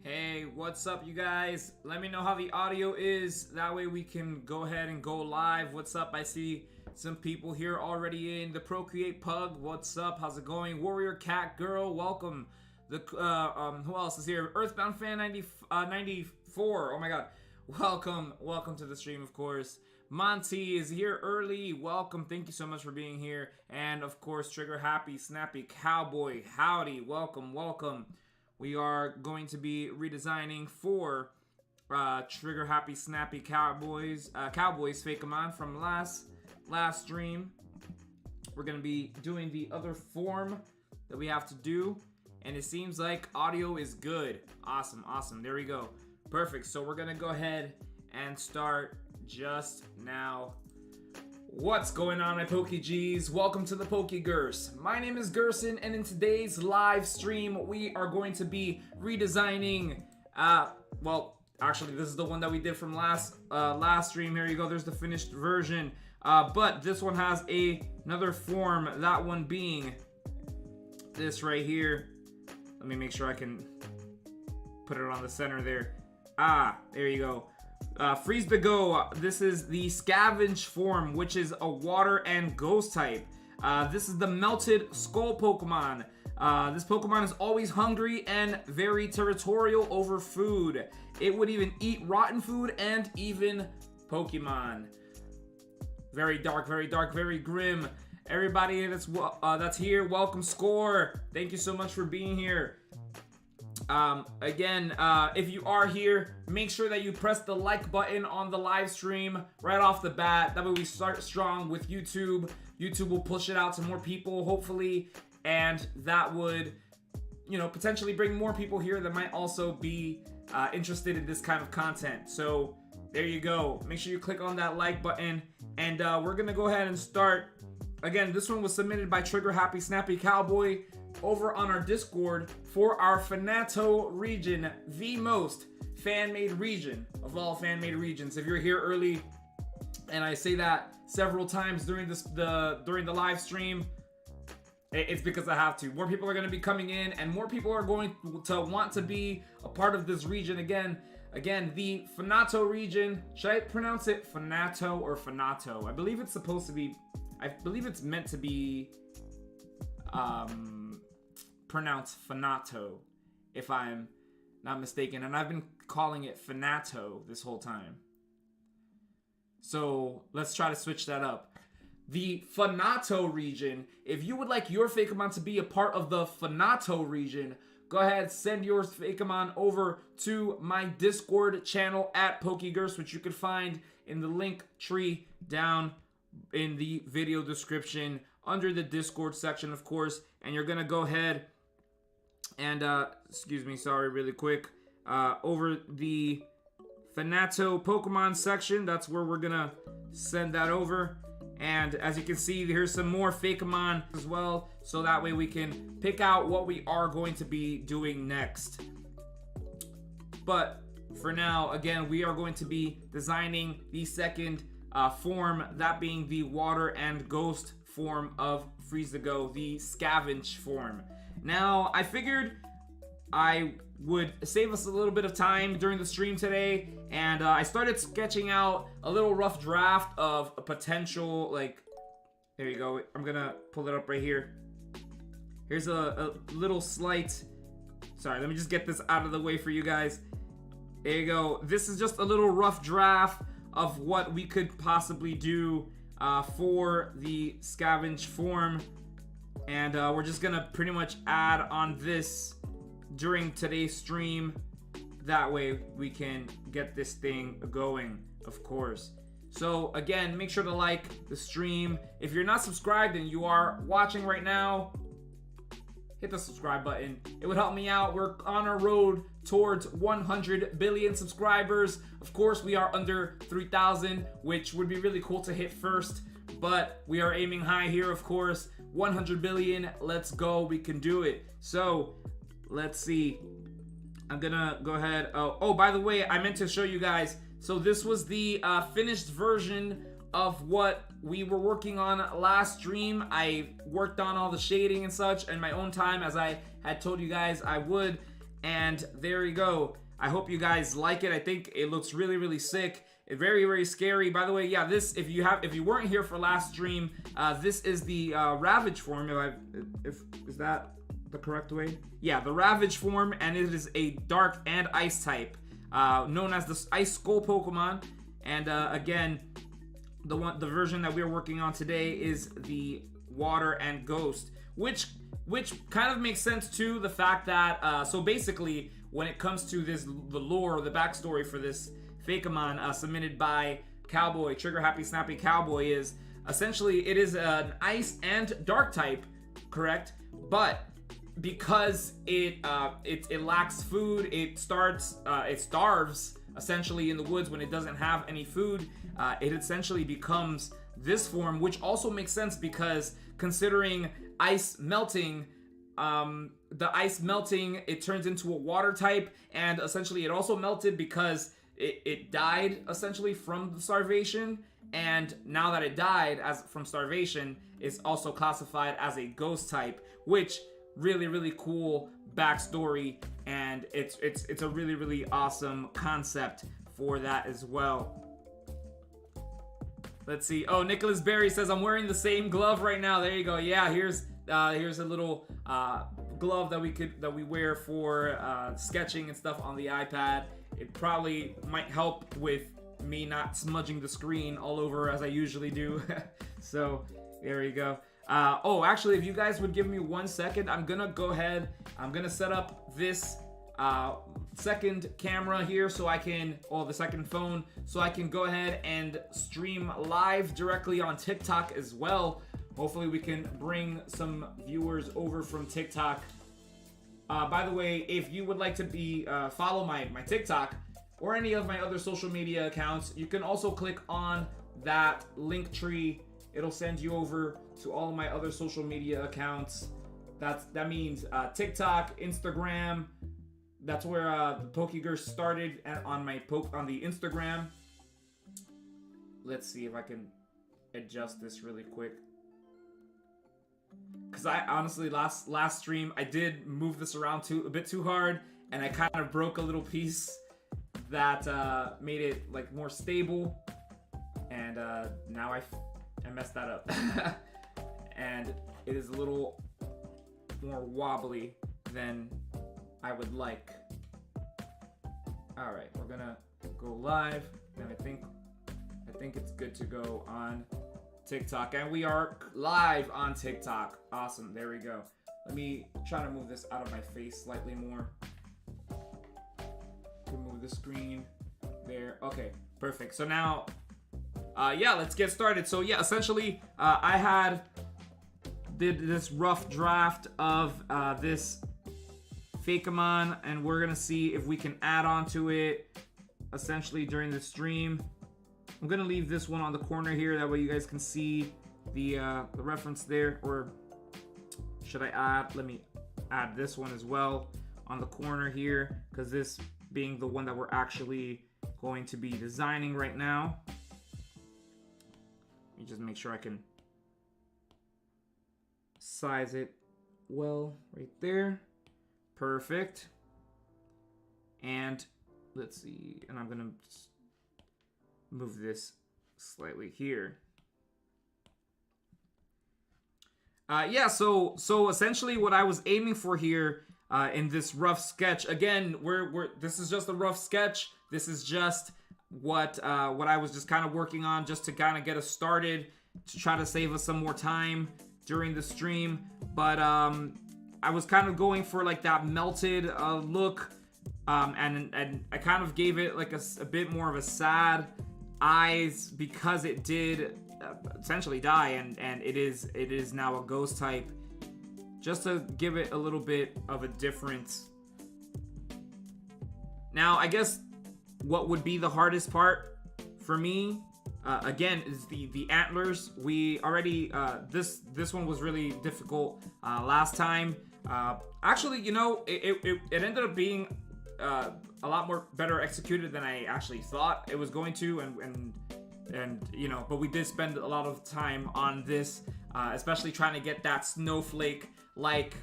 Hey, what's up, you guys? Let me know how the audio is. That way we can go ahead and go live. What's up? I see some people here already in the Procreate Pug. What's up? How's it going? Warrior Cat Girl, welcome. The who else is here? Earthbound Fan 94. Oh my god. Welcome to the stream, of course. Monty is here early. Welcome. Thank you so much for being here. And of course, Trigger Happy Snappy Cowboy. Howdy. Welcome. We are going to be redesigning for Trigger Happy Snappy Cowboys Fakemon from last stream. We're going to be doing the other form that we have to do, and it seems like audio is good. Awesome. There we go. Perfect. So we're going to go ahead and start just now. What's going on, my Pokegs? Welcome to the Pokegerse. My name is Gerson, and in today's live stream, we are going to be redesigning, well, actually, this is the one that we did from last stream. Here you go, there's the finished version. But this one has another form, that one being this right here. Let me make sure I can put it on the center there. There you go. Freeze to go. This is the Scavenge form, which is a water and ghost type. This is the Melted Skull Pokemon. This Pokemon is always hungry and very territorial over food. It would even eat rotten food and even Pokemon. Very dark, very grim. Everybody that's here, welcome. Score. Thank you so much for being here. Again, if you are here, make sure that you press the like button on the live stream right off the bat. That way we start strong with YouTube. YouTube will push it out to more people, hopefully, and that would, potentially bring more people here that might also be interested in this kind of content. So there you go. Make sure you click on that like button, and we're gonna go ahead and start. Again, this one was submitted by Trigger Happy Snappy Cowboy over on our Discord for our FANATO region, the most fan-made region of all fan-made regions. If you're here early, and I say that several times during the live stream, it's because I have to. More people are going to be coming in, and more people are going to want to be a part of this region again. Again, the FANATO region. Should I pronounce it FANATO or FANATO? I believe it's supposed to be. I believe it's meant to be pronounced FANATO, if I'm not mistaken, and I've been calling it FANATO this whole time. So let's try to switch that up. The FANATO region. If you would like your Fakemon to be a part of the FANATO region, go ahead, send your Fakemon over to my Discord channel at Pokegerse, which you can find in the link tree down in the video description under the Discord section, of course. And you're gonna go ahead and really quick, over the FANATO Pokemon section, that's where we're gonna send that over. And as you can see, here's some more Fakemon as well, so that way we can pick out what we are going to be doing next. But for now, again, we are going to be designing the second form, that being the water and ghost form of Freeze to Go, the Scavenge form. Now, I figured I would save us a little bit of time during the stream today, and I started sketching out a little rough draft of a potential, there you go. I'm gonna pull it up right here. Here's a little slight, sorry, let me just get this out of the way for you guys. There you go. This is just a little rough draft of what we could possibly do for the Scavenge form. And we're just gonna pretty much add on this during today's stream. That way we can get this thing going, of course. So again, make sure to like the stream. If you're not subscribed and you are watching right now, hit the subscribe button. It would help me out. We're on our road towards 100 billion subscribers. Of course, we are under 3,000, which would be really cool to hit first. But we are aiming high here, of course. 100 billion, let's go, we can do it. So, let's see. I'm gonna go ahead. Oh, by the way, I meant to show you guys. So this was the finished version of what we were working on last stream. I worked on all the shading and such in my own time, as I had told you guys I would. And there you go. I hope you guys like it. I think it looks really, really sick. Very, very scary. By the way, yeah, this, if you weren't here for last stream, this is the Ravage form. Is that the correct way? Yeah, the Ravage form, and it is a dark and ice type, known as the Ice Skull Pokemon. And again, the version that we're working on today is the Water and Ghost, which kind of makes sense too. The fact that so basically, when it comes to the lore, the backstory for this Fakemon submitted by Cowboy, Trigger Happy Snappy Cowboy, is essentially it is an ice and dark type, correct? But because it lacks food, it starves essentially in the woods when it doesn't have any food. It essentially becomes this form, which also makes sense because considering ice melting, the ice melting, it turns into a water type, and essentially it also melted because it died essentially from starvation, and now that it died from starvation, it's also classified as a ghost type, which really, really cool backstory, and it's a really, really awesome concept for that as well. Let's see. Oh, Nicholas Berry says, I'm wearing the same glove right now. There you go. Yeah, here's a little glove that we wear for sketching and stuff on the iPad. It probably might help with me not smudging the screen all over as I usually do. So there you go. Oh, actually, if you guys would give me 1 second, I'm gonna go ahead. I'm gonna set up this second camera here so I can, or the second phone, so I can go ahead and stream live directly on TikTok as well. Hopefully we can bring some viewers over from TikTok. By the way, if you would like to follow my TikTok or any of my other social media accounts, you can also click on that link tree. It'll send you over to all of my other social media accounts. That means TikTok, Instagram. That's where the Pokegerse started on the Instagram. Let's see if I can adjust this really quick. Because I honestly, last stream, I did move this around a bit too hard, and I kind of broke a little piece that made it like more stable, and now I messed that up. And it is a little more wobbly than I would like. Alright, we're gonna go live, and I think it's good to go on TikTok, and we are live on TikTok. Awesome, there we go. Let me try to move this out of my face slightly more. Remove the screen there. Okay, perfect. So now yeah, let's get started. So yeah, essentially I did this rough draft of this Fakemon, and we're gonna see if we can add on to it essentially during the stream. I'm gonna leave this one on the corner here, that way you guys can see the reference there. Or should I add? Let me add this one as well on the corner here, because this being the one that we're actually going to be designing right now. Let me just make sure I can size it well right there. Perfect. And let's see, and I'm gonna just move this slightly here. Yeah, so essentially what I was aiming for here in this rough sketch, again, this is just a rough sketch. This is just what I was just kind of working on, just to kind of get us started, to try to save us some more time during the stream. But I was kind of going for like that melted look, and I kind of gave it like a bit more of a sad eyes, because it did essentially die, and it is now a ghost type, just to give it a little bit of a difference. Now, I guess what would be the hardest part for me, again, is the antlers. We already this one was really difficult last time. Actually, you know, it ended up being a lot more better executed than I actually thought it was going to, and you know, but we did spend a lot of time on this, especially trying to get that snowflake like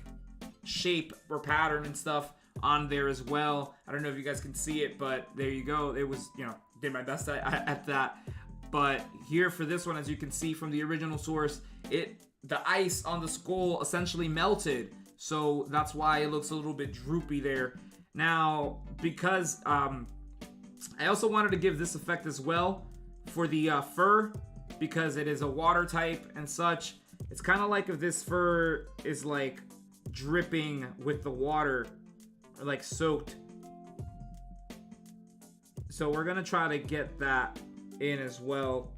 shape or pattern and stuff on there as well. I don't know if you guys can see it, but there you go. It was, you know, did my best at that. But here for this one, as you can see from the original source, the ice on the skull essentially melted. So that's why it looks a little bit droopy there. Now, because I also wanted to give this effect as well for the fur, because it is a water type and such. It's kind of like if this fur is like dripping with the water, or like soaked. So we're gonna try to get that in as well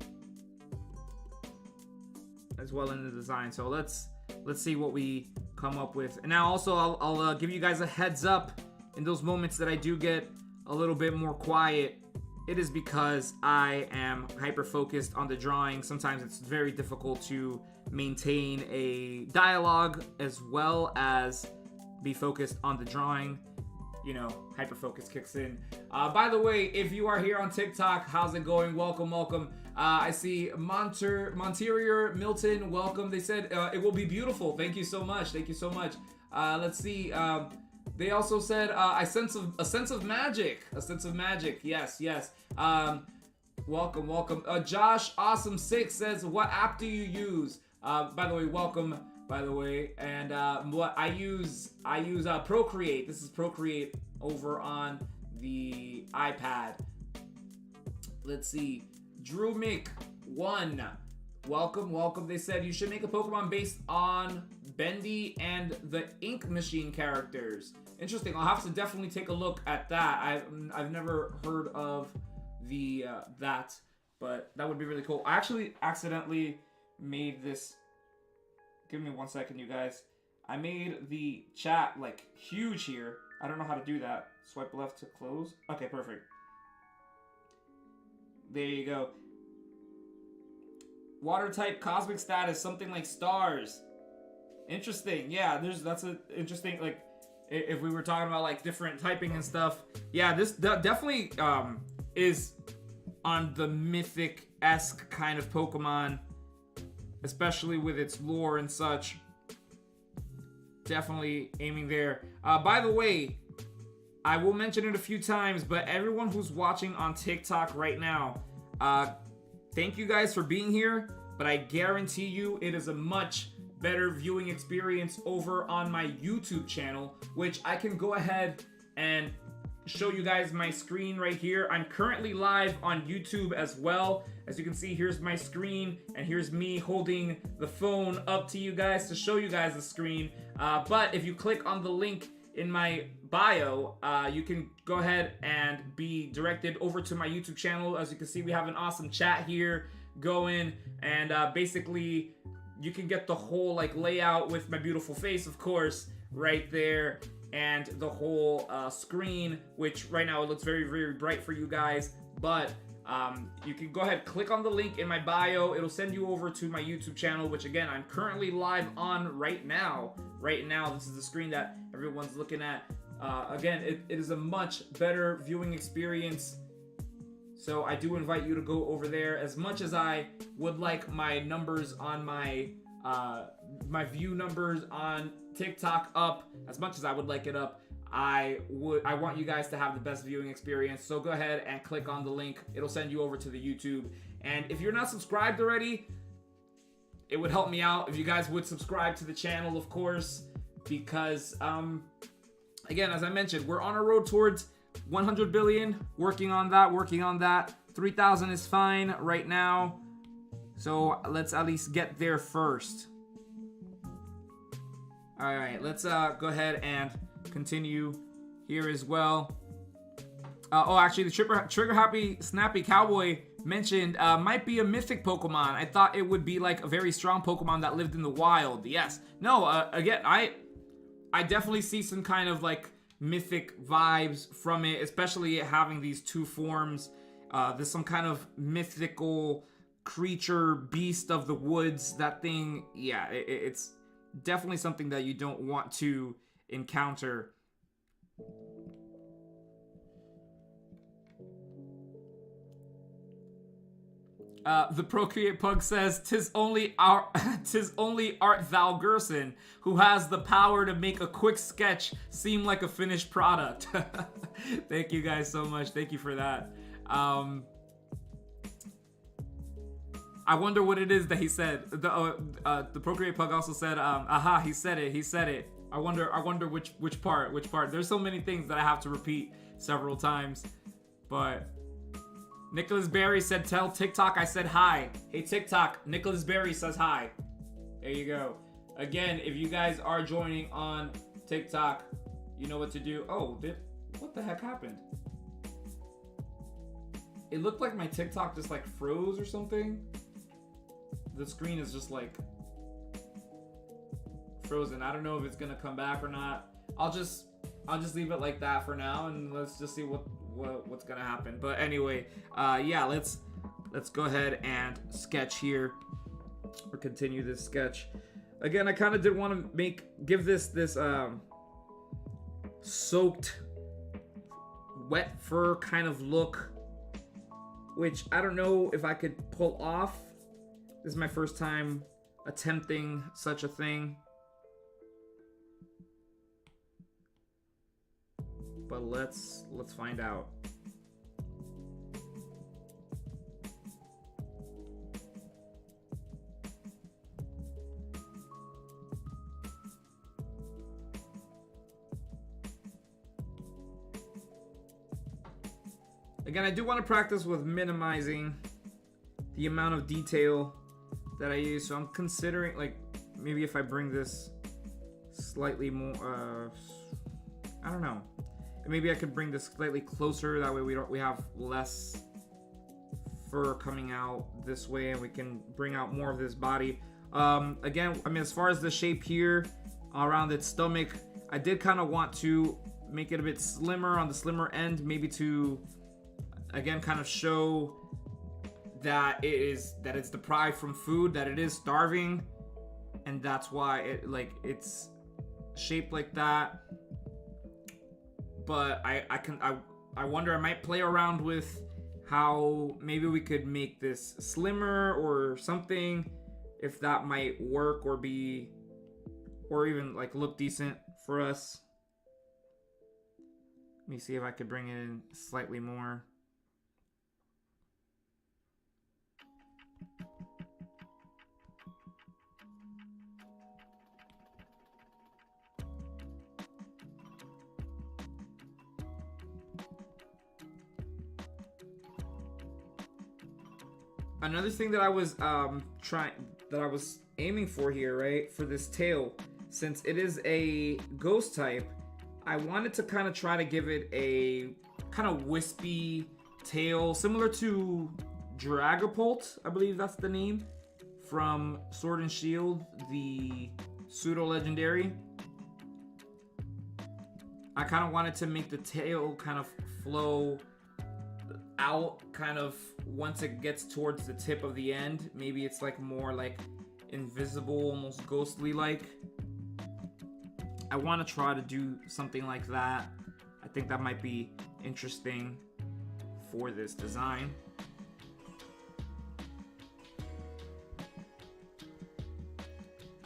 in the design. So let's see what we come up with. And now also I'll give you guys a heads up in those moments that I do get a little bit more quiet. It is because I am hyper focused on the drawing. Sometimes it's very difficult to maintain a dialogue as well as be focused on the drawing. You know, hyper focus kicks in. By the way, if you are here on TikTok, how's it going? Welcome, welcome. I see Monterior Milton, welcome. They said it will be beautiful. Thank you so much. Thank you so much. Let's see. They also said a sense of magic. A sense of magic. Yes, yes. Welcome, welcome. Josh Awesome 6 says, what app do you use? By the way, welcome. By the way, and what I use Procreate. This is Procreate over on the iPad. Let's see. Drew Mick 1. Welcome, welcome. They said you should make a Pokemon based on Bendy and the Ink Machine characters. Interesting. I'll have to definitely take a look at that. I've never heard of the that, but that would be really cool. I actually accidentally made this. Give me 1 second, you guys. I made the chat like huge here. I don't know how to do that. Swipe left to close. Okay, perfect. There you go. Water type cosmic status, something like stars. Interesting. Yeah, that's an interesting, like, if we were talking about like different typing and stuff. Yeah, this definitely is on the mythic-esque kind of Pokemon, especially with its lore and such. Definitely aiming there. By the way, I will mention it a few times, but everyone who's watching on TikTok right now, thank you guys for being here, but I guarantee you it is a much better viewing experience over on my YouTube channel, which I can go ahead and show you guys my screen right here. I'm currently live on YouTube as well. As you can see, here's my screen, and here's me holding the phone up to you guys to show you guys the screen. But if you click on the link in my bio, you can go ahead and be directed over to my YouTube channel. As you can see, we have an awesome chat here going, and basically you can get the whole like layout with my beautiful face, of course, right there, and the whole screen, which right now it looks very, very bright for you guys. But you can go ahead, click on the link in my bio. It'll send you over to my YouTube channel, which again, I'm currently live on right now. Right now, this is the screen that everyone's looking at. Again, it is a much better viewing experience. So I do invite you to go over there. As much as I would like my numbers on my my view numbers on TikTok up, as much as I would like it up, I want you guys to have the best viewing experience. So go ahead and click on the link. It'll send you over to the YouTube. And if you're not subscribed already, it would help me out if you guys would subscribe to the channel, of course, because again, as I mentioned, we're on a road towards 100 billion. Working on that. 3,000 is fine right now. So let's at least get there first. All right, let's go ahead and continue here as well. Oh, actually, the Trigger Happy Snappy Cowboy mentioned might be a mythic Pokemon. I thought it would be like a very strong Pokemon that lived in the wild. Yes. No, again, I definitely see some kind of like mythic vibes from it, especially it having these two forms. There's some kind of mythical creature, beast of the woods. That thing, yeah, it's definitely something that you don't want to encounter. The Procreate Pug says, "'Tis only our 'tis only Art Thou Gerson who has the power to make a quick sketch seem like a finished product. Thank you guys so much. Thank you for that. I wonder what it is that he said. The Procreate Pug also said, aha, he said it. I wonder which part. There's so many things that I have to repeat several times. But Nicholas Berry said, tell TikTok I said hi. Hey TikTok, Nicholas Berry says hi. There you go. Again, if you guys are joining on TikTok, you know what to do. Oh, what the heck happened? It looked like my TikTok just like froze or something. The screen is just like frozen. I don't know if it's gonna come back or not. I'll just leave it like that for now, and let's just see what's gonna happen. But anyway, yeah, let's go ahead and sketch here, or continue this sketch. Again, I kind of did want to give this soaked wet fur kind of look, which I don't know if I could pull off. This is my first time attempting such a thing. But let's find out. Again, I do want to practice with minimizing the amount of detail that I use, so I'm considering, like, maybe if I bring this slightly more, I don't know. Maybe I could bring this slightly closer. That way we have less fur coming out this way, and we can bring out more of this body. Again, I mean, as far as the shape here around its stomach, I did kind of want to make it a bit slimmer on the slimmer end, maybe to, again, kind of show that it's deprived from food, that it is starving, and that's why it's shaped like that. But I wonder, I might play around with how maybe we could make this slimmer or something, if that might work or even like look decent for us. Let me see if I could bring it in slightly more. Another thing that I was aiming for here, right, for this tail, since it is a ghost type, I wanted to kind of try to give it a kind of wispy tail, similar to Dragapult, I believe that's the name, from Sword and Shield, the pseudo-legendary. I kind of wanted to make the tail kind of flow out, kind of once it gets towards the tip of the end. Maybe it's like more like invisible, almost ghostly like. I want to try to do something like that. I think that might be interesting for this design.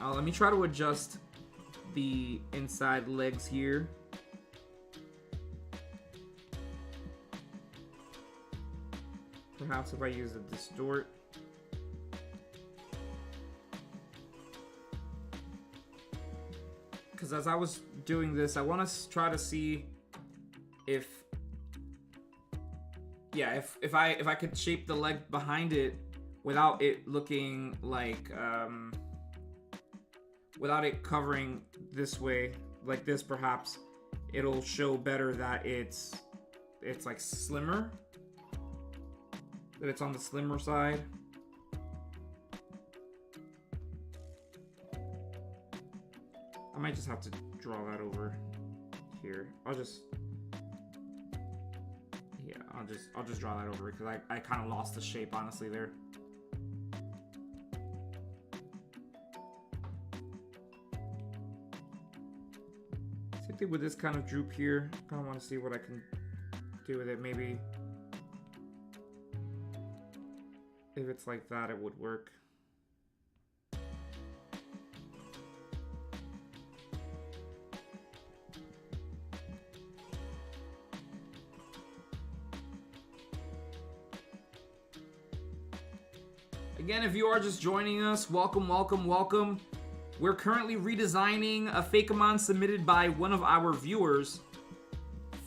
Let me try to adjust the inside legs here. Perhaps if I use a distort. Because as I was doing this, I want to try to see if I could shape the leg behind it without it looking like without it covering this way, like this. Perhaps it'll show better that it's like slimmer, that it's on the slimmer side. I might just have to draw that over here. I'll just draw that over because I kind of lost the shape, honestly, there. Same thing with this kind of droop here. I kind of want to see what I can do with it. Maybe if it's like that, it would work. Again, if you are just joining us, welcome, welcome, welcome. We're currently redesigning a Fakemon submitted by one of our viewers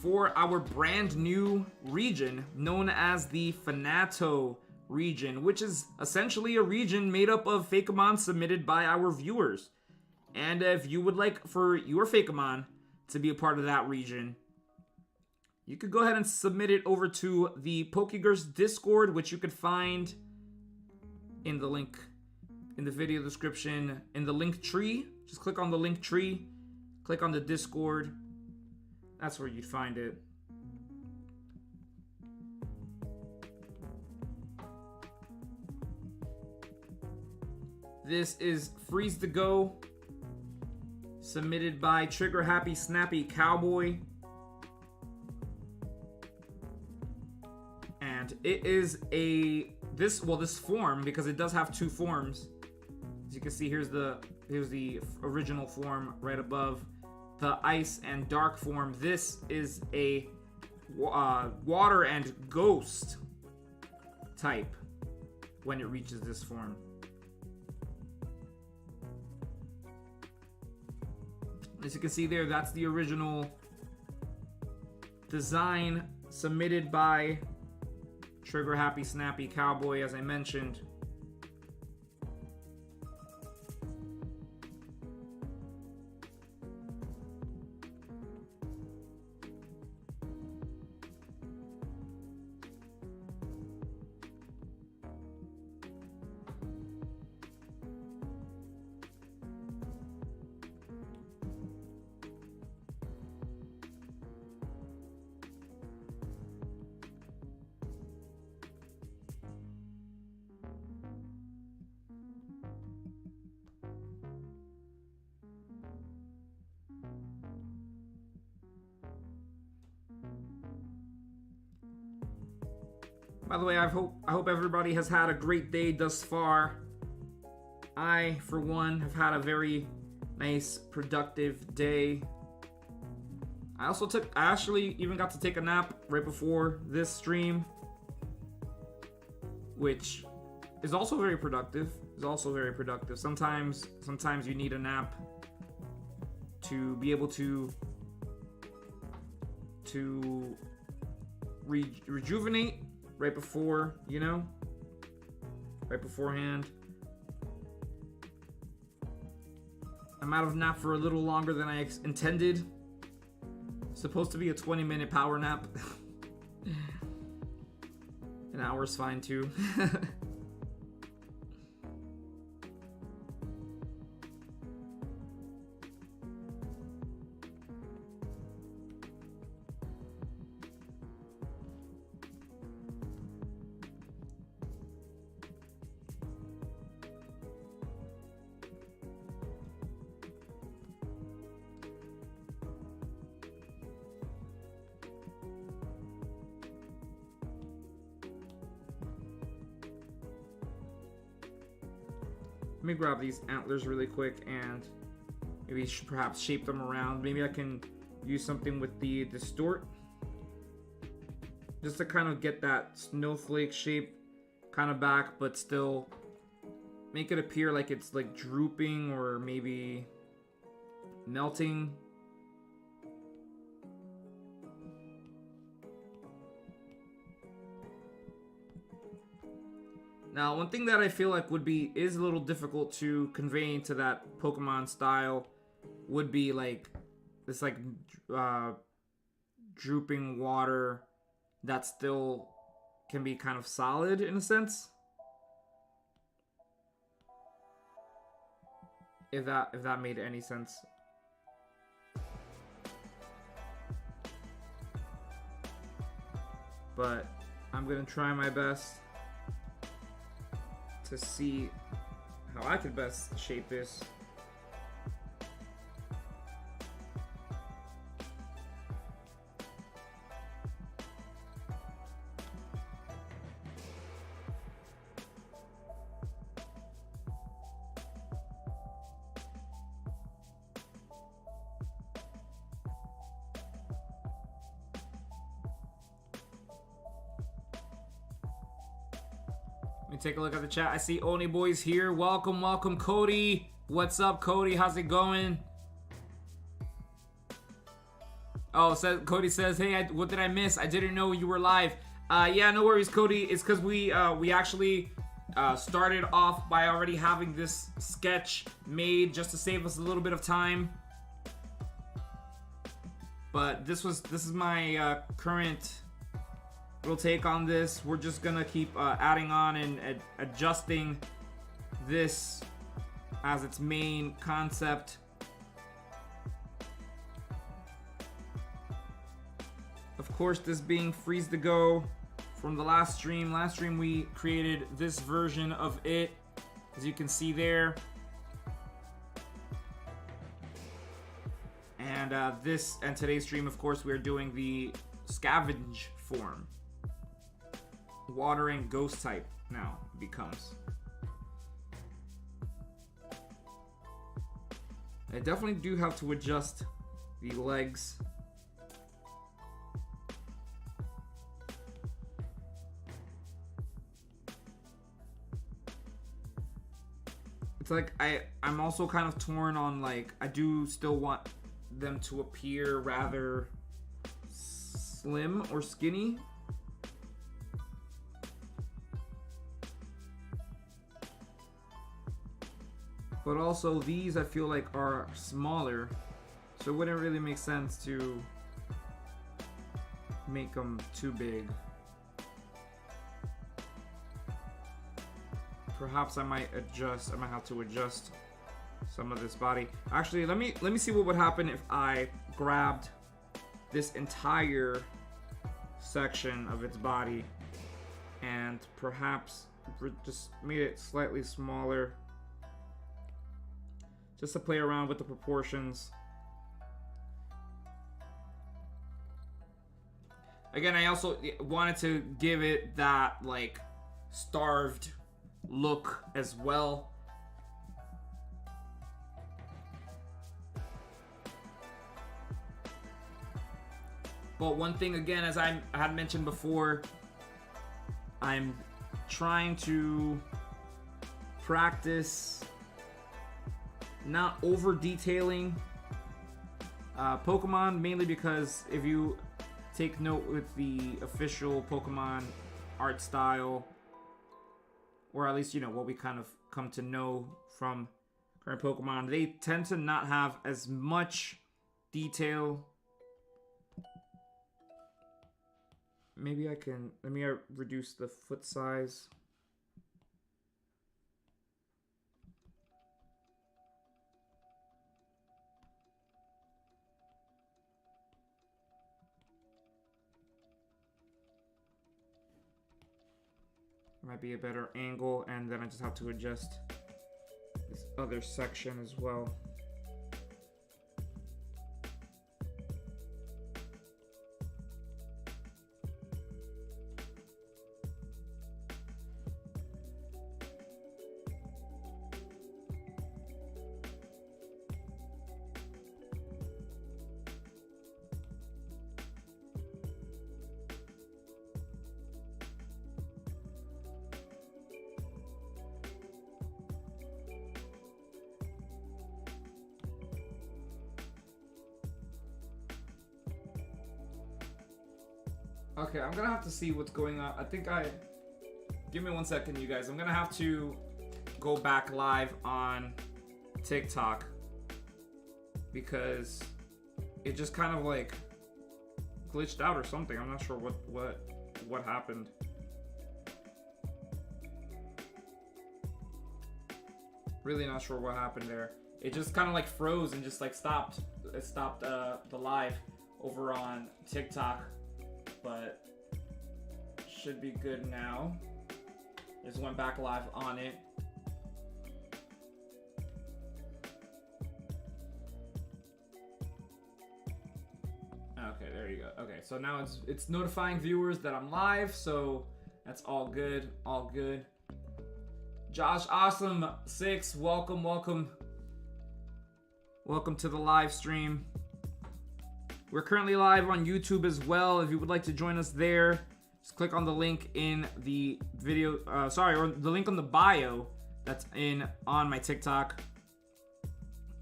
for our brand new region known as the FANATO region, which is essentially a region made up of Fakemon submitted by our viewers. And if you would like for your Fakemon to be a part of that region, you could go ahead and submit it over to the Pokegerse Discord, which you could find in the link in the video description, in the link tree. Just click on the link tree, click on the Discord. That's where you'd find it. This is Freeze to Go, submitted by Trigger Happy Snappy Cowboy. And it is this form, because it does have two forms. As you can see, here's the original form right above, the ice and dark form. This is a water and ghost type when it reaches this form. As you can see there, that's the original design submitted by Trigger Happy Snappy Cowboy, as I mentioned. By the way, I hope everybody has had a great day thus far. I, for one, have had a very nice, productive day. I actually even got to take a nap right before this stream, which is also very productive. Sometimes you need a nap to be able to rejuvenate right before, right beforehand. I'm out of nap for a little longer than I intended. Supposed to be a 20-minute power nap. An hour's fine too. Let me grab these antlers really quick and maybe perhaps shape them around. Maybe I can use something with the distort, just to kind of get that snowflake shape kind of back, but still make it appear like it's like drooping or maybe melting. Now, one thing that I feel like is a little difficult to convey into that Pokemon style would be like this like drooping water that still can be kind of solid in a sense. If that made any sense. But I'm gonna try my best to see how I could best shape this. me take a look at the chat. I see Oni Boy's here. Welcome, welcome, Cody. What's up, Cody? How's it going? Oh, Cody says, hey, what did I miss? I didn't know you were live. Yeah, no worries, Cody. It's because we actually started off by already having this sketch made just to save us a little bit of time. But this is my current little take on this. We're just gonna keep adding on and adjusting this as its main concept. Of course, this being Freeze to Go from the last stream. Last stream we created this version of it, as you can see there. And today's stream, of course, we're doing the scavenge form. Water and ghost type now becomes. I definitely do have to adjust the legs. It's like I'm also kind of torn on, like, I do still want them to appear rather slim or skinny. But also these I feel like are smaller, so it wouldn't really make sense to make them too big. Perhaps I might have to adjust some of this body. Actually, let me see what would happen if I grabbed this entire section of its body and perhaps just made it slightly smaller, just to play around with the proportions. Again, I also wanted to give it that, like, starved look as well. But one thing, again, as I had mentioned before, I'm trying to practice not over detailing Pokemon, mainly because if you take note with the official Pokemon art style, or at least, you know, what we kind of come to know from current Pokemon, they tend to not have as much detail. Maybe let me reduce the foot size. Might be a better angle, and then I just have to adjust this other section as well. Okay, I'm gonna have to see what's going on. Give me 1 second, you guys. I'm gonna have to go back live on TikTok because it just kind of like glitched out or something. I'm not sure what happened. Really not sure what happened there. It just kind of like froze and just like stopped. It stopped the live over on TikTok. But should be good now. Just went back live on it. Okay, there you go. Okay, so now it's notifying viewers that I'm live, so that's all good, all good. Josh Awesome 6, welcome, welcome. Welcome to the live stream. We're currently live on YouTube as well. If you would like to join us there, Just click on the link in the video, or the link on the bio that's on my TikTok.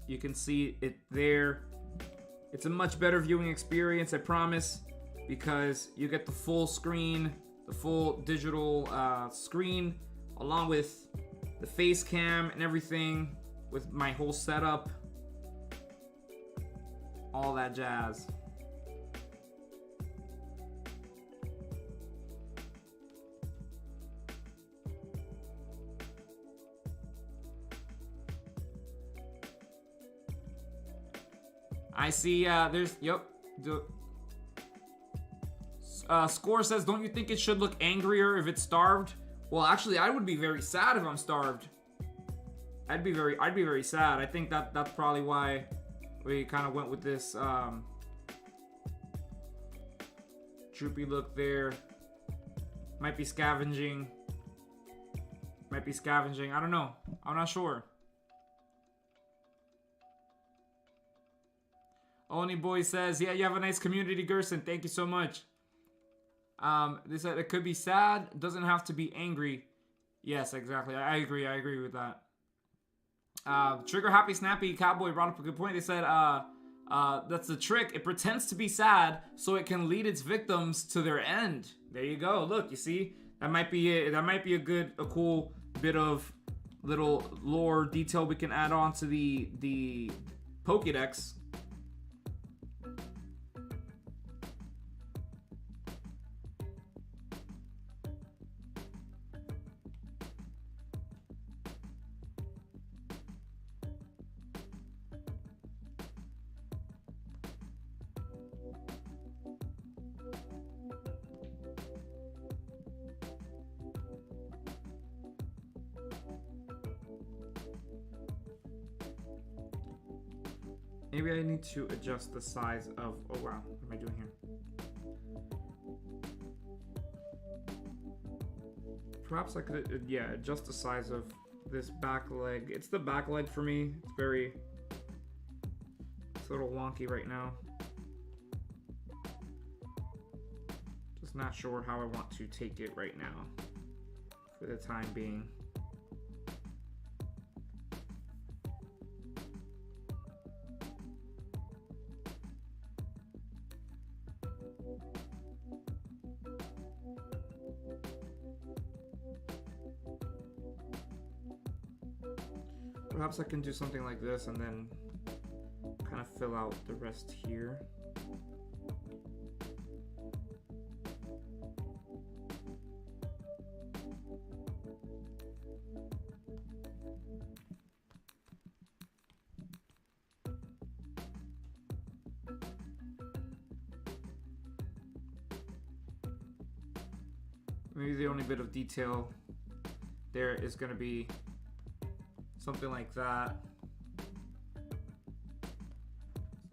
You can see it there. It's a much better viewing experience, I promise, because you get the full screen, the full digital screen, along with the face cam and everything, with my whole setup, all that jazz. I see, there's, yep. Score says, don't you think it should look angrier if it's starved? Well, actually, I would be very sad if I'm starved. I'd be very sad. I think that's probably why we kind of went with this, droopy look there. Might be scavenging. I don't know. I'm not sure. Only Boy says, yeah, you have a nice community, Gerson. Thank you so much. They said it could be sad. It doesn't have to be angry. Yes, exactly. I agree with that. Trigger Happy Snappy Cowboy brought up a good point. They said, that's the trick. It pretends to be sad so it can lead its victims to their end. There you go. Look, you see? That might be it. That might be a cool bit of little lore detail we can add on to the Pokédex. Maybe I need to adjust the size of, oh wow, what am I doing here? Perhaps I could, yeah, adjust the size of this back leg. It's the back leg for me. It's a little wonky right now. Just not sure how I want to take it right now for the time being. Perhaps I can do something like this and then kind of fill out the rest here. Maybe the only bit of detail there is going to be something like that.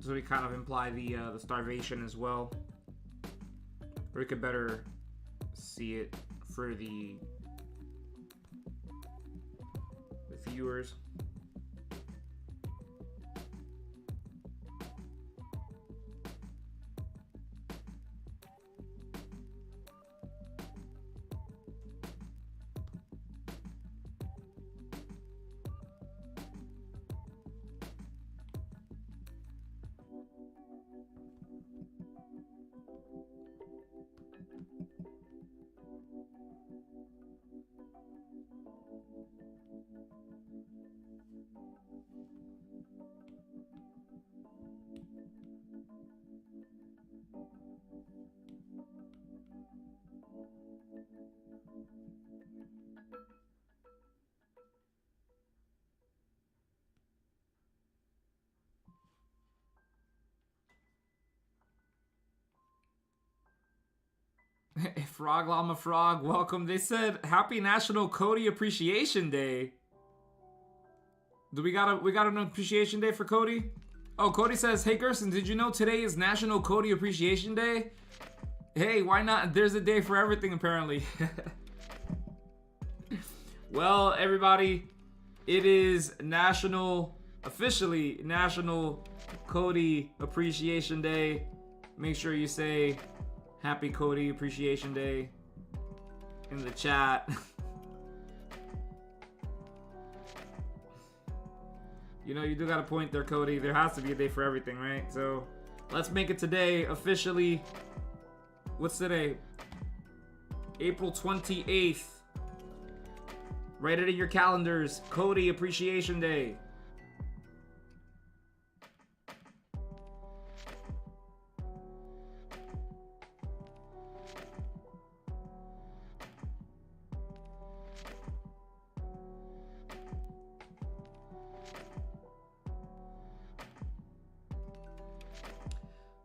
So we kind of imply the starvation as well. Or we could better see it for the viewers. Frog Llama Frog, welcome. They said Happy National Cody Appreciation Day. Do we got an appreciation day for Cody? Oh, Cody says, hey Gerson, did you know today is National Cody Appreciation Day? Hey, why not? There's a day for everything apparently. Well, everybody, it is officially National Cody Appreciation Day. Make sure you say Happy Cody Appreciation Day in the chat. You know, you do got a point there, Cody. There has to be a day for everything, right? So let's make it today officially. What's today? April 28th. Write it in your calendars. Cody Appreciation Day.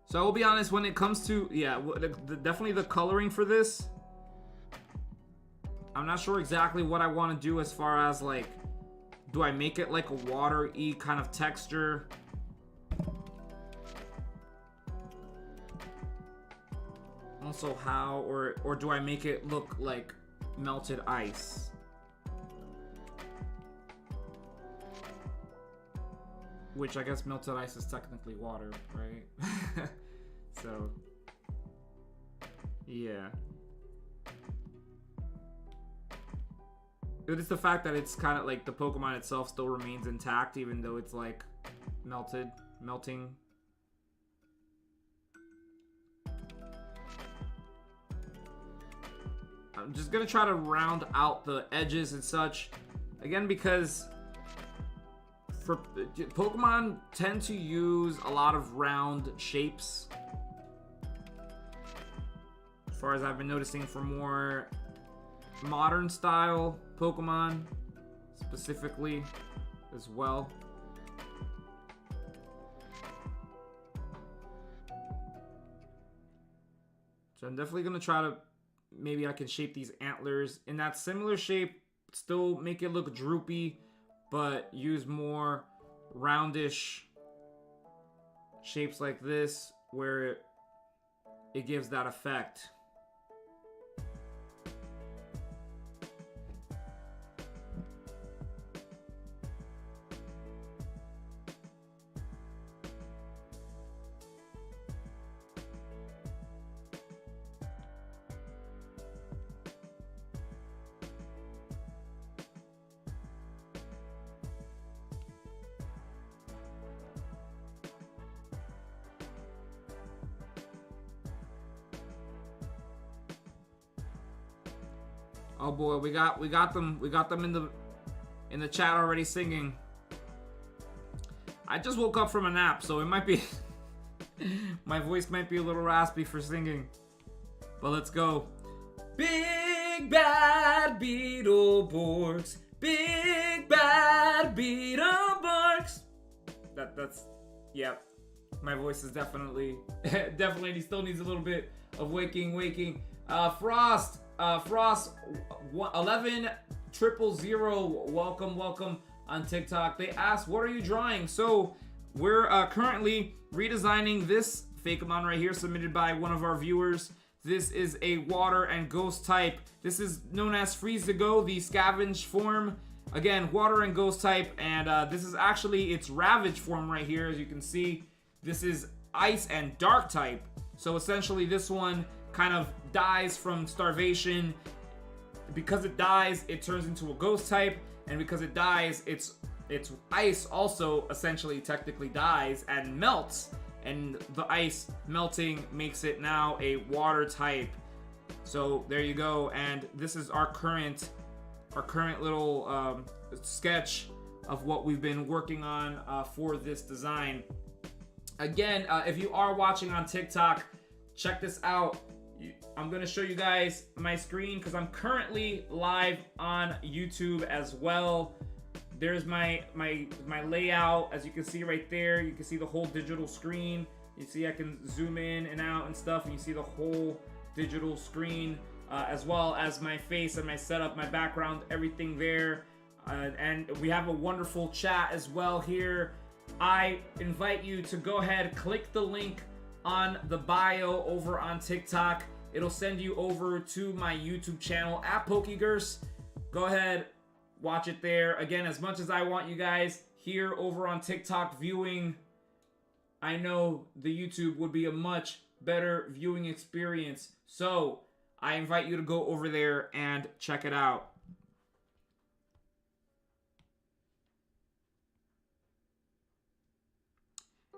So I will be honest, when it comes to, yeah, definitely the coloring for this, I'm not sure exactly what I want to do as far as, like, do I make it like a water-y kind of texture? Also how, or do I make it look like melted ice? Which I guess melted ice is technically water, right? So, yeah. It is the fact that it's kind of like the Pokemon itself still remains intact, even though it's like melting. I'm just gonna try to round out the edges and such. Again, because for Pokemon tend to use a lot of round shapes. As far as I've been noticing for more modern style Pokemon specifically as well. So I'm definitely gonna try to, maybe I can shape these antlers in that similar shape, still make it look droopy, but use more roundish shapes like this where it gives that effect. Oh boy, we got them in the chat already singing. I just woke up from a nap, so it might be my voice might be a little raspy for singing. But let's go. Big bad Beetleborgs, big bad Beetleborgs. That's yeah. My voice is definitely still needs a little bit of waking. Frost 11,000,000, welcome on TikTok. They asked, what are you drawing? So we're currently redesigning this Fakemon right here, submitted by one of our viewers. This is a water and ghost type. This is known as Freeze to Go, the scavenge form. Again, water and ghost type, and this is actually its ravage form right here. As you can see, this is ice and dark type. So essentially this one kind of dies from starvation. Because it dies, it turns into a ghost type, and because it dies, its ice also essentially technically dies and melts, and the ice melting makes it now a water type. So there you go, and this is our current little sketch of what we've been working on for this design. Again, if you are watching on TikTok, check this out. I'm gonna show you guys my screen because I'm currently live on YouTube as well. There's my layout, as you can see right there. You can see the whole digital screen. You see I can zoom in and out and stuff, and you see the whole digital screen, as well as my face and my setup, my background, everything there. And we have a wonderful chat as well here. I invite you to go ahead, click the link on the bio over on TikTok. It'll send you over to my YouTube channel at Pokegerse. Go ahead, watch it there. Again, as much as I want you guys here over on TikTok viewing, I know the YouTube would be a much better viewing experience. So I invite you to go over there and check it out.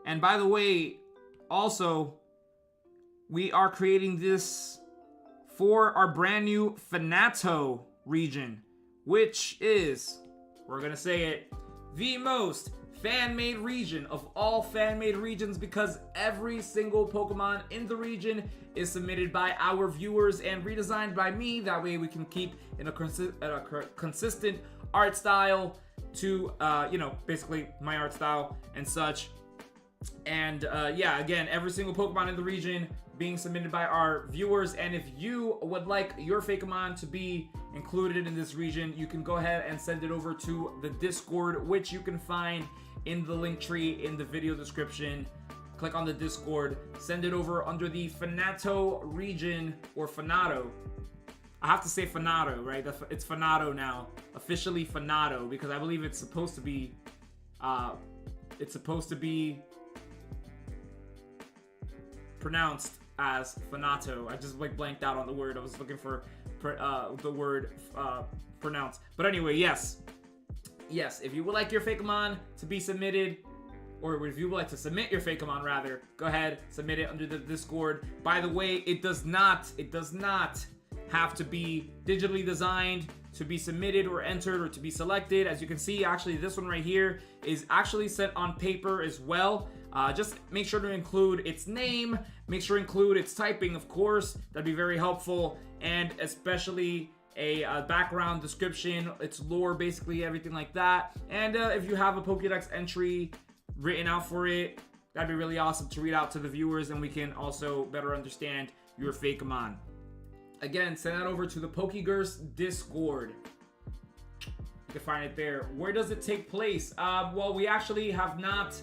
And by the way, also, we are creating this for our brand new FANATO region, which is, we're gonna say it, the most fan-made region of all fan-made regions, because every single Pokemon in the region is submitted by our viewers and redesigned by me. That way we can keep in a consistent art style to, you know, basically my art style and such. And yeah, again, every single Pokemon in the region being submitted by our viewers. And if you would like your Fakemon to be included in this region, you can go ahead and send it over to the Discord, which you can find in the link tree in the video description. Click on the Discord, send it over under the FANATO region, or FANATO. I have to say FANATO, right? It's FANATO now, officially FANATO, because I believe it's supposed to be pronounced as FANATO. I just like blanked out on the word. I was looking for the word pronounced. But anyway, yes, if you would like your Fakemon to be submitted, or if you would like to submit your Fakemon rather, go ahead, submit it under the Discord. By the way, it does not have to be digitally designed to be submitted or entered or to be selected. As you can see, actually this one right here is actually set on paper as well. Just make sure to include its name, make sure to include its typing, of course, that'd be very helpful, and especially a background description, its lore, basically everything like that. And if you have a Pokédex entry written out for it, that'd be really awesome to read out to the viewers, and we can also better understand your Fakemon. Again, send that over to the Pokegerse Discord. You can find it there. Where does it take place? Well, we actually have not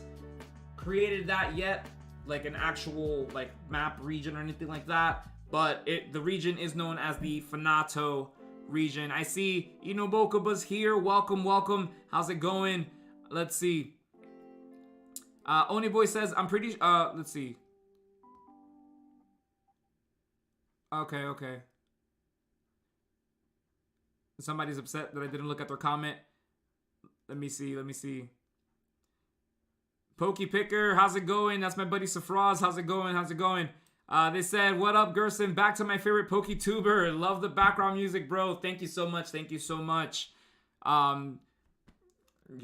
created that yet, like an actual like map region or anything like that, but the region is known as the FANATO region. I see Inobokaba's here. Welcome. How's it going? Let's see. Oniboy says, I'm pretty let's see. Okay. Somebody's upset that I didn't look at their comment. Let me see. Pokepicker, how's it going? That's my buddy Safraz. How's it going? They said, what up, Gerson? Back to my favorite PokeTuber. Love the background music, bro. Thank you so much. Your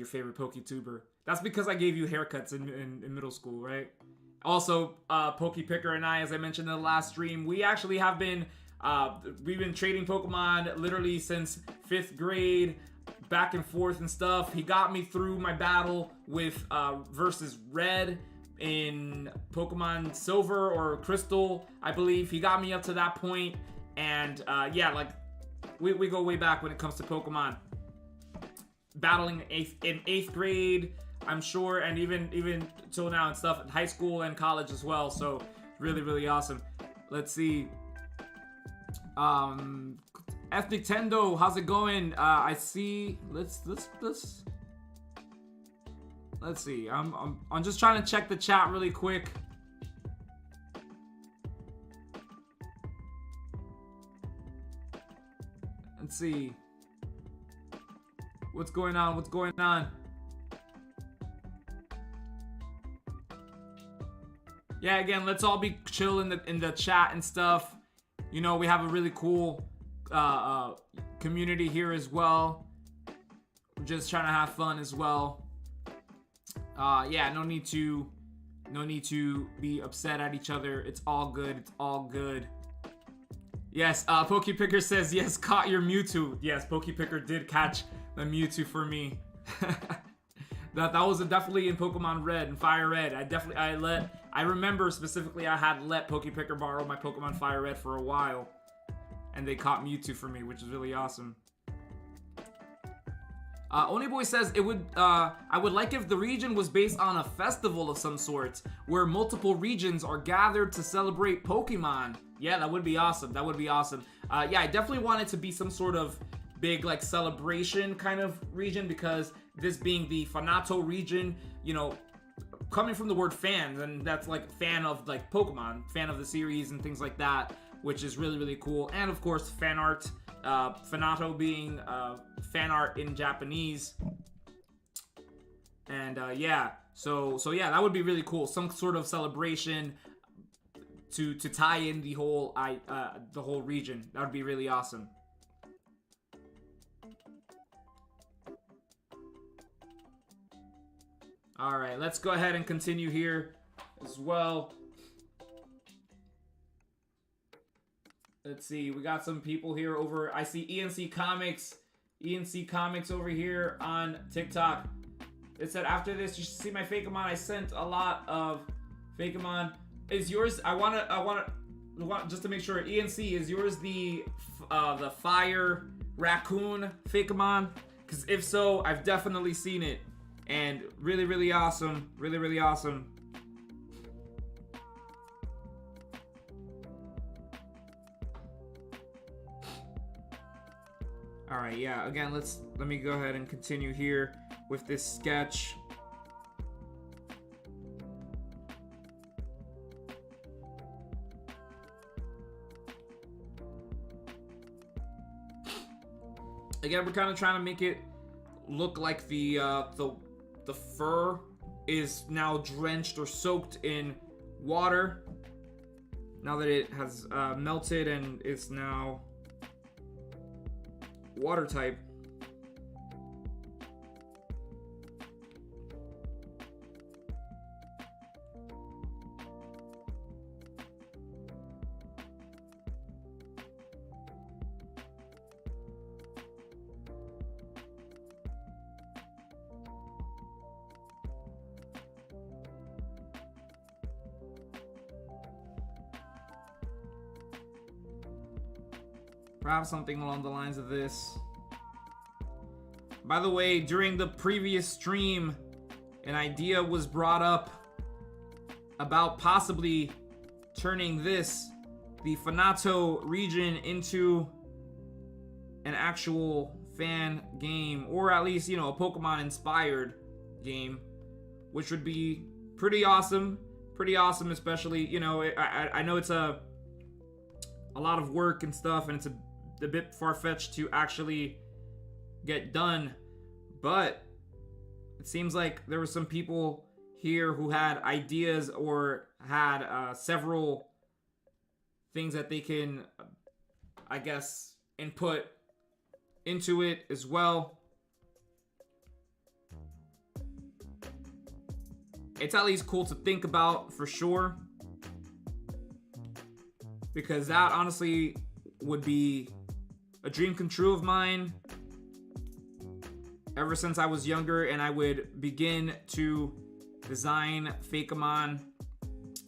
favorite PokeTuber. That's because I gave you haircuts in middle school, right? Also, Pokepicker and I, as I mentioned in the last stream, we actually have been, we've been trading Pokemon literally since 5th grade, back and forth and stuff. He got me through my battle with versus Red in Pokemon Silver or Crystal, I believe. He got me up to that point, and yeah, like we go way back when it comes to Pokemon. Battling in 8th grade, I'm sure, and even till now and stuff, in high school and college as well. So really awesome. Let's see. Ethnic Tendo, how's it going? I see. Let's see. I'm just trying to check the chat really quick. Let's see. What's going on? Yeah, again, let's all be chill in the chat and stuff. You know, we have a really cool community here as well. We're just trying to have fun as well. Yeah, no need to be upset at each other. It's all good. Yes, Pokepicker says, yes, caught your Mewtwo. Yes, Pokepicker did catch the Mewtwo for me. that was definitely in Pokemon Red and Fire Red. I remember specifically I had let Pokepicker borrow my Pokemon Fire Red for a while, and they caught Mewtwo for me, which is really awesome. Oniboy says I would like if the region was based on a festival of some sort where multiple regions are gathered to celebrate Pokemon. Yeah, that would be awesome. Yeah, I definitely want it to be some sort of big like celebration kind of region, because this being the FANATO region, you know, coming from the word fans, and that's like fan of like Pokemon, fan of the series and things like that. which is really, really cool. And of course, fan art, FANATO being fan art in Japanese. And yeah, so yeah, that would be really cool. Some sort of celebration to tie in the whole region. That would be really awesome. All right, let's go ahead and continue here as well. Let's see, we got some people here over. I see ENC Comics over here on TikTok. It said, after this, you should see my Fakemon. I sent a lot of Fakemon. Is yours? I want just to make sure. ENC, is yours the fire raccoon Fakemon? Because if so, I've definitely seen it. And really, really awesome. Really, really awesome. All right, yeah. Again, let me go ahead and continue here with this sketch. Again, we're kind of trying to make it look like the fur is now drenched or soaked in water. Now that it has melted and is now water type. Perhaps something along the lines of this. By the way, during the previous stream, an idea was brought up about possibly turning this, the FANATO region, into an actual fan game, or at least, you know, a Pokemon inspired game, which would be pretty awesome. Pretty awesome, especially, you know, I know it's a lot of work and stuff, and it's a bit far-fetched to actually get done, but it seems like there were some people here who had ideas or had several things that they can, I guess, input into it as well. It's at least cool to think about, for sure, because that honestly would be a dream come true of mine ever since I was younger, and I would begin to design Fakemon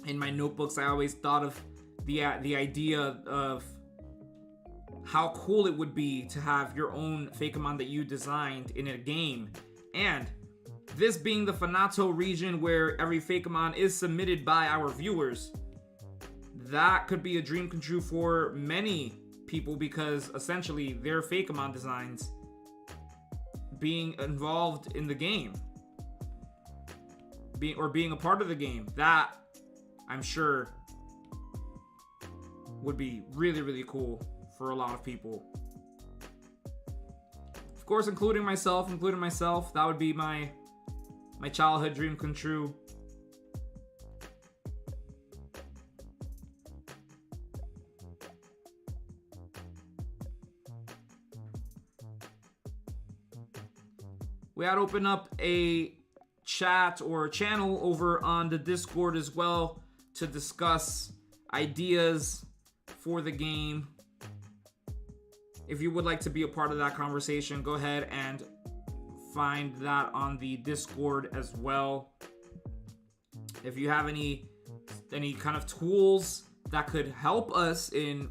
in my notebooks. I always thought of the idea of how cool it would be to have your own Fakemon that you designed in a game. And this being the FANATO region where every Fakemon is submitted by our viewers, that could be a dream come true for many people, because essentially their Fakemon designs being involved in the game, being a part of the game, that I'm sure would be really, really cool for a lot of people. Of course, including myself, that would be my childhood dream come true. We had opened up a chat or a channel over on the Discord as well to discuss ideas for the game. If you would like to be a part of that conversation, go ahead and find that on the Discord as well. If you have any kind of tools that could help us in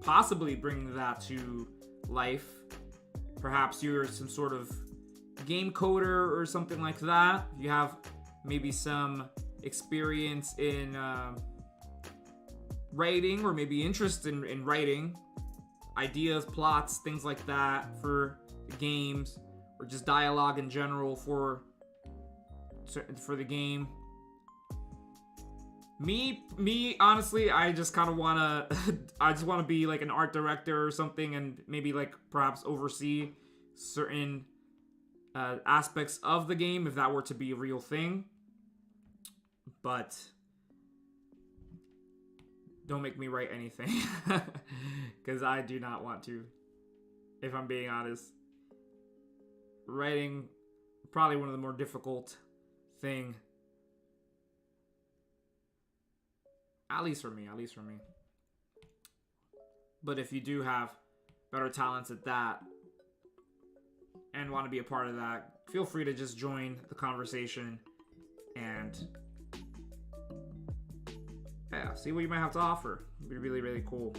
possibly bringing that to life, perhaps you're some sort of game coder or something like that. You have maybe some experience in writing, or maybe interest in writing ideas, plots, things like that for games, or just dialogue in general for the game. Me, honestly, I just kind of wanna, I just want to be like an art director or something, and maybe like perhaps oversee certain aspects of the game if that were to be a real thing. But don't make me write anything, because I do not want to. If I'm being honest, writing probably one of the more difficult thing. At least for me. But if you do have better talents at that and want to be a part of that, feel free to just join the conversation and yeah, see what you might have to offer. It'd be really, really cool.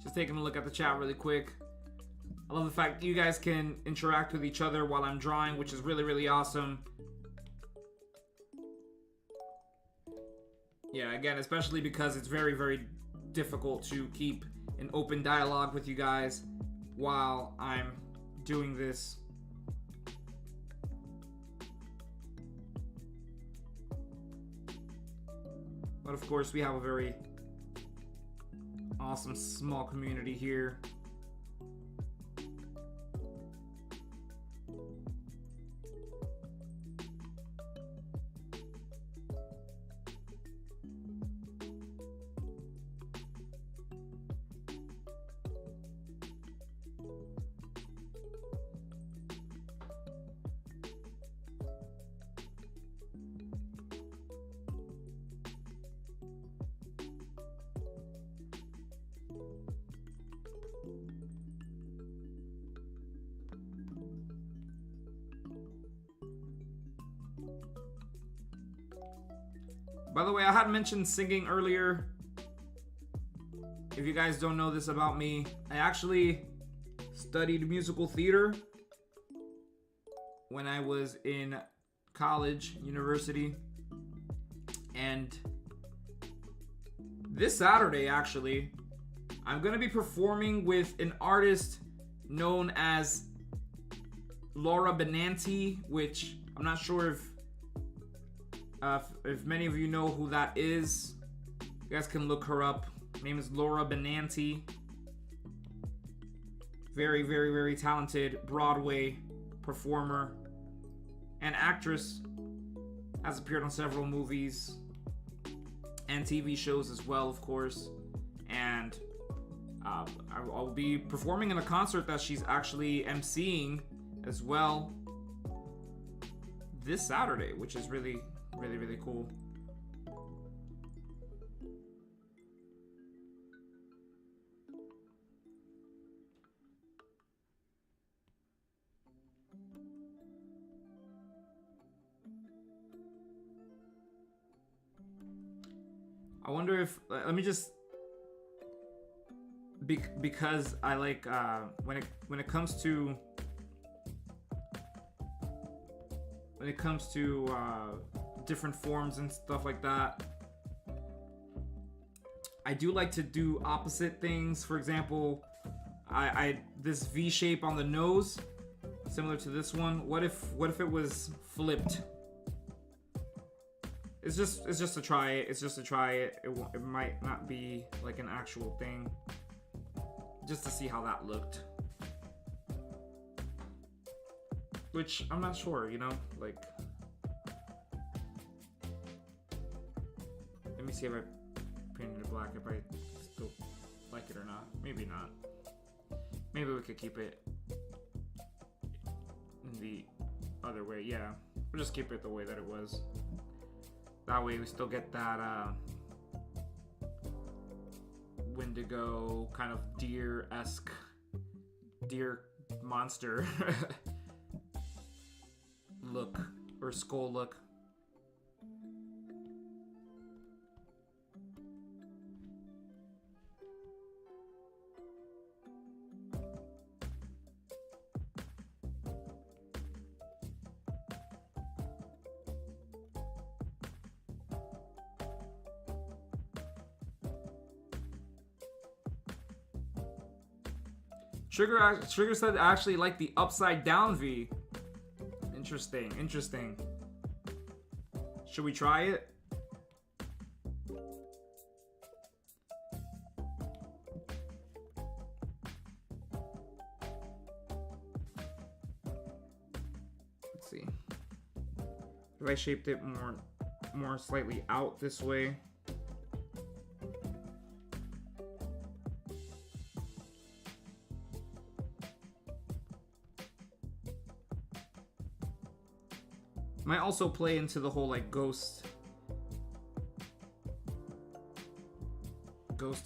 Just taking a look at the chat really quick. I love the fact that you guys can interact with each other while I'm drawing, which is really, really awesome. Yeah, again, especially because it's very, very difficult to keep an open dialogue with you guys while I'm doing this. But of course, we have a very awesome small community here. By the way, I had mentioned singing earlier. If you guys don't know this about me, I actually studied musical theater when I was in college, university. And this Saturday, actually, I'm going to be performing with an artist known as Laura Benanti, which I'm not sure if many of you know who that is. You guys can look her up. Her name is Laura Benanti. Very, very, very talented Broadway performer and actress. Has appeared on several movies and TV shows as well, of course. And I'll be performing in a concert that she's actually emceeing as well this Saturday, which is really, really, really cool. I wonder if let me just because I like when it comes to different forms and stuff like that, I do like to do opposite things. For example, I this V shape on the nose, similar to this one. What if it was flipped? It's just to try it. It's just to try it. It might not be like an actual thing. Just to see how that looked. Which I'm not sure, you know, like. Let me see if I painted it black, if I still like it or not. Maybe not. Maybe we could keep it in the other way. Yeah, we'll just keep it the way that it was. That way we still get that Wendigo kind of deer-esque, deer monster look, or skull look. Trigger said actually like the upside down V. Interesting, interesting. Should we try it? Let's see. If I shaped it more slightly out this way. Might also play into the whole like ghost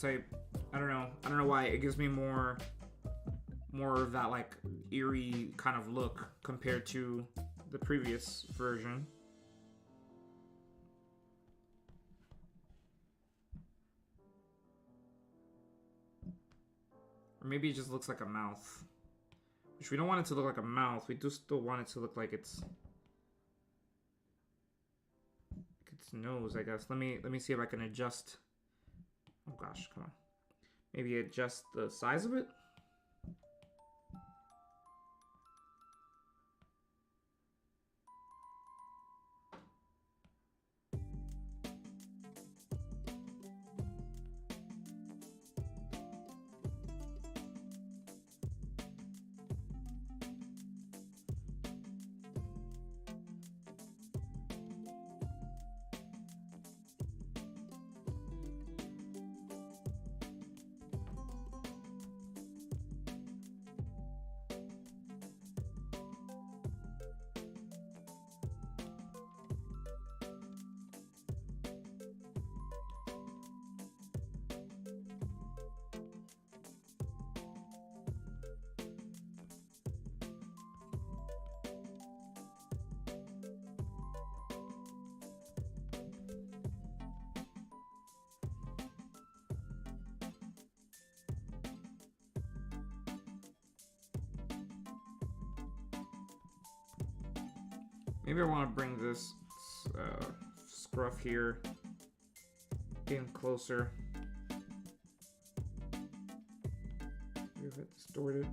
type. I don't know why it gives me more of that like eerie kind of look compared to the previous version. Or maybe it just looks like a mouth, which we don't want it to look like a mouth. We do still want it to look like its nose, I guess. Let me see if I can adjust. Oh gosh, come on. Maybe adjust the size of it. Maybe I want to bring this scruff here in closer. Maybe if it distorted.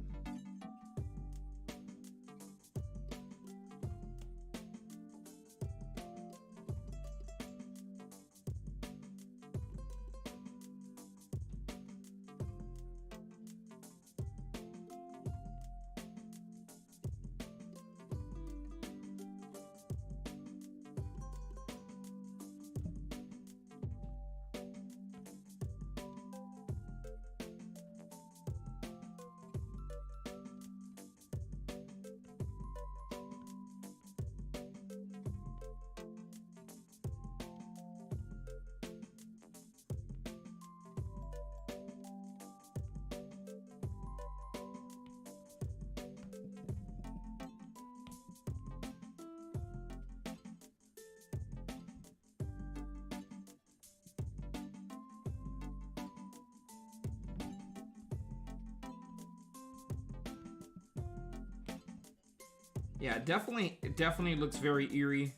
Yeah, it definitely looks very eerie.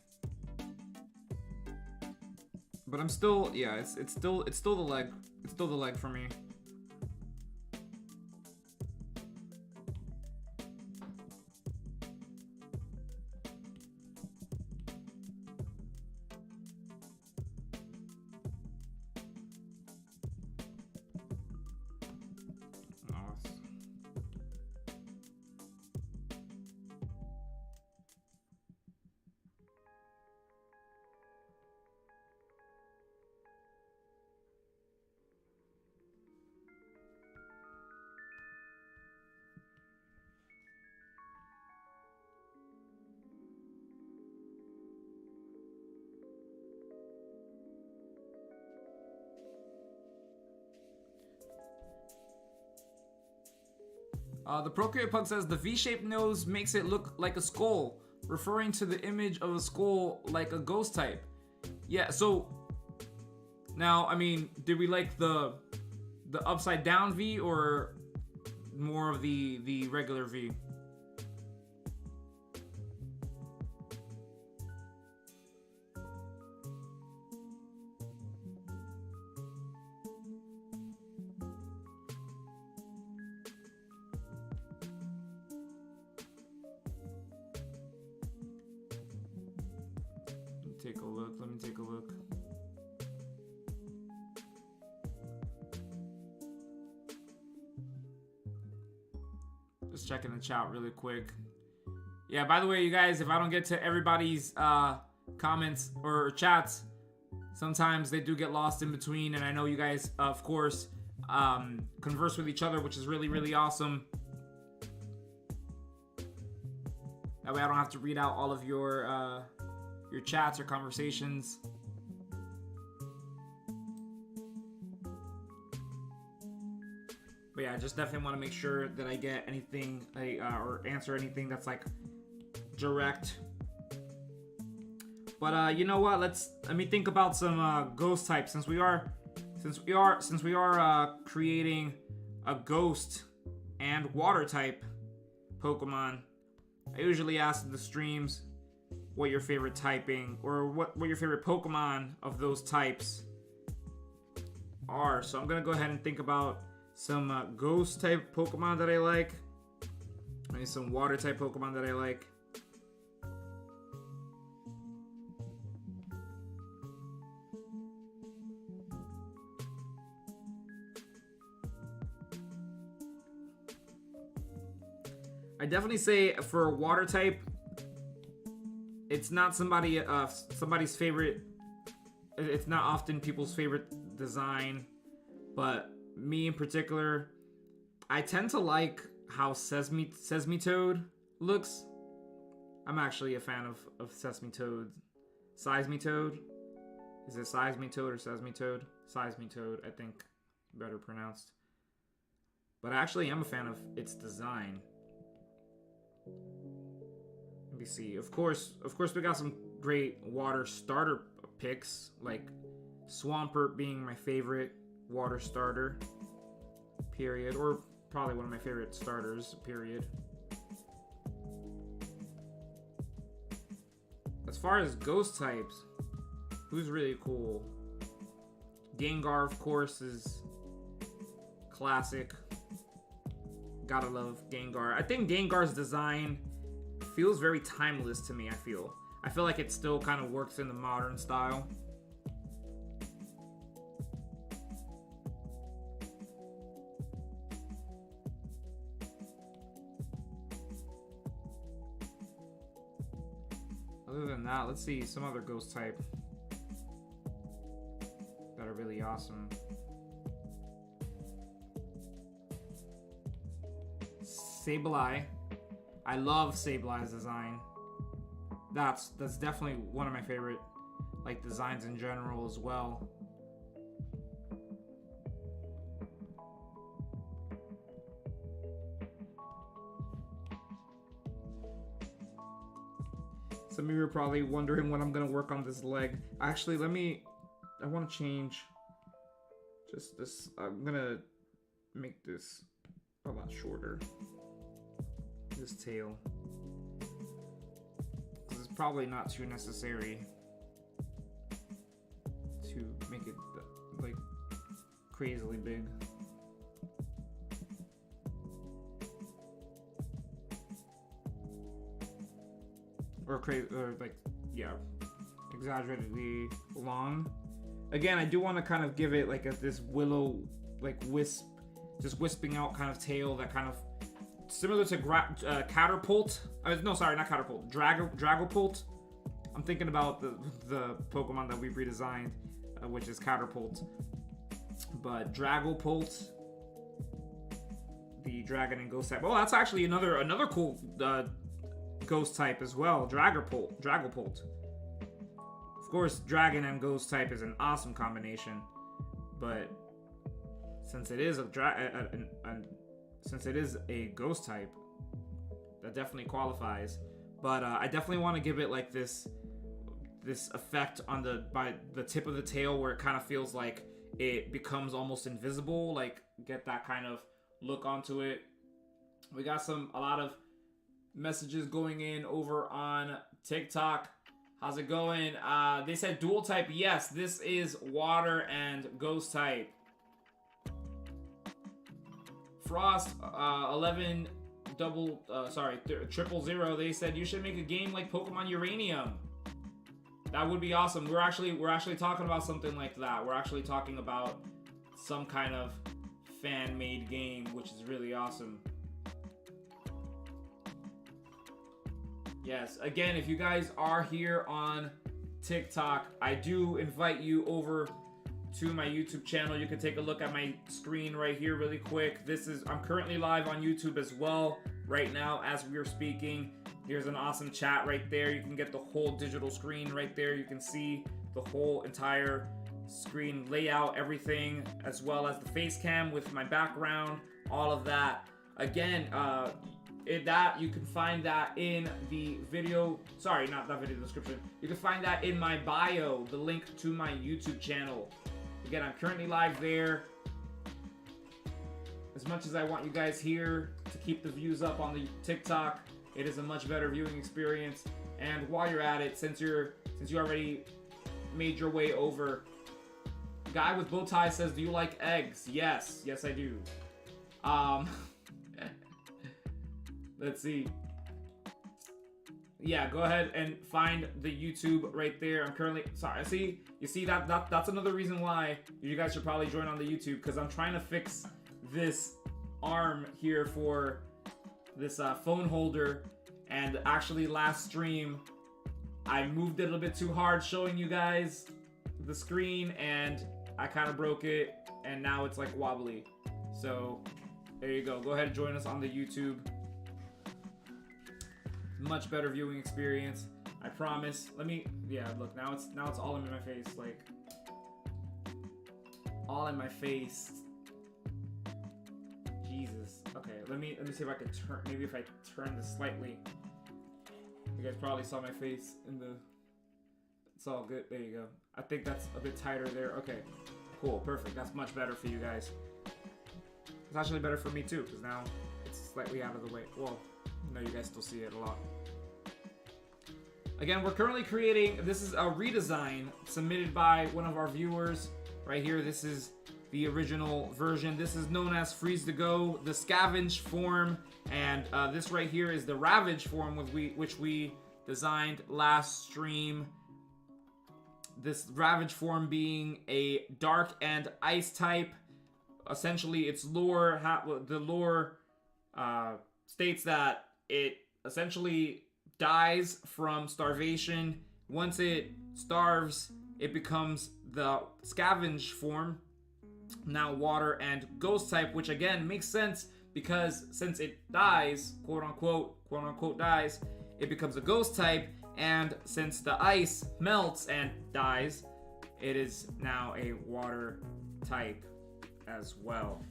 But I'm still, yeah, it's still the leg. It's still the leg for me. The Procreate Pug says the V-shaped nose makes it look like a skull, referring to the image of a skull like a ghost type. Yeah, so now, I mean, did we like the upside down V or more of the regular V? take a look. Let me take a look. Just checking the chat really quick. Yeah, by the way, you guys, if I don't get to everybody's comments or chats, sometimes they do get lost in between, and I know you guys, of course, converse with each other, which is really, really awesome. That way I don't have to read out all of your chats or conversations. But yeah, I just definitely want to make sure that I get anything, or answer anything that's like direct. But you know what? Let me think about some ghost types, since we are creating a ghost and water type Pokemon. I usually ask in the streams what your favorite typing, or what your favorite Pokemon of those types are. So I'm gonna go ahead and think about some ghost type Pokemon that I like, maybe some water type Pokemon that I like. I definitely say for a water type, it's not somebody's favorite. It's not often people's favorite design, but me in particular, I tend to like how Sesame Toad looks. I'm actually a fan of Sesame Toad. Sesame Toad? Is it Sesame Toad or Sesame Toad? Sesame Toad, I think, better pronounced. But I actually am a fan of its design. Let me see. Of course, we got some great water starter picks, like Swampert being my favorite water starter, period, or probably one of my favorite starters, period. As far as ghost types, who's really cool? Gengar, of course, is classic. Gotta love Gengar. I think Gengar's design feels very timeless to me. I feel like it still kind of works in the modern style. Other than that, let's see some other ghost type that are really awesome. Sableye. I love Sableye's design. That's definitely one of my favorite like designs in general as well. Some of you are probably wondering when I'm gonna work on this leg. Actually, I want to change just this. I'm gonna make this a lot shorter. This tail. This is probably not too necessary to make it like crazily big. Or like, yeah, exaggeratedly long. Again, I do want to kind of give it like this willow, like wisp, just wisping out kind of tail that kind of similar to Caterpult. No, sorry, not Caterpult. Dragapult. I'm thinking about the Pokemon that we've redesigned, which is Caterpult. But Dragapult, the dragon and ghost type. Oh, that's actually another cool ghost type as well. Dragapult. Of course, dragon and ghost type is an awesome combination, but since it is a ghost type, that definitely qualifies. But I definitely want to give it like this effect on by the tip of the tail, where it kind of feels like it becomes almost invisible. Like, get that kind of look onto it. We got a lot of messages going in over on TikTok. How's it going? They said dual type. Yes, this is water and ghost type. Frost 11 000. They said you should make a game like Pokemon Uranium. That would be awesome. We're actually talking about something like that. We're actually talking about some kind of fan-made game, which is really awesome. Yes, again, if you guys are here on TikTok, I do invite you over to my YouTube channel. You can take a look at my screen right here really quick. I'm currently live on YouTube as well right now as we are speaking. Here's an awesome chat right there. You can get the whole digital screen right there. You can see the whole entire screen layout, everything, as well as the face cam with my background, all of that. Again, you can find that in the video, sorry, not that video description. You can find that in my bio, the link to my YouTube channel. Again, I'm currently live there. As much as I want you guys here to keep the views up on the TikTok, it is a much better viewing experience. And while you're at it, since you already made your way over, guy with bow tie says, "Do you like eggs?" Yes, I do. Let's see. Yeah, go ahead and find the YouTube right there. I'm currently sorry. You see that's another reason why you guys should probably join on the YouTube, because I'm trying to fix this arm here for this phone holder, and actually last stream I moved it a bit too hard showing you guys the screen, and I kind of broke it, and now it's like wobbly. So there you go. Go ahead and join us on the YouTube. Much better viewing experience, I promise. Look, now it's all in my face, like all in my face. Jesus. Okay, let me see if I can turn. Maybe if I turn this slightly. You guys probably saw my face in the. It's all good. There you go. I think that's a bit tighter there. Okay, cool, perfect. That's much better for you guys. It's actually better for me too, because now it's slightly out of the way. Well, no, you guys still see it a lot. Again, we're currently creating. This is a redesign submitted by one of our viewers right here. This is the original version. This is known as Freeze to Go, the Scavenge form, and this right here is the Ravage form, which we designed last stream. This Ravage form being a dark and ice type. Essentially, its lore, the lore states that it essentially dies from starvation. Once it starves, it becomes the Scavenge form, now water and ghost type, which again makes sense because since it dies, quote unquote dies, it becomes a ghost type, and since the ice melts and dies, it is now a water type as well.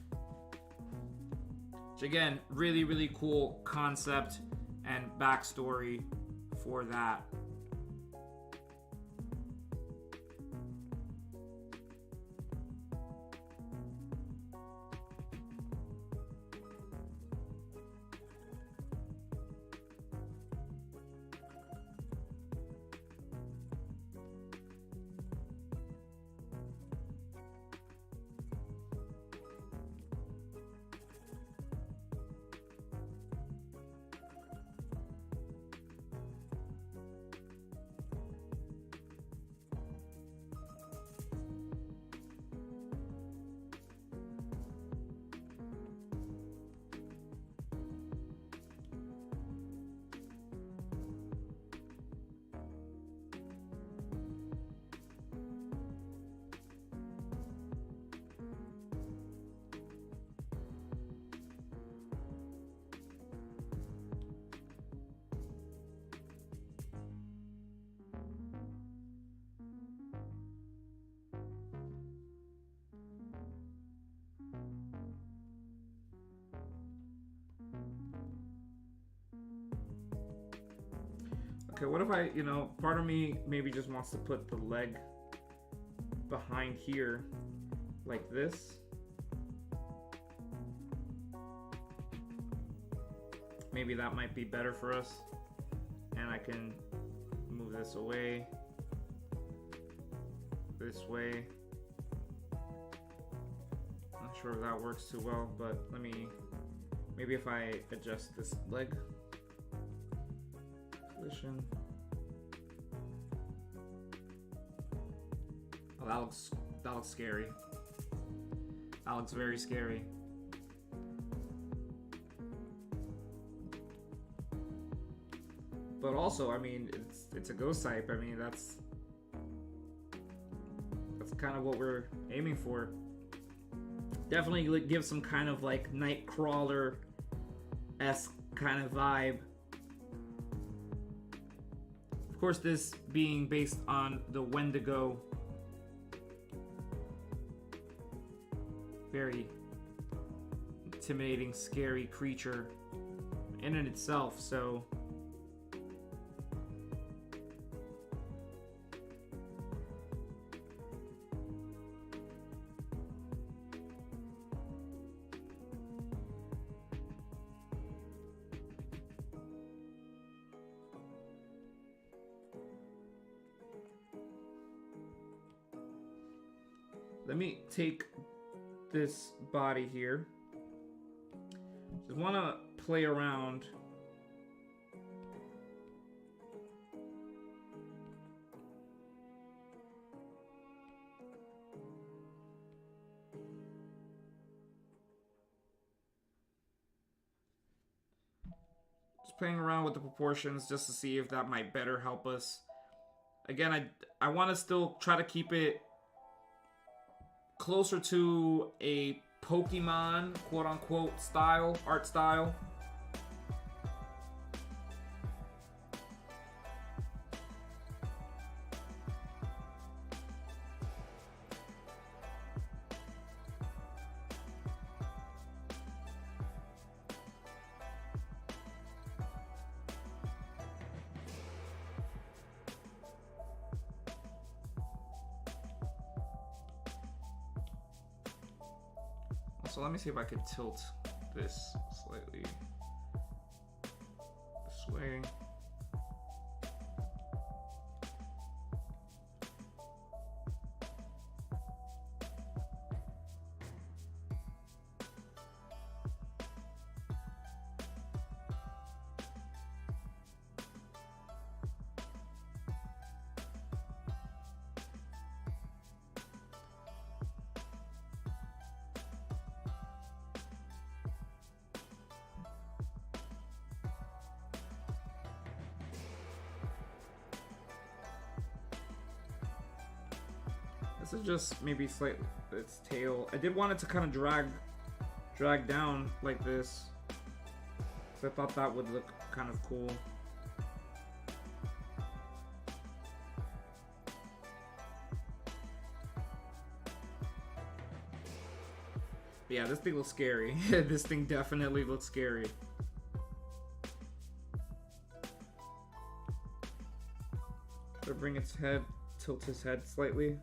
Which again, really cool concept and backstory for that. Okay, what if I, part of me maybe just wants to put the leg behind here like this. Maybe that might be better for us. And I can move this away, this way. Not sure if that works too well, but maybe if I adjust this leg position. that looks scary. That looks very scary. But also, I mean, it's a ghost type. I mean, that's kind of what we're aiming for. Definitely give some kind of like Nightcrawler-esque kind of vibe. Of course, this being based on the Wendigo. Very intimidating, scary creature in and itself, so... Let me take this body here. Just want to play around. Just playing around with the proportions just to see if that might better help us. Again, I want to still try to keep it closer to a Pokemon, quote-unquote, style, art style. So let me see if I could tilt this slightly this way. This is just maybe slightly its tail. I did want it to kind of drag down like this, so I thought that would look kind of cool. But yeah, this thing looks scary. This thing definitely looks scary. So bring its head, tilt his head slightly.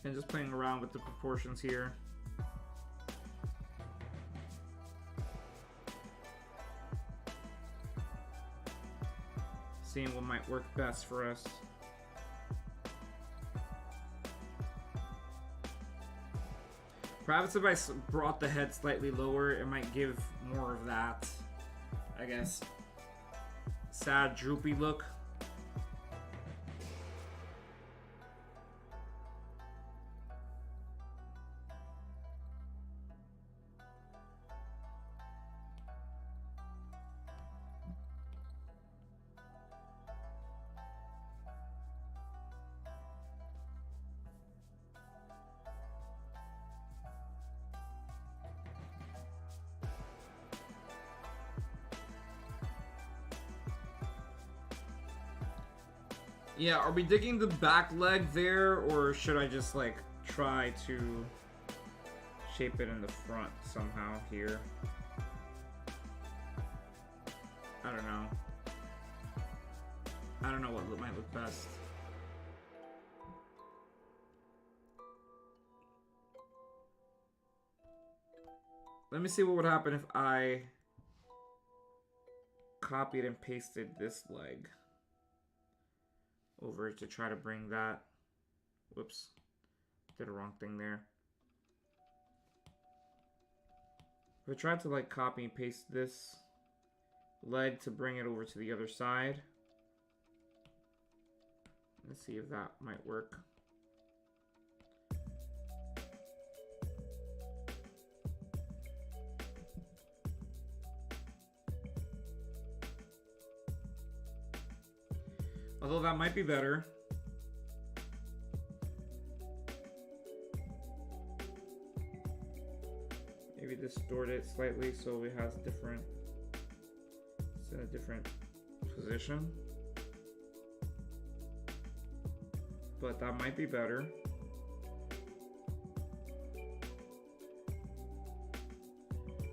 And just playing around with the proportions here. Seeing what might work best for us. Perhaps if I brought the head slightly lower, it might give more of that, I guess, sad, droopy look. Yeah, are we digging the back leg there, or should I just, like, try to shape it in the front somehow here? I don't know. I don't know what might look best. let me see what would happen if I copied and pasted this leg over to try to bring that. Whoops, did a wrong thing there. If I tried to like copy and paste this leg to bring it over to the other side, let's see if that might work. Although that might be better. Maybe distort it slightly so it has different, it's in a different position. But that might be better.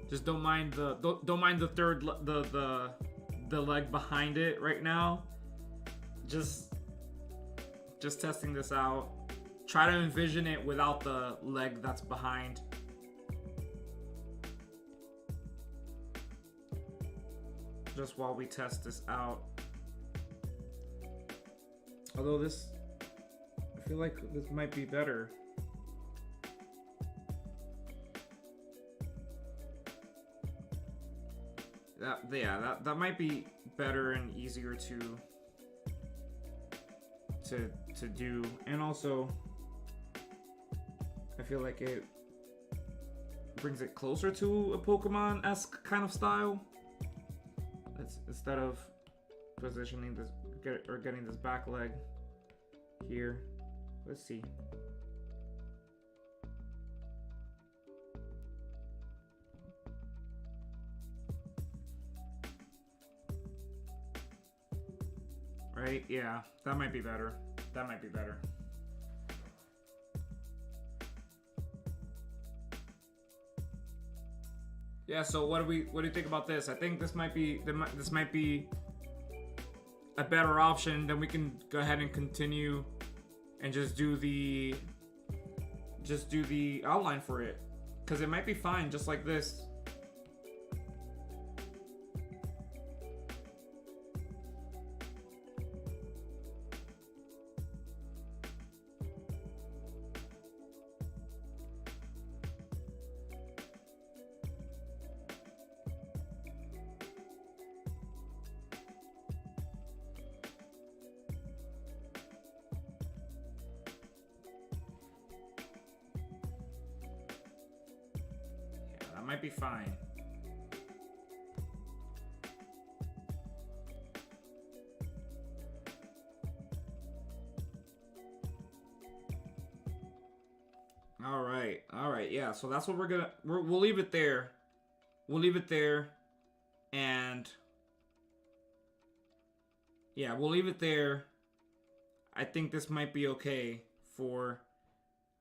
Just don't mind the third the leg behind it right now. Just testing this out. Try to envision it without the leg that's behind. Just while we test this out. Although this, I feel like this might be better. That might be better and easier to do, and also I feel like it brings it closer to a Pokemon-esque kind of style. It's, instead of positioning this or getting this back leg here. Let's see. Right? Yeah, that might be better. That might be better. Yeah, so what do you think about this? I think this might be a better option. Then we can go ahead and continue and just do the outline for it, because it might be fine just like this. Might be fine. All right, yeah. So that's what we'll leave it there. We'll leave it there, and yeah, we'll leave it there. I think this might be okay for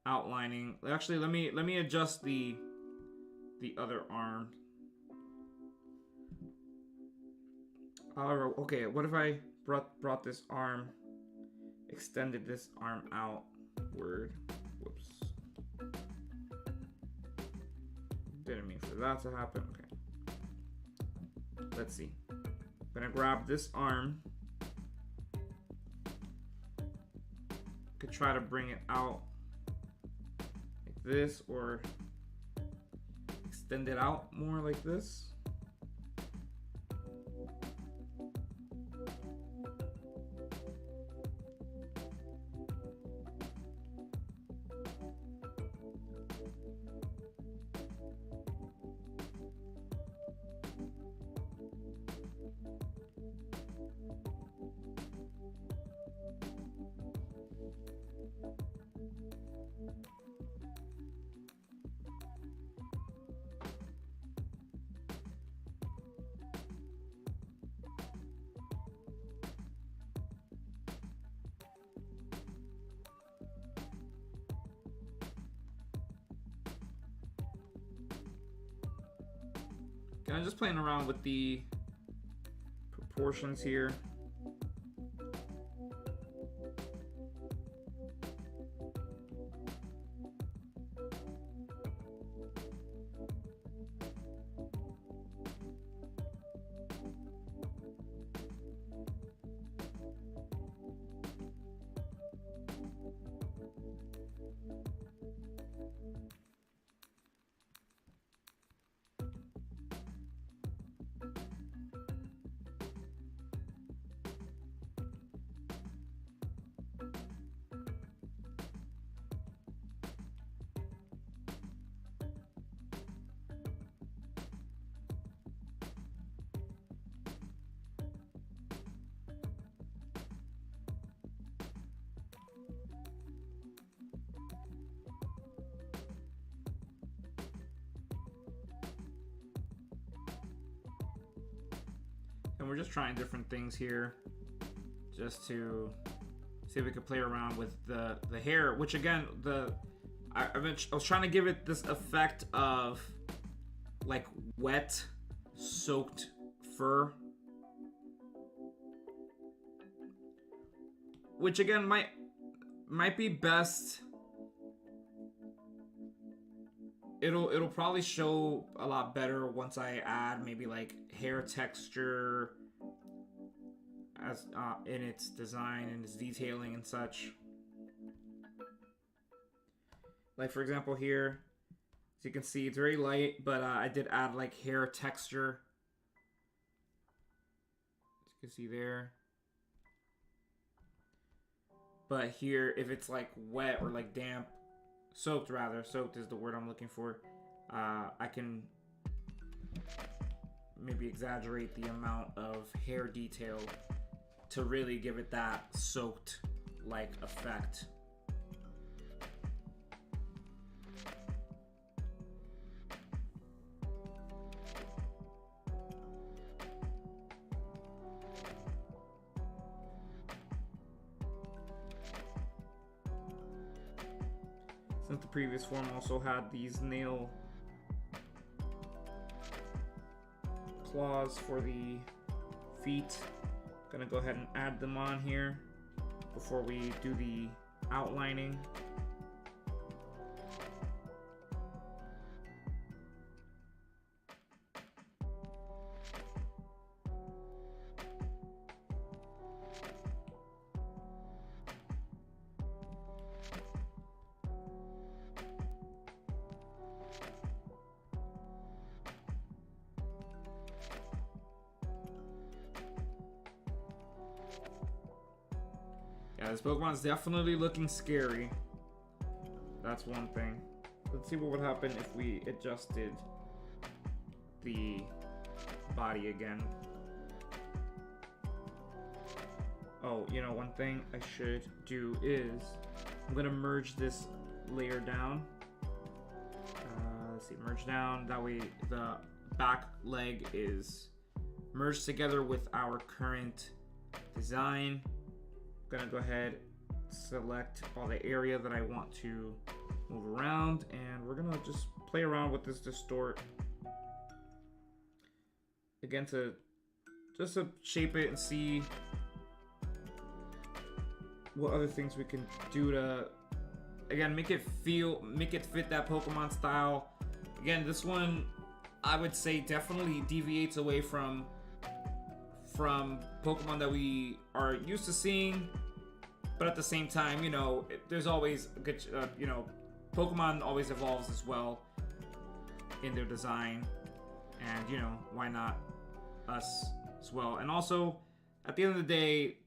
outlining. Actually, let me adjust the other arm. Okay, what if I brought this arm, extended this arm outward? Whoops. Didn't mean for that to happen. Okay. Let's see. I'm gonna grab this arm. Could try to bring it out like this, or extend it out more like this. I'm just playing around with the proportions here. we're just trying different things here, just to see if we could play around with the hair. Which again, I was trying to give it this effect of like wet, soaked fur, which again might be best. It'll probably show a lot better once I add maybe like hair texture as in its design and its detailing and such. Like for example here, as you can see, it's very light, but I did add like hair texture. As you can see there. But here, if it's like wet or like damp, soaked is the word I'm looking for, I can maybe exaggerate the amount of hair detail to really give it that soaked like effect. Since the previous form also had these nail claws for the feet, gonna go ahead and add them on here before we do the outlining. Yeah, this Pokemon's definitely looking scary. That's one thing. Let's see what would happen if we adjusted the body again. Oh, you know, one thing I should do is I'm gonna merge this layer down. Let's see, merge down. That way the back leg is merged together with our current design. Gonna go ahead, select all the area that I want to move around, and we're gonna just play around with this distort again to just to shape it and see what other things we can do to again make it fit that Pokemon style. Again, this one I would say definitely deviates away from Pokemon that we are used to seeing, but at the same time, you know, there's always a good, you know, Pokemon always evolves as well in their design, and you know, why not us as well? And also, at the end of the day,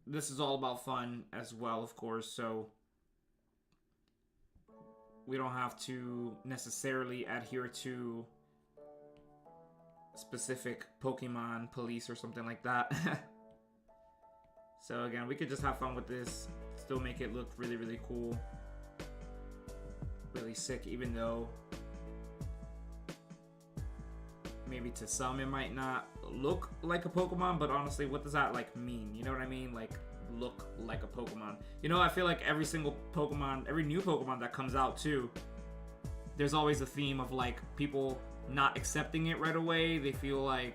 this is all about fun as well, of course, so we don't have to necessarily adhere to specific Pokemon police or something like that. So again, we could just have fun with this, still make it look really, really cool, really sick, even though maybe to some it might not look like a Pokemon, but honestly, what does that like mean? You know what I mean? Like, look like a Pokemon. You know, I feel like every single Pokemon, every new Pokemon that comes out too, there's always a theme of like people not accepting it right away. They feel like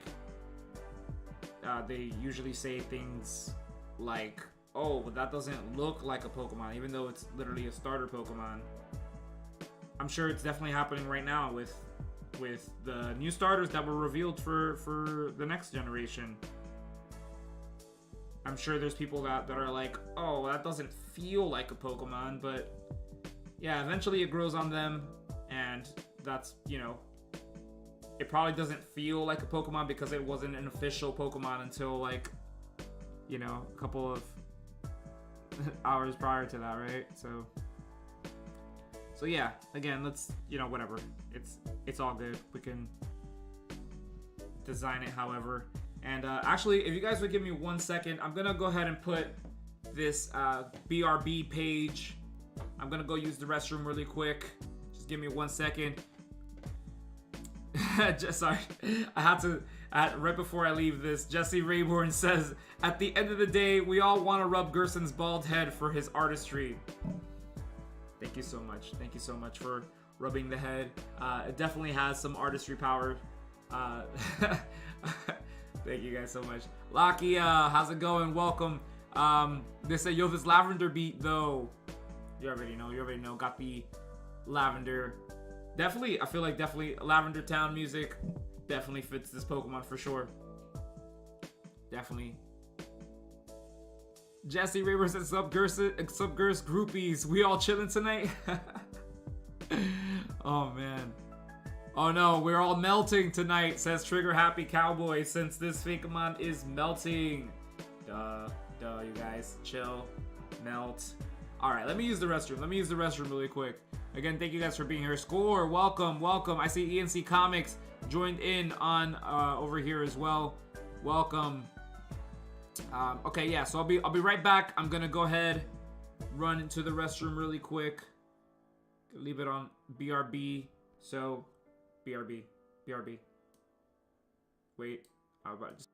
they usually say things like, oh, but that doesn't look like a Pokemon, even though it's literally a starter Pokemon. I'm sure it's definitely happening right now with the new starters that were revealed for the next generation. I'm sure there's people that are like, oh, that doesn't feel like a Pokemon, but yeah, eventually it grows on them, and that's, you know, it probably doesn't feel like a Pokemon because it wasn't an official Pokemon until like, you know, a couple of hours prior to that, right? So yeah, again, let's, you know, whatever. It's all good. We can design it however. And actually, if you guys would give me 1 second, I'm gonna go ahead and put this BRB page. I'm gonna go use the restroom really quick. Just give me 1 second. Just sorry, I right before I leave this, Jesse Rayborn says, at the end of the day, we all want to rub Gerson's bald head for his artistry. Thank you so much. Thank you so much for rubbing the head. It definitely has some artistry power. Thank you guys so much. Lockie, how's it going? Welcome. They say, yo, this lavender beat, though. You already know. Got the lavender. Definitely, I feel like definitely Lavender Town music definitely fits this Pokemon for sure. Definitely. Jesse Raver says, Sup Gerse groupies. We all chilling tonight? Oh, man. Oh, no. We're all melting tonight, says Trigger Happy Cowboy, since this Fakemon is melting. Duh, you guys. Chill. Melt. All right, let me use the restroom. Really quick. Again, thank you guys for being here. Score, welcome. I see ENC Comics joined in on over here as well. Welcome. Okay, yeah. So I'll be right back. I'm gonna go ahead, run into the restroom really quick. Leave it on BRB. So BRB. Wait. How about just.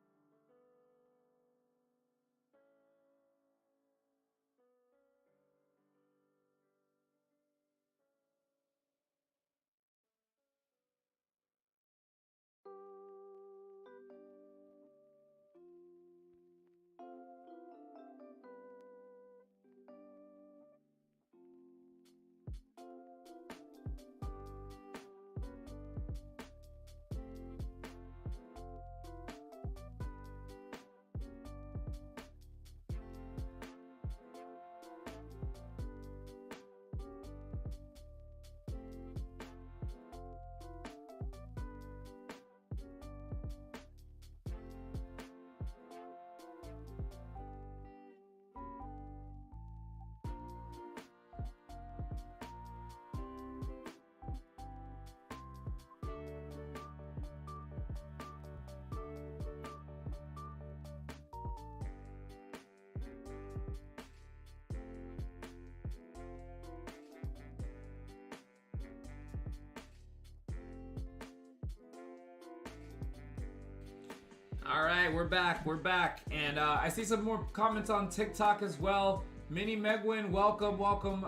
All right, we're back, and I see some more comments on TikTok as well. Mini Megwin, welcome.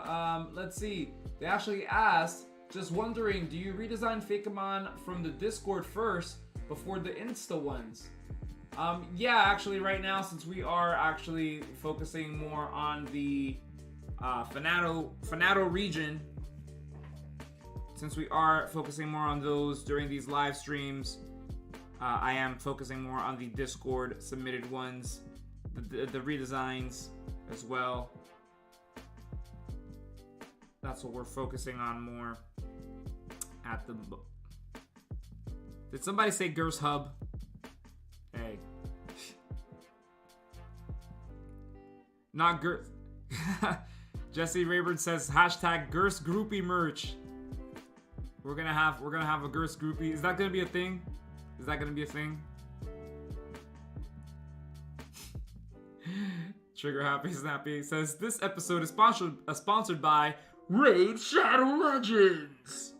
Let's see. They actually asked, just wondering, do you redesign Fakemon from the Discord first before the Insta ones? Yeah, actually, right now, since we are actually focusing more on the FANATO region, since we are focusing more on those during these live streams. I am focusing more on the Discord submitted ones, the redesigns as well. That's what we're focusing on more at the. Did somebody say Gerse Hub? Hey. Not Gerse. Jesse Rayburn says hashtag Gerse Groupie merch. We're gonna have a Gerse Groupie. Is that gonna be a thing? Is that gonna be a thing? Trigger Happy Snappy says this episode is sponsored by Raid Shadow Legends.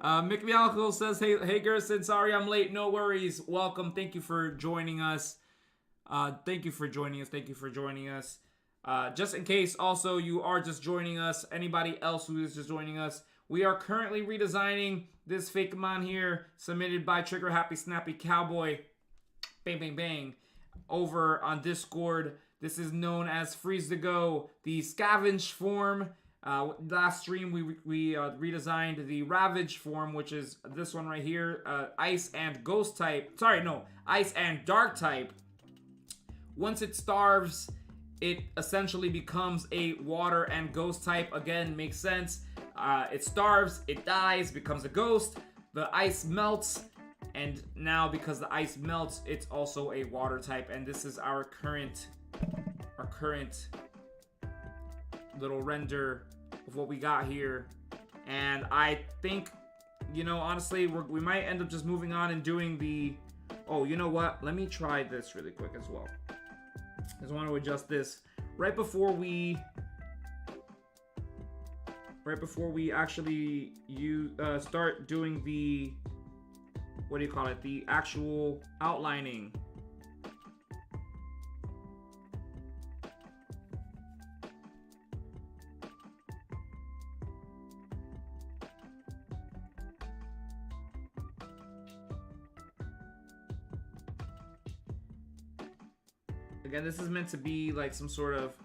Mick Mialco says, hey Gerson, sorry I'm late. No worries. Welcome. Thank you for joining us. Thank you for joining us. Just in case, also, you are just joining us, anybody else who is just joining us, we are currently redesigning this Fakemon here, submitted by Trigger Happy Snappy Cowboy. Bang, bang, bang. Over on Discord. This is known as Freeze to Go, the Scavenge form. Last stream, we redesigned the Ravage form, which is this one right here. Ice and Ghost type. Sorry, no. Ice and Dark type. Once it starves, it essentially becomes a Water and Ghost type. Again, makes sense. It starves, it dies, becomes a ghost, the ice melts, and now because the ice melts, it's also a water type, and this is our current little render of what we got here. And I think, you know, honestly, we might end up just moving on and doing the... Oh, you know what? Let me try this really quick as well. I just want to adjust this right before we actually start doing the what do you call it? The actual outlining. Again, this is meant to be like some sort of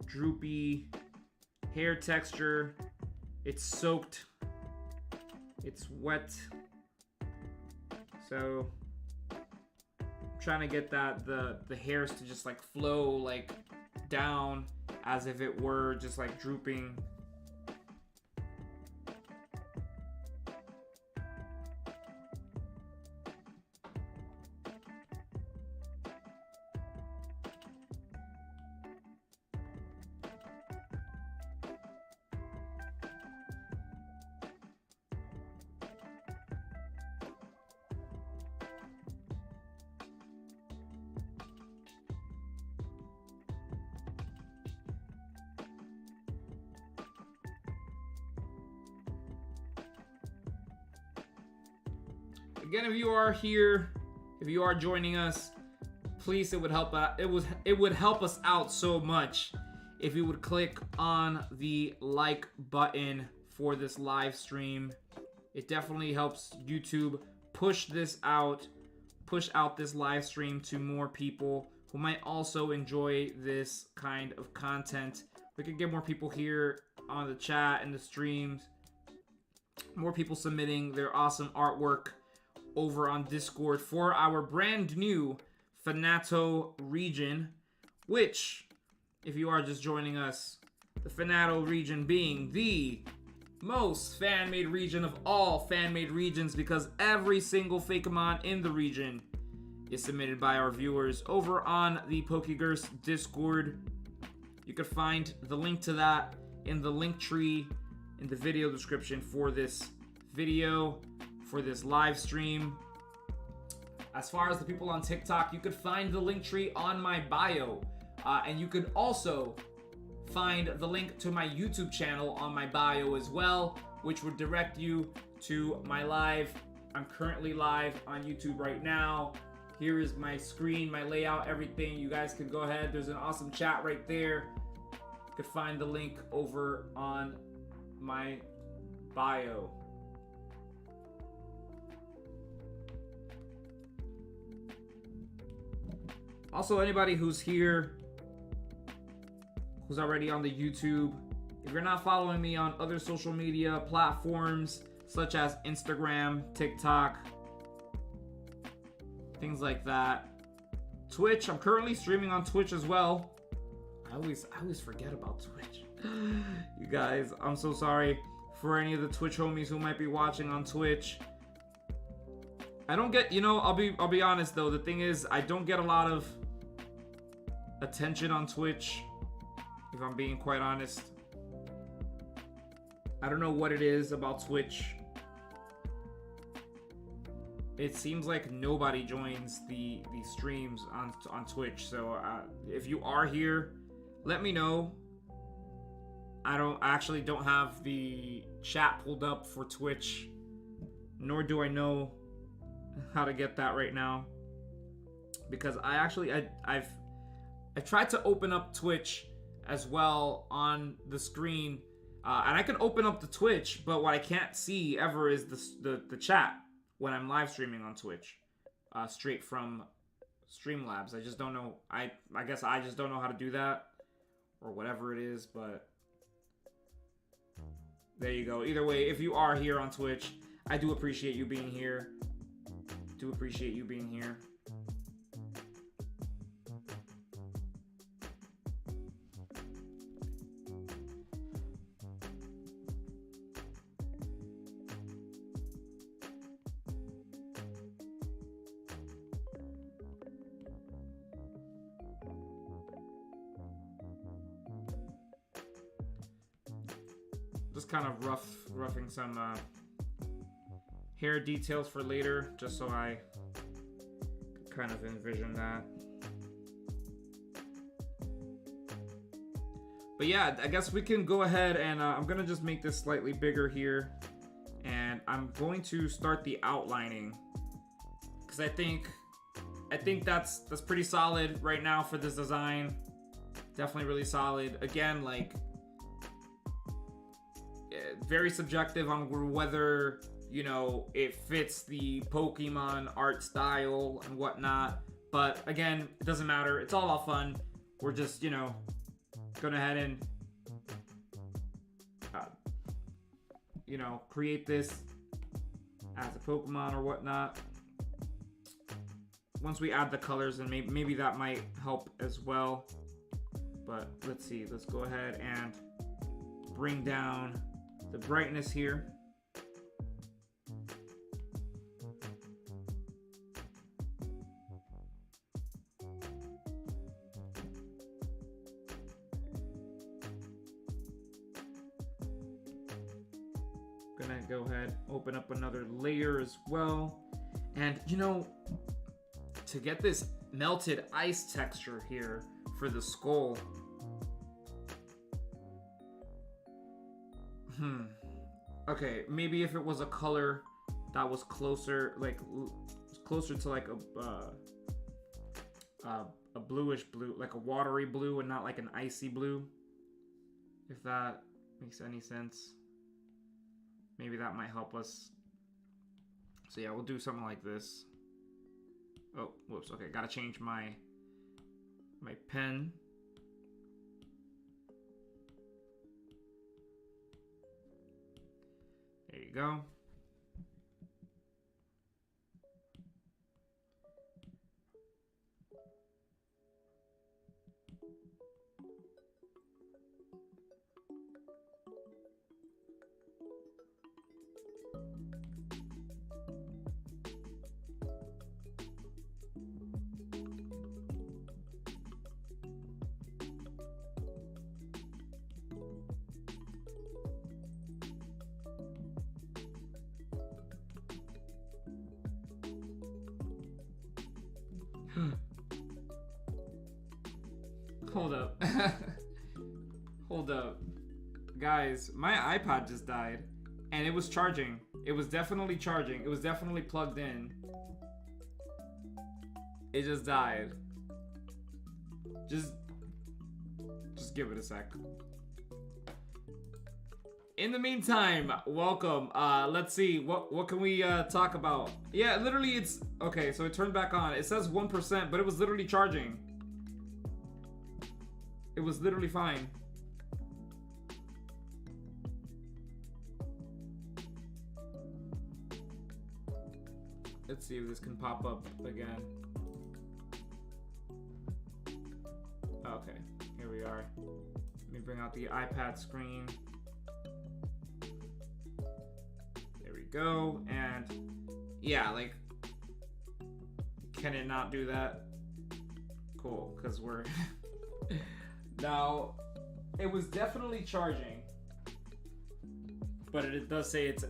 droopy hair texture. It's soaked. It's wet. So I'm trying to get that the hairs to just like flow like down as if it were just like drooping. Again, if you are here, if you are joining us, please, it would help out. It would help us out so much if you would click on the like button for this live stream. It definitely helps YouTube push out this live stream to more people who might also enjoy this kind of content. We could get more people here on the chat and the streams, more people submitting their awesome artwork over on Discord for our brand new FANATO region, which, if you are just joining us, the FANATO region being the most fan-made region of all fan-made regions, because every single Fakemon in the region is submitted by our viewers over on the Pokegerse Discord. You can find the link to that in the link tree in the video description for this video, for this live stream. As far as the people on TikTok, you could find the link tree on my bio, and you could also find the link to my YouTube channel on my bio as well, which would direct you to my live. I'm currently live on YouTube right now. Here is my screen, my layout, everything. You guys can go ahead. There's an awesome chat right there. You could find the link over on my bio. Also, anybody who's here, who's already on the YouTube, if you're not following me on other social media platforms such as Instagram, TikTok, things like that, Twitch, I'm currently streaming on Twitch as well. I always forget about Twitch. You guys, I'm so sorry for any of the Twitch homies who might be watching on Twitch. I don't get, I'll be honest though, the thing is, I don't get a lot of attention on Twitch, if I'm being quite honest. I don't know what it is about Twitch. It seems like nobody joins the streams on Twitch. So if you are here, let me know. I actually don't have the chat pulled up for Twitch, nor do I know how to get that right now, because I've tried to open up Twitch as well on the screen, and I can open up the Twitch, but what I can't see ever is the chat when I'm live streaming on Twitch, straight from Streamlabs. I just don't know. I guess I just don't know how to do that, or whatever it is. But there you go. Either way, if you are here on Twitch, I do appreciate you being here. Do appreciate you being here. Just kind of roughing some hair details for later, just so I could kind of envision that. But yeah, I guess we can go ahead and I'm gonna just make this slightly bigger here, and I'm going to start the outlining because I think that's pretty solid right now for this design. Definitely really solid. Again, like very subjective on whether, you know, it fits the Pokemon art style and whatnot. But again, it doesn't matter. It's all about fun. We're just, you know, going ahead and you know, create this as a Pokemon or whatnot. Once we add the colors, and maybe that might help as well. But let's see. Let's go ahead and bring down the brightness here. Gonna go ahead, open up another layer as well. And you know, to get this melted ice texture here for the skull. Okay, maybe if it was a color that was closer, like closer to like a bluish blue, like a watery blue and not like an icy blue. If that makes any sense. Maybe that might help us. So yeah, we'll do something like this. Oh, whoops. Okay, gotta change my pen. There you go. Hold up. Hold up. Guys, my iPod just died. And it was charging. It was definitely charging. It was definitely plugged in. It just died. Just give it a sec. In the meantime, welcome. Let's see. What can we talk about? Yeah, literally it's... Okay, so it turned back on. It says 1%, but it was literally charging. It was literally fine. Let's see if this can pop up again. Okay, here we are. Let me bring out the iPad screen. There we go. And yeah, like, can it not do that? Cool, because we're... Now, it was definitely charging, but it does say it's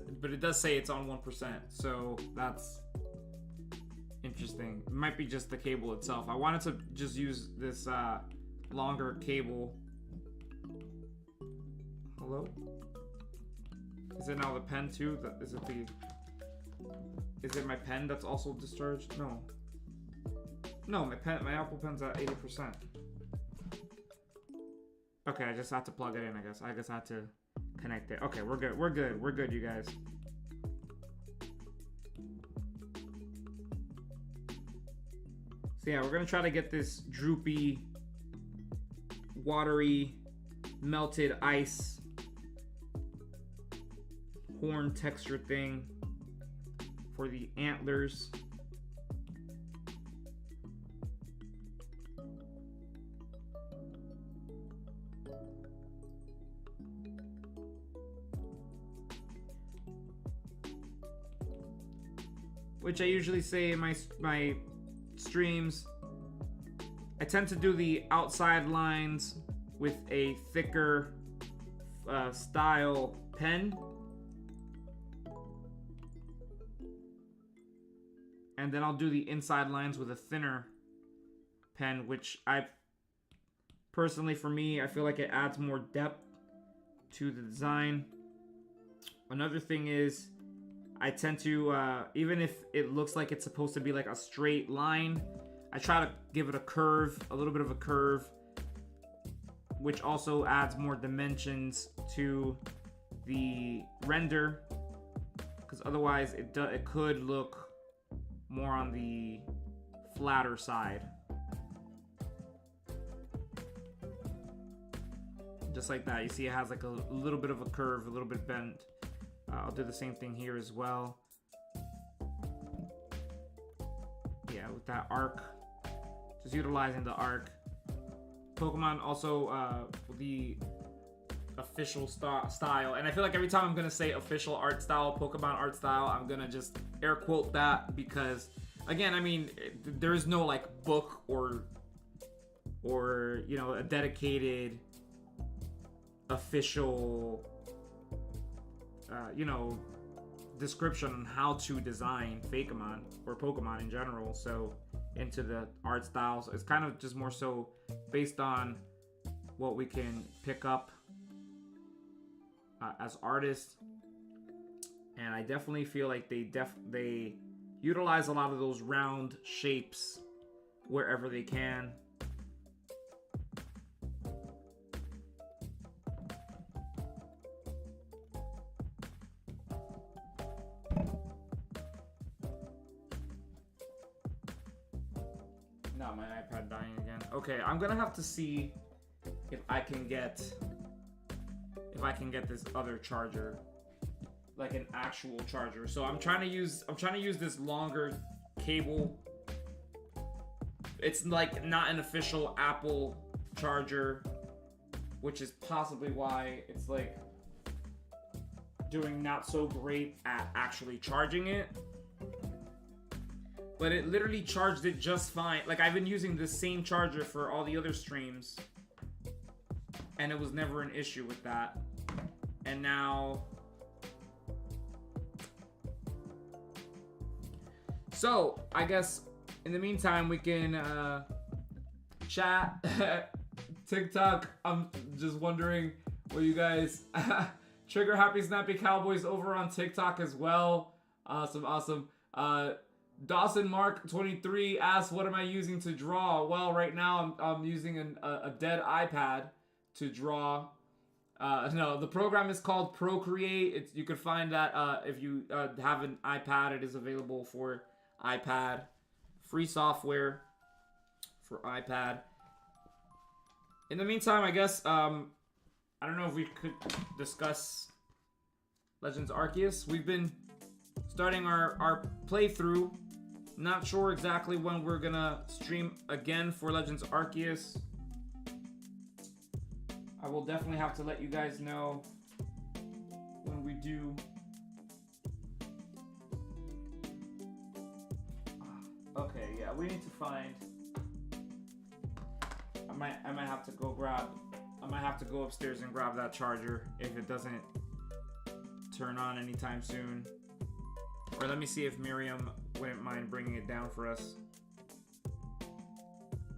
on 1%. So that's interesting. It might be just the cable itself. I wanted to just use this longer cable. Hello? Is it now the pen too? Is it my pen that's also discharged? No. No, my Apple Pen's at 80%. Okay, I just had to plug it in, I guess. I just had to connect it. Okay, we're good. We're good. We're good, you guys. So yeah, we're gonna try to get this droopy, watery, melted ice horn texture thing for the antlers. Which I usually say in my streams, I tend to do the outside lines with a thicker style pen. And then I'll do the inside lines with a thinner pen, which personally, for me, I feel like it adds more depth to the design. Another thing is, I tend to, even if it looks like it's supposed to be like a straight line, I try to give it a curve, a little bit of a curve, which also adds more dimensions to the render, because otherwise it could look more on the flatter side. Just like that. You see it has like a little bit of a curve, a little bit bent. I'll do the same thing here as well. Yeah, with that arc. Just utilizing the arc. Pokemon also, the official style. And I feel like every time I'm going to say official art style, Pokemon art style, I'm going to just air quote that because, again, I mean, there is no like book or you know, a dedicated official you know, description on how to design Fakemon or Pokemon in general. So into the art styles, it's kind of just more so based on what we can pick up as artists. And I definitely feel like they utilize a lot of those round shapes wherever they can. Not my iPad dying again. Okay, I'm gonna have to see if I can get this other charger, like an actual charger. So I'm trying to use this longer cable. It's like not an official Apple charger, which is possibly why it's like doing not so great at actually charging it. But it literally charged it just fine. Like, I've been using the same charger for all the other streams, and it was never an issue with that. And now, so I guess in the meantime we can chat. TikTok, I'm just wondering what you guys Trigger Happy Snappy Cowboys over on TikTok as well. Awesome. Dawson Mark 23 asks, what am I using to draw? Well, right now I'm using a dead iPad to draw. No, the program is called Procreate. You can find that if you have an iPad. It is available for iPad. Free software for iPad. In the meantime, I guess, I don't know if we could discuss Legends Arceus. We've been starting our playthrough. Not sure exactly when we're gonna stream again for Legends Arceus. I will definitely have to let you guys know when we do. Okay, yeah, we need to find. I might have to go grab. I might have to go upstairs and grab that charger if it doesn't turn on anytime soon. Or let me see if Miriam wouldn't mind bringing it down for us.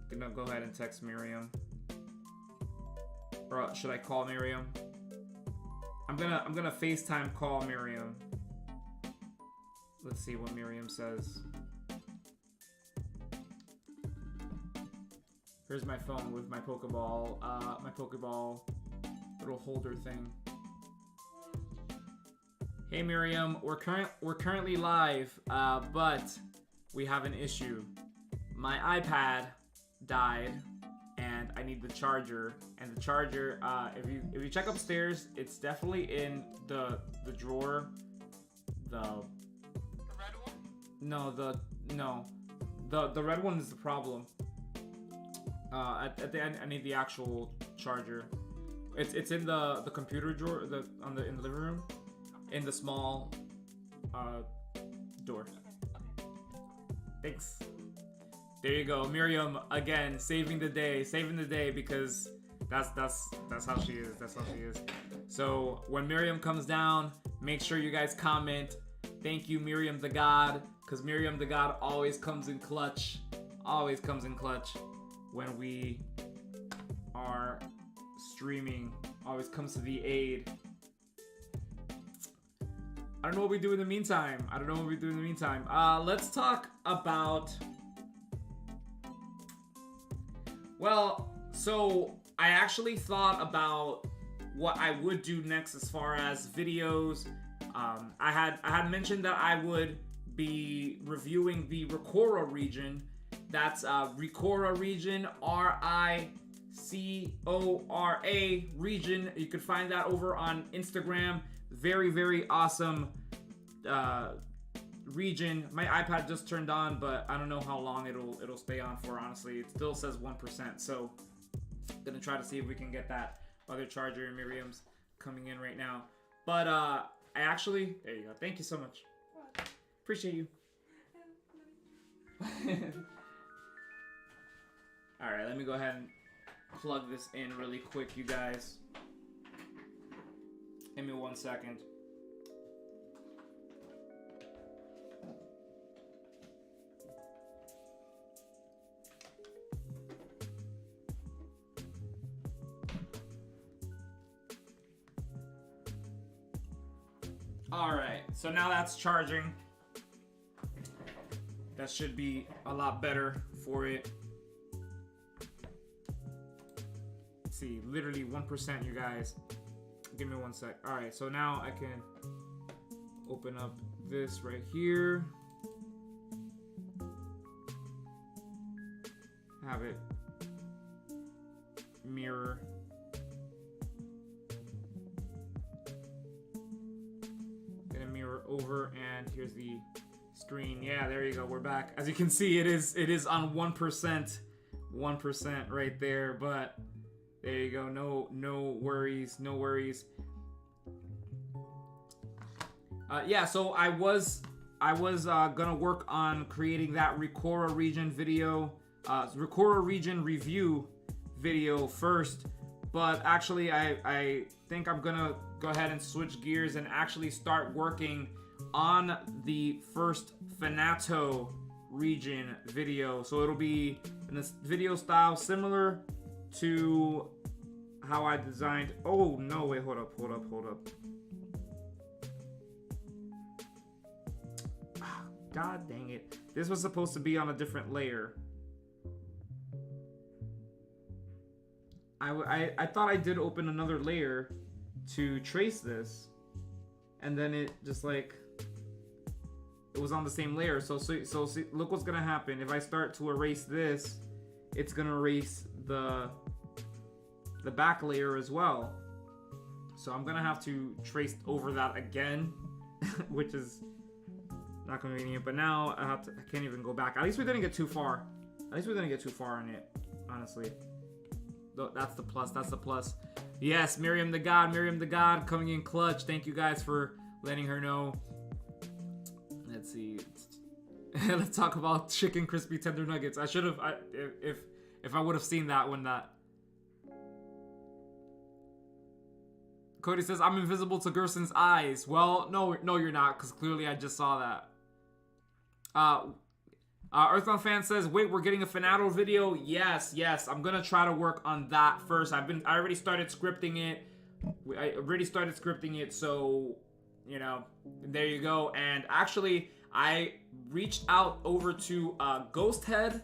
Gonna go ahead and text Miriam. Or should I call Miriam? I'm gonna FaceTime call Miriam. Let's see what Miriam says. Here's my phone with my Pokeball, little holder thing. Hey Miriam, we're currently live, but we have an issue. My iPad died, and I need the charger. And the charger, if you check upstairs, it's definitely in the drawer. The red one? No, the red one is the problem. At the end, I need the actual charger. It's in the computer drawer, in the living room. In the small door. Thanks. There you go, Miriam. Again, saving the day because that's how she is. That's how she is. So when Miriam comes down, make sure you guys comment. Thank you, Miriam the God, because Miriam the God always comes in clutch. Always comes in clutch when we are streaming. Always comes to the aid. I don't know what we do in the meantime. Let's talk about... Well, so I actually thought about what I would do next as far as videos. I had mentioned that I would be reviewing the Ricora region. That's Ricora region, RICORA region. You can find that over on Instagram. Very, very awesome region. My iPad just turned on, but I don't know how long it'll stay on for, honestly. It still says 1%, so I'm gonna try to see if we can get that other charger. Miriam's coming in right now. But I actually, there you go. Thank you so much. Appreciate you. Alright, let me go ahead and plug this in really quick, you guys. Give me 1 second. Alright, so now that's charging. That should be a lot better for it. Let's see, literally 1%, you guys. Give me 1 sec. Alright, so now I can open up this right here. Have it mirror. Gonna mirror over, and here's the screen. Yeah, there you go. We're back. As you can see, it is on 1%. 1% right there, but there you go. No worries. Yeah, so I was gonna work on creating that Ricora region video, Ricora region review video first, but actually I think I'm gonna go ahead and switch gears and actually start working on the first FANATO region video. So it'll be in this video style similar to how I designed. Oh no, wait, hold up. God dang it. This was supposed to be on a different layer. I thought I did open another layer to trace this, and then it just like it was on the same layer. So see, look what's gonna happen if I start to erase this. It's gonna erase the back layer as well. So I'm gonna have to trace over that again, which is not convenient. But now I can't even go back. At least we didn't get too far. In it, honestly. That's the plus. Yes, Miriam the God coming in clutch. Thank you guys for letting her know. Let's see. Let's talk about chicken crispy tender nuggets. I should have, if I would have seen that when that. Cody says, I'm invisible to Gerson's eyes. Well, no, you're not, because clearly I just saw that. Earthbound fan says, wait, we're getting a FANATO video. Yes, I'm gonna try to work on that first. I already started scripting it. So, you know, there you go. And actually, I reached out over to Ghosthead,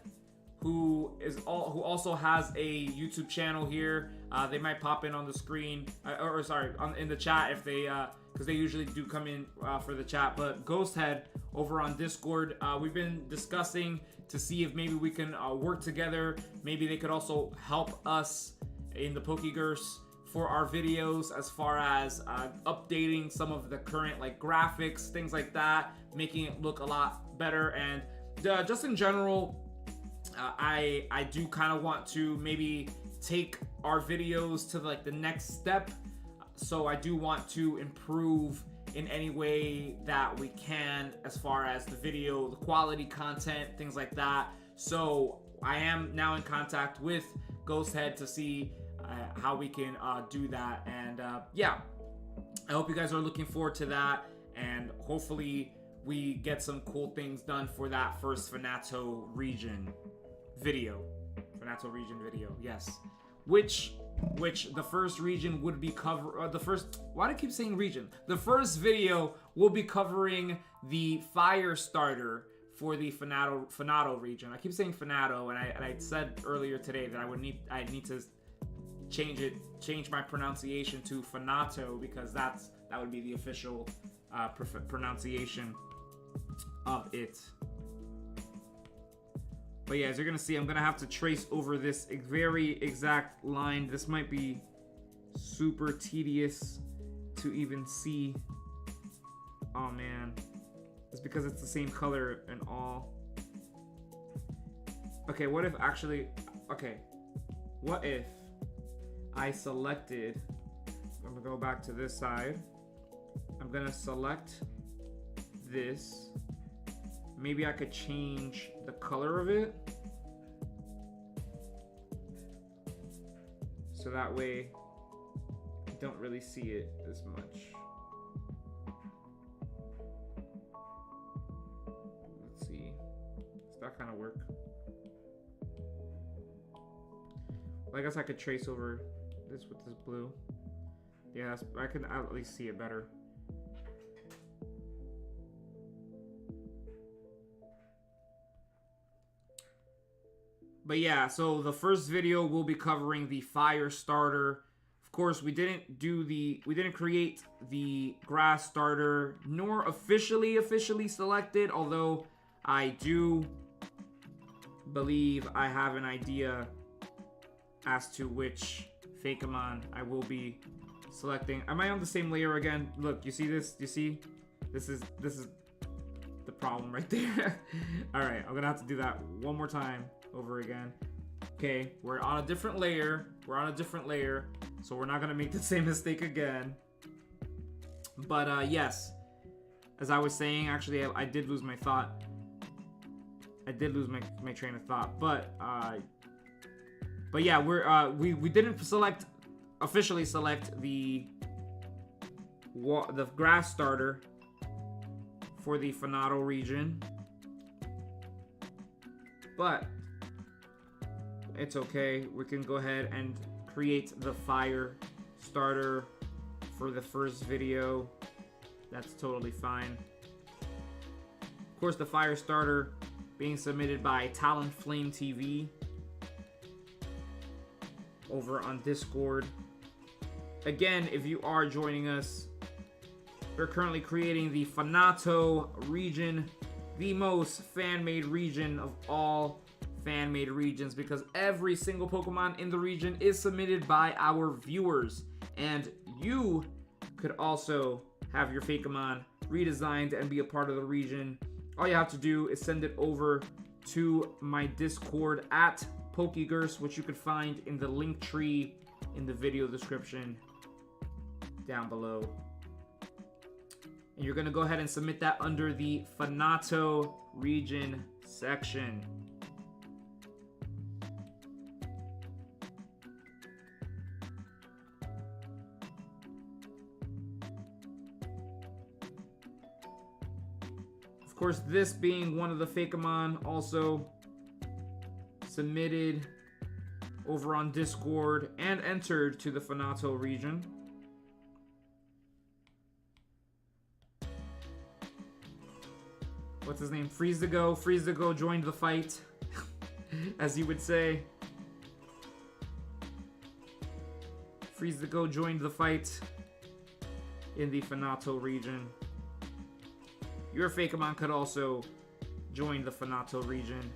who also has a YouTube channel here. They might pop in on the screen, in the chat if they, because they usually do come in for the chat. But Ghosthead over on Discord, we've been discussing to see if maybe we can work together. Maybe they could also help us in the Pokegerse for our videos, as far as updating some of the current like graphics, things like that, making it look a lot better. And just in general, I do kind of want to maybe take our videos to like the next step. So I do want to improve in any way that we can, as far as the video, the quality content, things like that. So I am now in contact with Ghosthead to see how we can do that. And yeah, I hope you guys are looking forward to that, and hopefully we get some cool things done for that first FANATO region video. Yes. Which which the first region would be why do I keep saying region? The first video will be covering the fire starter for the FANATO region. I keep saying FANATO, and I said earlier today that I need to change my pronunciation to FANATO, because that would be the official pronunciation of it. But yeah, as you're gonna see, I'm gonna have to trace over this very exact line. This might be super tedious to even see. Oh man, it's because it's the same color and all. Okay, what if I selected, I'm gonna go back to this side. I'm gonna select this. Maybe I could change the color of it, so that way you don't really see it as much. Let's see. Does that kind of work? Well, I guess I could trace over this with this blue. Yeah, I can at least see it better. But yeah, so the first video will be covering the fire starter. Of course, we didn't create the grass starter, nor officially selected, although I do believe I have an idea as to which Fakemon I will be selecting. Am I on the same layer again? Look, you see this? You see? This is the problem right there. All right, I'm gonna have to do that one more time over again. Okay, we're on a different layer. So we're not gonna make the same mistake again. But yes, as I was saying, actually, I did lose my thought. I did lose my train of thought. But yeah, we didn't officially select the grass starter for the FANATO region, but it's okay. We can go ahead and create the fire starter for the first video. That's totally fine. Of course, the fire starter being submitted by Talonflame TV over on Discord. Again, if you are joining us, we're currently creating the FANATO region, the most fan-made region of all fan-made regions, because every single Pokemon in the region is submitted by our viewers, and you could also have your Fakemon redesigned and be a part of the region. All you have to do is send it over to my Discord at Pokegerse, which you could find in the link tree in the video description down below. And you're gonna go ahead and submit that under the FANATO region section. Of course, this being one of the Fakemon also submitted over on Discord and entered to the FANATO region. What's his name? Freeze to Go joined the fight, as you would say. Freeze to Go joined the fight in the FANATO region. Your Fakemon could also join the FANATO region.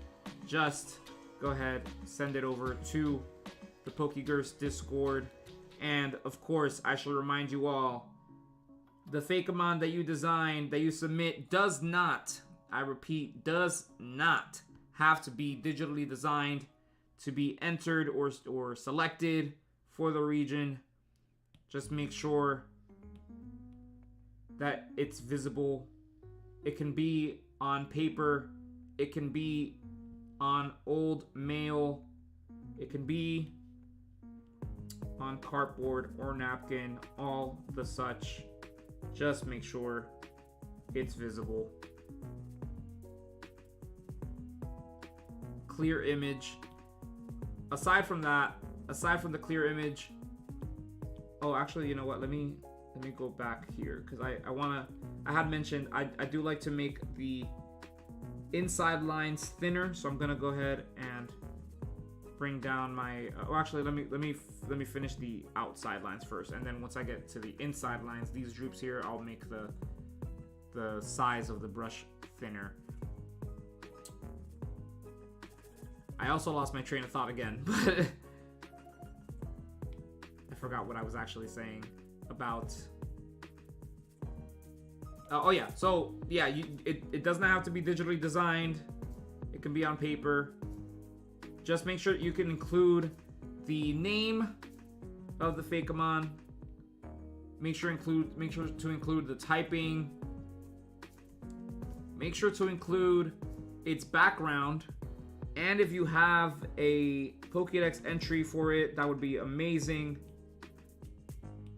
Just go ahead, send it over to the Pokegerse Discord. And of course, I shall remind you all, the Fakemon that you design, that you submit, does not, I repeat, does not have to be digitally designed to be entered or selected for the region. Just make sure that it's visible. It can be on paper, it can be on old mail, it can be on cardboard or napkin, all the such. Just make sure it's visible. Clear image. Aside from that, aside from the clear image, Oh, actually, you know what? Let me go back here because I had mentioned I do like to make the inside lines thinner, so I'm gonna go ahead and bring down my. Oh, actually, let me finish the outside lines first, and then once I get to the inside lines, these droops here, I'll make the size of the brush thinner. I also lost my train of thought again, but I forgot what I was actually saying about. Oh yeah, so yeah, it doesn't have to be digitally designed. It can be on paper. Just make sure you can include the name of the Fakemon. Make sure to include the typing. Make sure to include its background. And if you have a Pokédex entry for it, that would be amazing.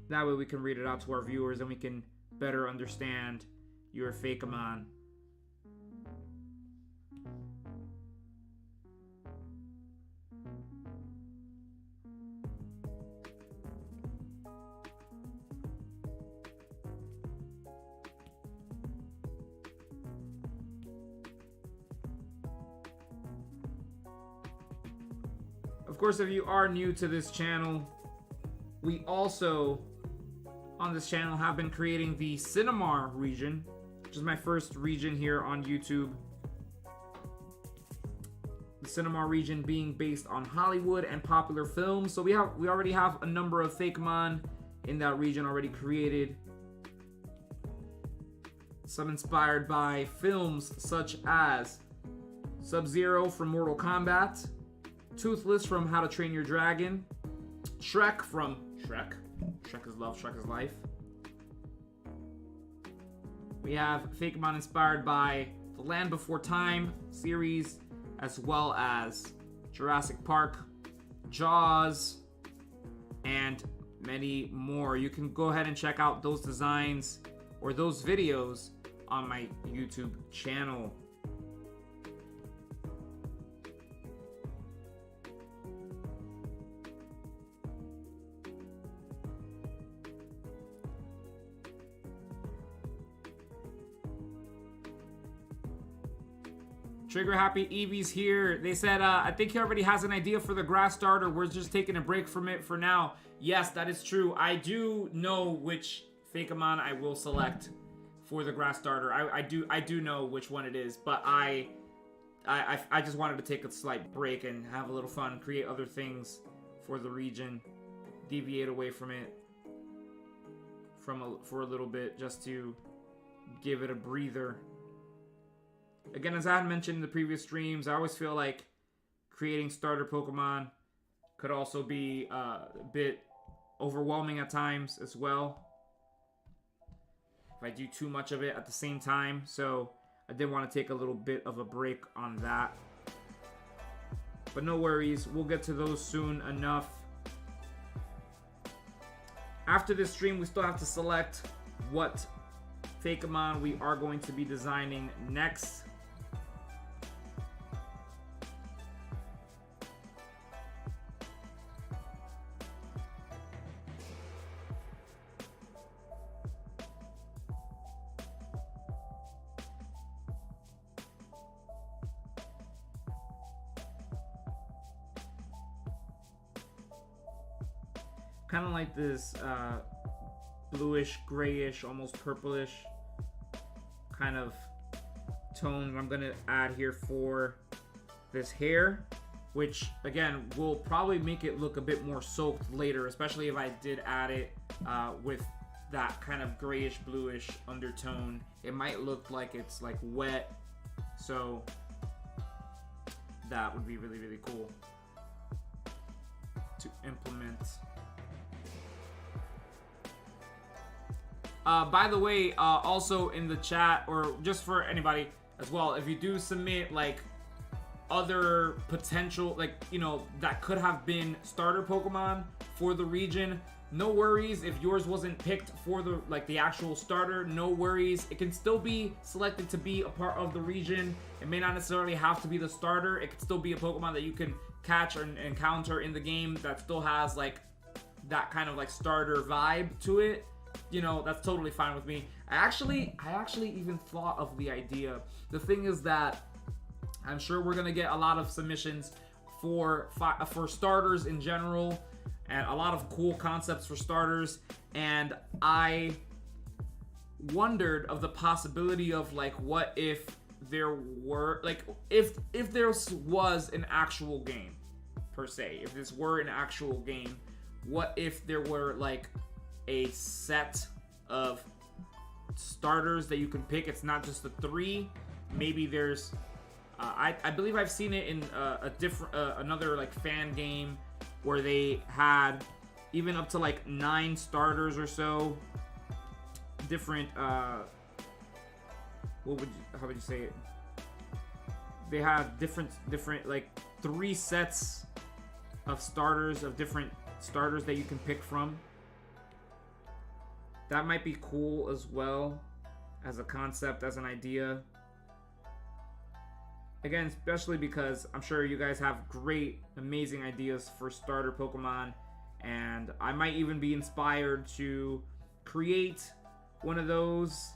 That way we can read it out to our viewers and we can better understand your Fakemon. Of course, if you are new to this channel, we also on this channel have been creating the Cinemar region, which is my first region here on YouTube. The Cinemar region being based on Hollywood and popular films. So we already have a number of Fakemon in that region already created. Some inspired by films such as Sub-Zero from Mortal Kombat, Toothless from How to Train Your Dragon, Shrek from Shrek. Shrek is love, Shrek is life. We have Fakemon inspired by the Land Before Time series, as well as Jurassic Park, Jaws, and many more. You can go ahead and check out those designs or those videos on my YouTube channel. Trigger Happy Eevee's here. They said, I think he already has an idea for the grass starter. We're just taking a break from it for now. Yes, that is true. I do know which Fakemon I will select for the grass starter. I do know which one it is, but I just wanted to take a slight break and have a little fun, create other things for the region, deviate away from it for a little bit, just to give it a breather. Again, as I had mentioned in the previous streams, I always feel like creating starter Pokemon could also be a bit overwhelming at times as well, if I do too much of it at the same time. So I did want to take a little bit of a break on that. But no worries, we'll get to those soon enough. After this stream, we still have to select what Fakemon we are going to be designing next. Kind of like this bluish, grayish, almost purplish kind of tone I'm going to add here for this hair, which again will probably make it look a bit more soaked later, especially if I did add it with that kind of grayish, bluish undertone. It might look like it's like wet, so that would be really, really cool to implement. By the way, also in the chat, or just for anybody as well, if you do submit like other potential, like, you know, that could have been starter Pokemon for the region, no worries. If yours wasn't picked for the actual starter, no worries. It can still be selected to be a part of the region. It may not necessarily have to be the starter. It could still be a Pokemon that you can catch or encounter in the game that still has like that kind of like starter vibe to it, you know, that's totally fine with me. I actually even thought of the idea. The thing is that I'm sure we're gonna get a lot of submissions for starters in general, and a lot of cool concepts for starters. And I wondered of the possibility of like, what if there were like, if there was an actual game per se, if this were an actual game, what if there were like a set of starters that you can pick? It's not just the 3. Maybe there's I believe I've seen it in a different another like fan game where they had even up to like 9 starters or so. Different how would you say it? They have different like 3 sets of starters, of different starters that you can pick from. That might be cool as well as a concept, as an idea. Again, especially because I'm sure you guys have great, amazing ideas for starter Pokemon, and I might even be inspired to create one of those.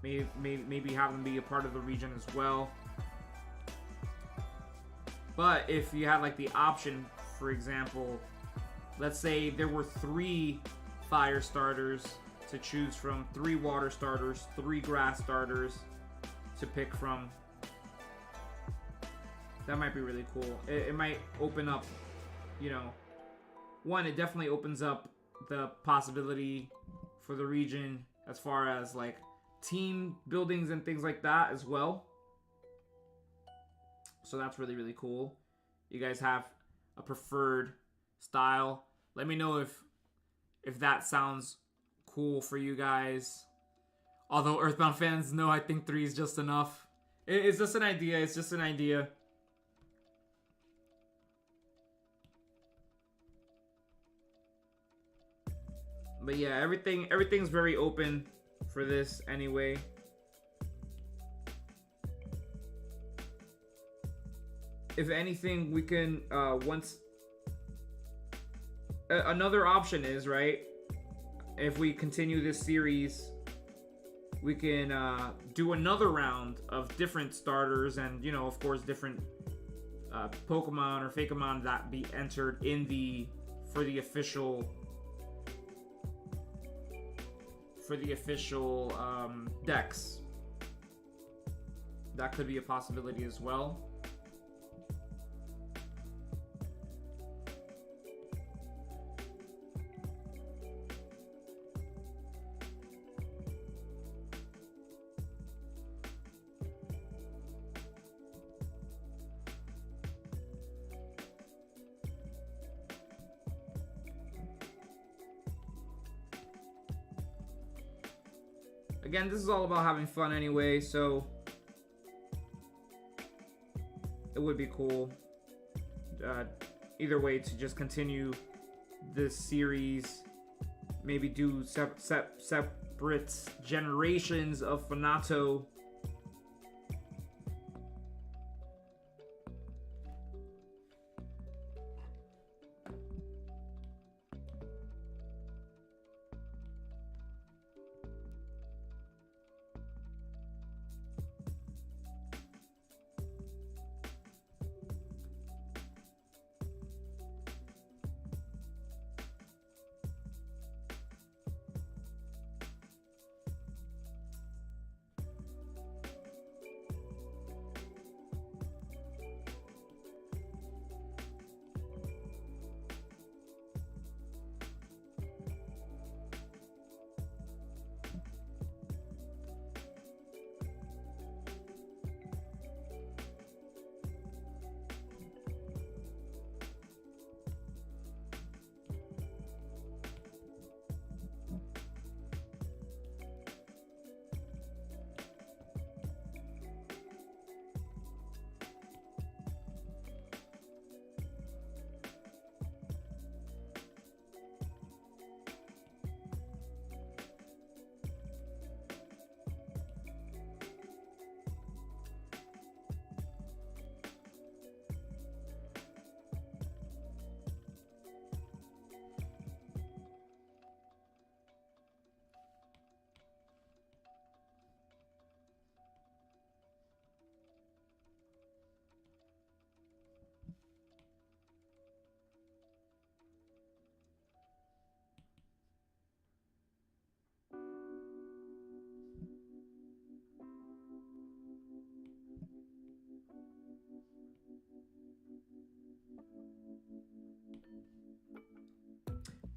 Maybe have them be a part of the region as well. But if you had like the option, for example, let's say there were 3 fire starters to choose from, 3 water starters, 3 grass starters to pick from. That might be really cool. It might open up, you know, one, it definitely opens up the possibility for the region as far as like team buildings and things like that as well. So that's really, really cool. You guys have a preferred style. Let me know if that sounds cool for you guys. Although Earthbound fans know I think 3 is just enough. It's just an idea. It's just an idea. But yeah, everything's very open for this anyway. If anything, we can once another option is, right, if we continue this series, we can do another round of different starters, and you know, of course, different Pokemon or Fakemon that be entered in for the official decks. That could be a possibility as well. Again, this is all about having fun anyway, so it would be cool either way to just continue this series. Maybe do separate generations of FANATO.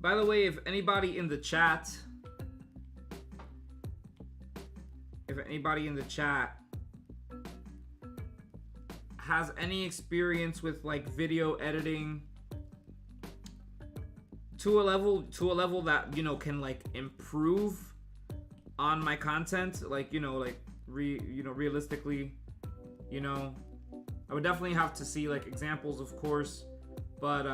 By the way, if anybody in the chat has any experience with like video editing to a level that, you know, can like improve on my content, like, you know, like realistically, you know, I would definitely have to see like examples, of course, but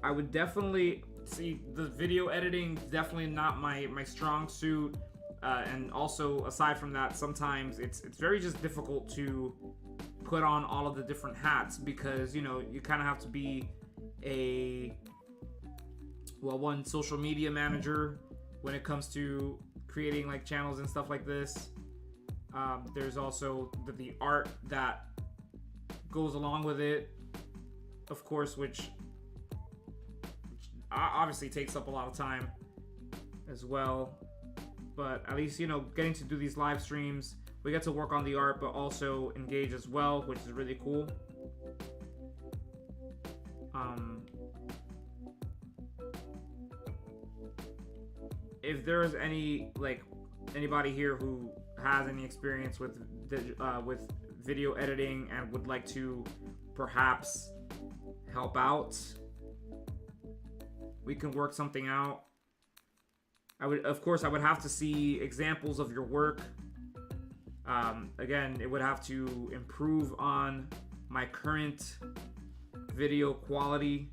I would definitely see the video editing, definitely not my strong suit. And also, aside from that, sometimes it's very just difficult to put on all of the different hats, because, you know, you kind of have to be one social media manager when it comes to creating like channels and stuff like this. There's also the art that goes along with it, of course, which obviously takes up a lot of time as well. But at least, you know, getting to do these live streams, we get to work on the art, but also engage as well, which is really cool. If there's anybody here who has any experience with video editing and would like to perhaps help out, we can work something out. Of course, I would have to see examples of your work. Again, it would have to improve on my current video quality.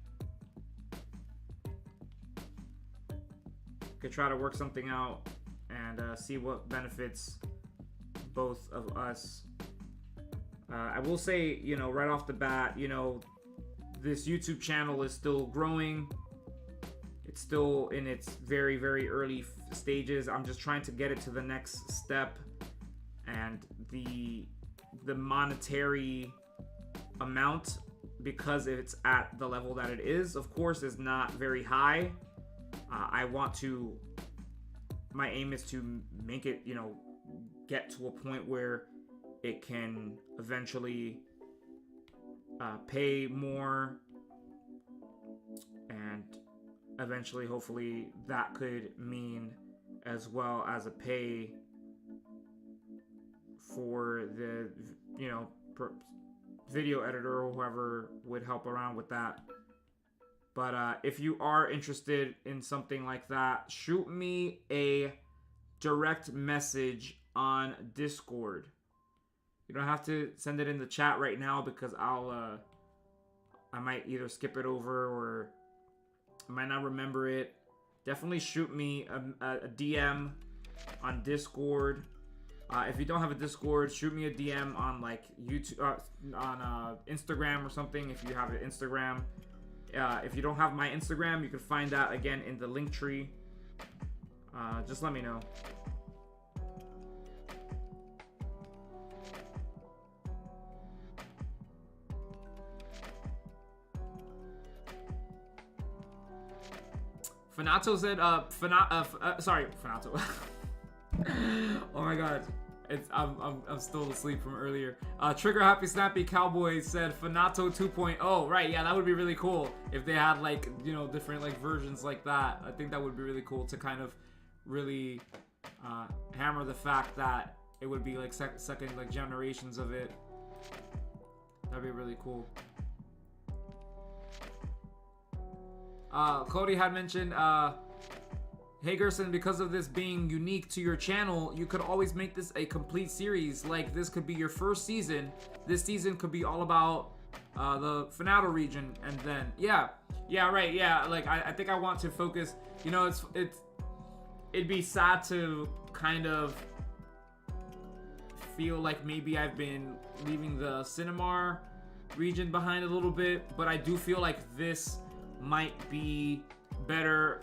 Could try to work something out and see what benefits both of us. I will say, you know, right off the bat, you know, this YouTube channel is still growing. It's still in its very, very early stages. I'm just trying to get it to the next step, and the monetary amount, because it's at the level that it is, of course, is not very high. My aim is to make it, you know, get to a point where it can eventually pay more, and eventually, hopefully, that could mean as well as a pay for the, you know, video editor or whoever would help around with that. But if you are interested in something like that, shoot me a direct message on Discord. You don't have to send it in the chat right now, because I might either skip it over or I might not remember it. Definitely shoot me a DM on Discord. If you don't have a Discord, shoot me a DM on like YouTube, on Instagram or something, if you have an Instagram. If you don't have my Instagram, you can find that again in the link tree. Just let me know. Fanato said, sorry, Fanato. Oh my god. I'm still asleep from earlier. Trigger Happy Snappy Cowboy said FANATO 2.0. Right, yeah, that would be really cool if they had like, you know, different like versions like that. I think that would be really cool to kind of really hammer the fact that it would be like second like generations of it. That'd be really cool. Cody had mentioned, hey Gerson, because of this being unique to your channel, you could always make this a complete series. Like, this could be your first season. This season could be all about the FANATO region, and then yeah, right, yeah. Like, I think I want to focus. You know, it'd be sad to kind of feel like maybe I've been leaving the Cinemar region behind a little bit, but I do feel like this might be better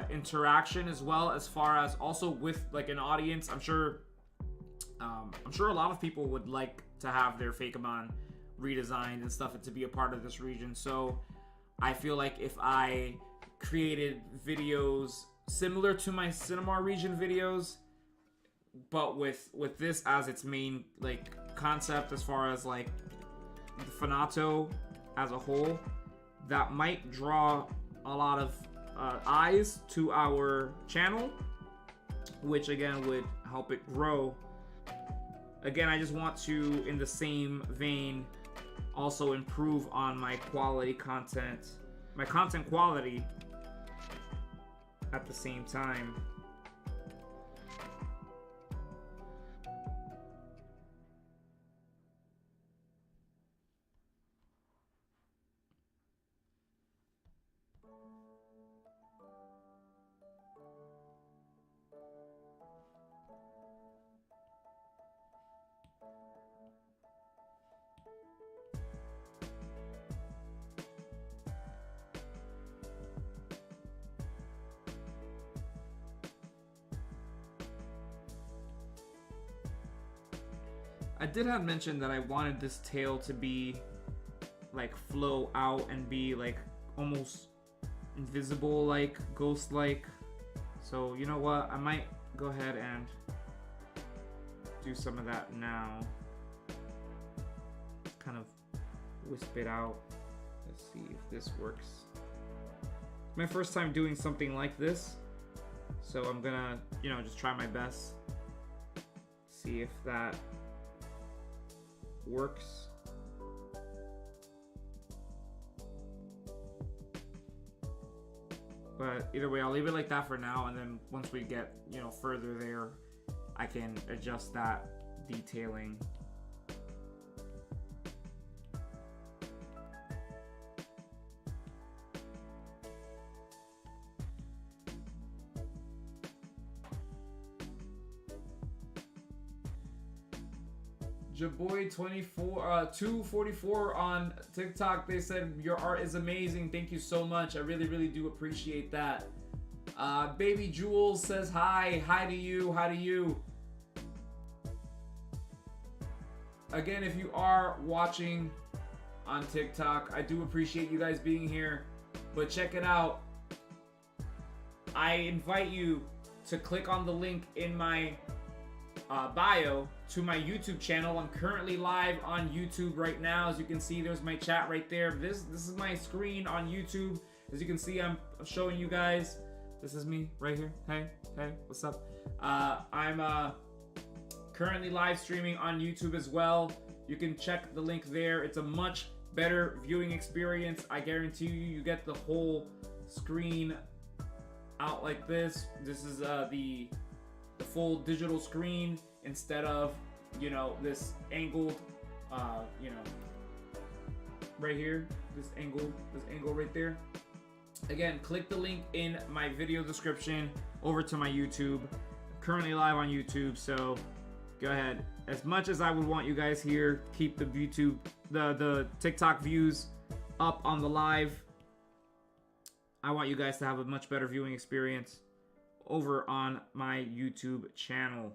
interaction as well, as far as also with like an audience. I'm sure a lot of people would like to have their Fakemon redesigned and stuff, and to be a part of this region. So I feel like if I created videos similar to my Cinemar region videos, but with this as its main like concept, as far as like the FANATO as a whole, that might draw a lot of eyes to our channel, which again would help it grow. Again, I just want to, in the same vein, also improve on my quality content, my content quality at the same time. I did have mentioned that I wanted this tail to be like flow out and be like almost invisible, like ghost like. So you know what, I might go ahead and do some of that now. Kind of wisp it out. Let's see if this works. It's my first time doing something like this, so I'm gonna, you know, just try my best. See if that works. But either way, I'll leave it like that for now, and then once we get, you know, further there, I can adjust that detailing. Jaboy 244 on TikTok, they said your art is amazing. Thank you so much. I really do appreciate that. Baby Jules says hi to you. Again, if you are watching on TikTok, I do appreciate you guys being here, but check it out. I invite you to click on the link in my bio to my YouTube channel. I'm currently live on YouTube right now. As you can see, there's my chat right there. This is my screen on YouTube. As you can see, I'm showing you guys. This is me right here. Hey, what's up? I'm currently live streaming on YouTube as well. You can check the link there. It's a much better viewing experience. I guarantee you get the whole screen out like this. This is the full digital screen instead of, you know, this angled, you know, right here, this angle right there. Again, click the link in my video description over to my YouTube. I'm currently live on YouTube, so go ahead. As much as I would want you guys here, keep the YouTube, the TikTok views up on the live, I want you guys to have a much better viewing experience over on my YouTube channel.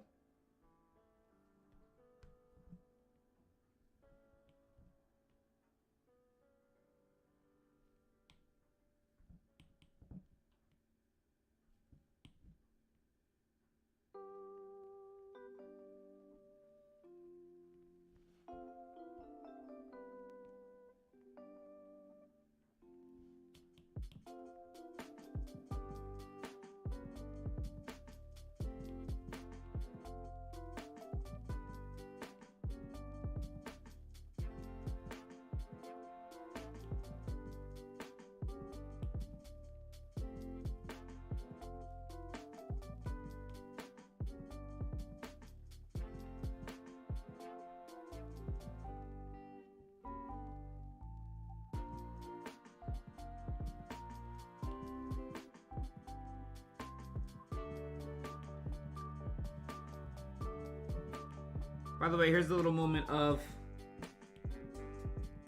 By the way, here's a little moment of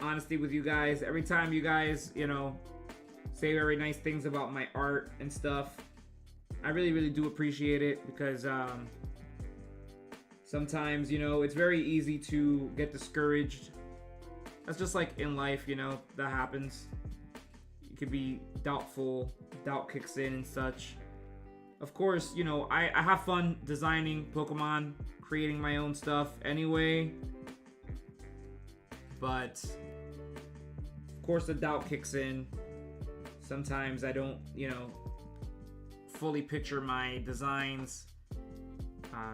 honesty with you guys. Every time you guys, you know, say very nice things about my art and stuff, I really do appreciate it, because sometimes, you know, it's very easy to get discouraged. That's just like in life, you know, that happens. You could be doubtful, doubt kicks in and such. Of course, you know, I have fun designing Pokemon, creating my own stuff anyway. But of course the doubt kicks in. Sometimes I don't, you know, fully picture my designs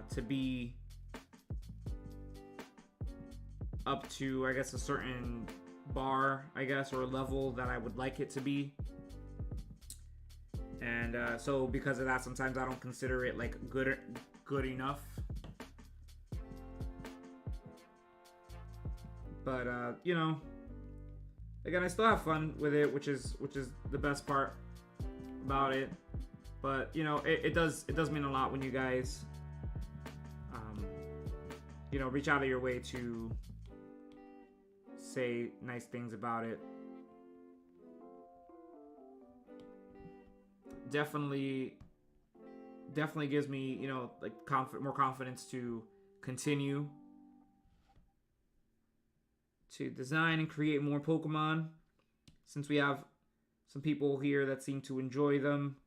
to be up to, I guess, a certain bar, I guess, or level that I would like it to be. And so because of that, sometimes I don't consider it like good enough. But you know, again, I still have fun with it, which is the best part about it. But you know, it does mean a lot when you guys you know, reach out of your way to say nice things about it. Definitely gives me, you know, like more confidence to continue to design and create more Pokemon, since we have some people here that seem to enjoy them,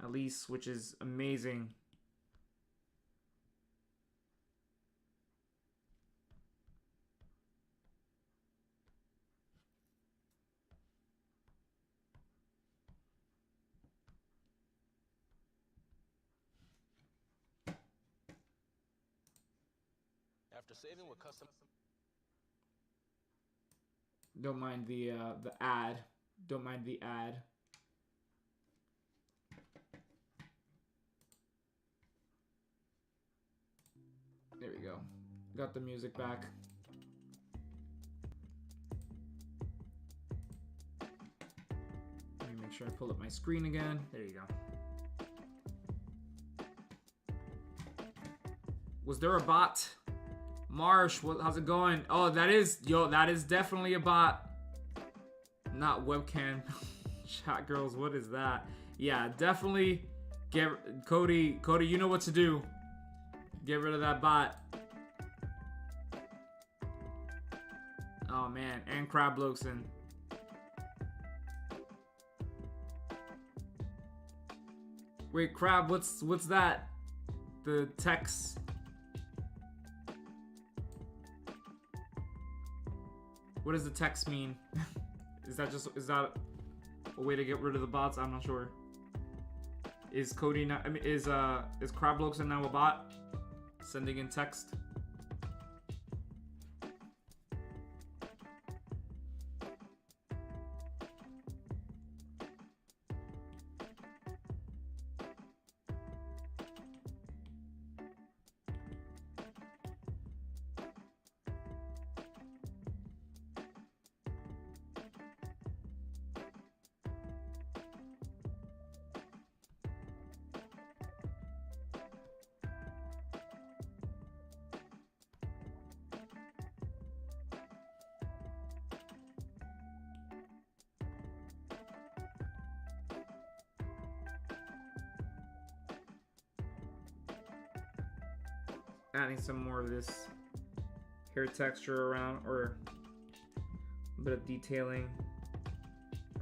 at least, which is amazing. After saving with custom. Don't mind the ad. Don't mind the ad. There we go. Got the music back. Let me make sure I pull up my screen again. There you go. Was there a bot? Marsh, how's it going? Oh, that is definitely a bot. Not webcam. Chat girls, what is that? Yeah, definitely get Cody, you know what to do. Get rid of that bot. Oh man, and Crabloxen. Wait, Crab, what's that? The text. What does the text mean? Is that a way to get rid of the bots? I'm not sure. Is Cody not? I mean, is Crabloxen now a bot? Sending in text. Adding some more of this hair texture around, or a bit of detailing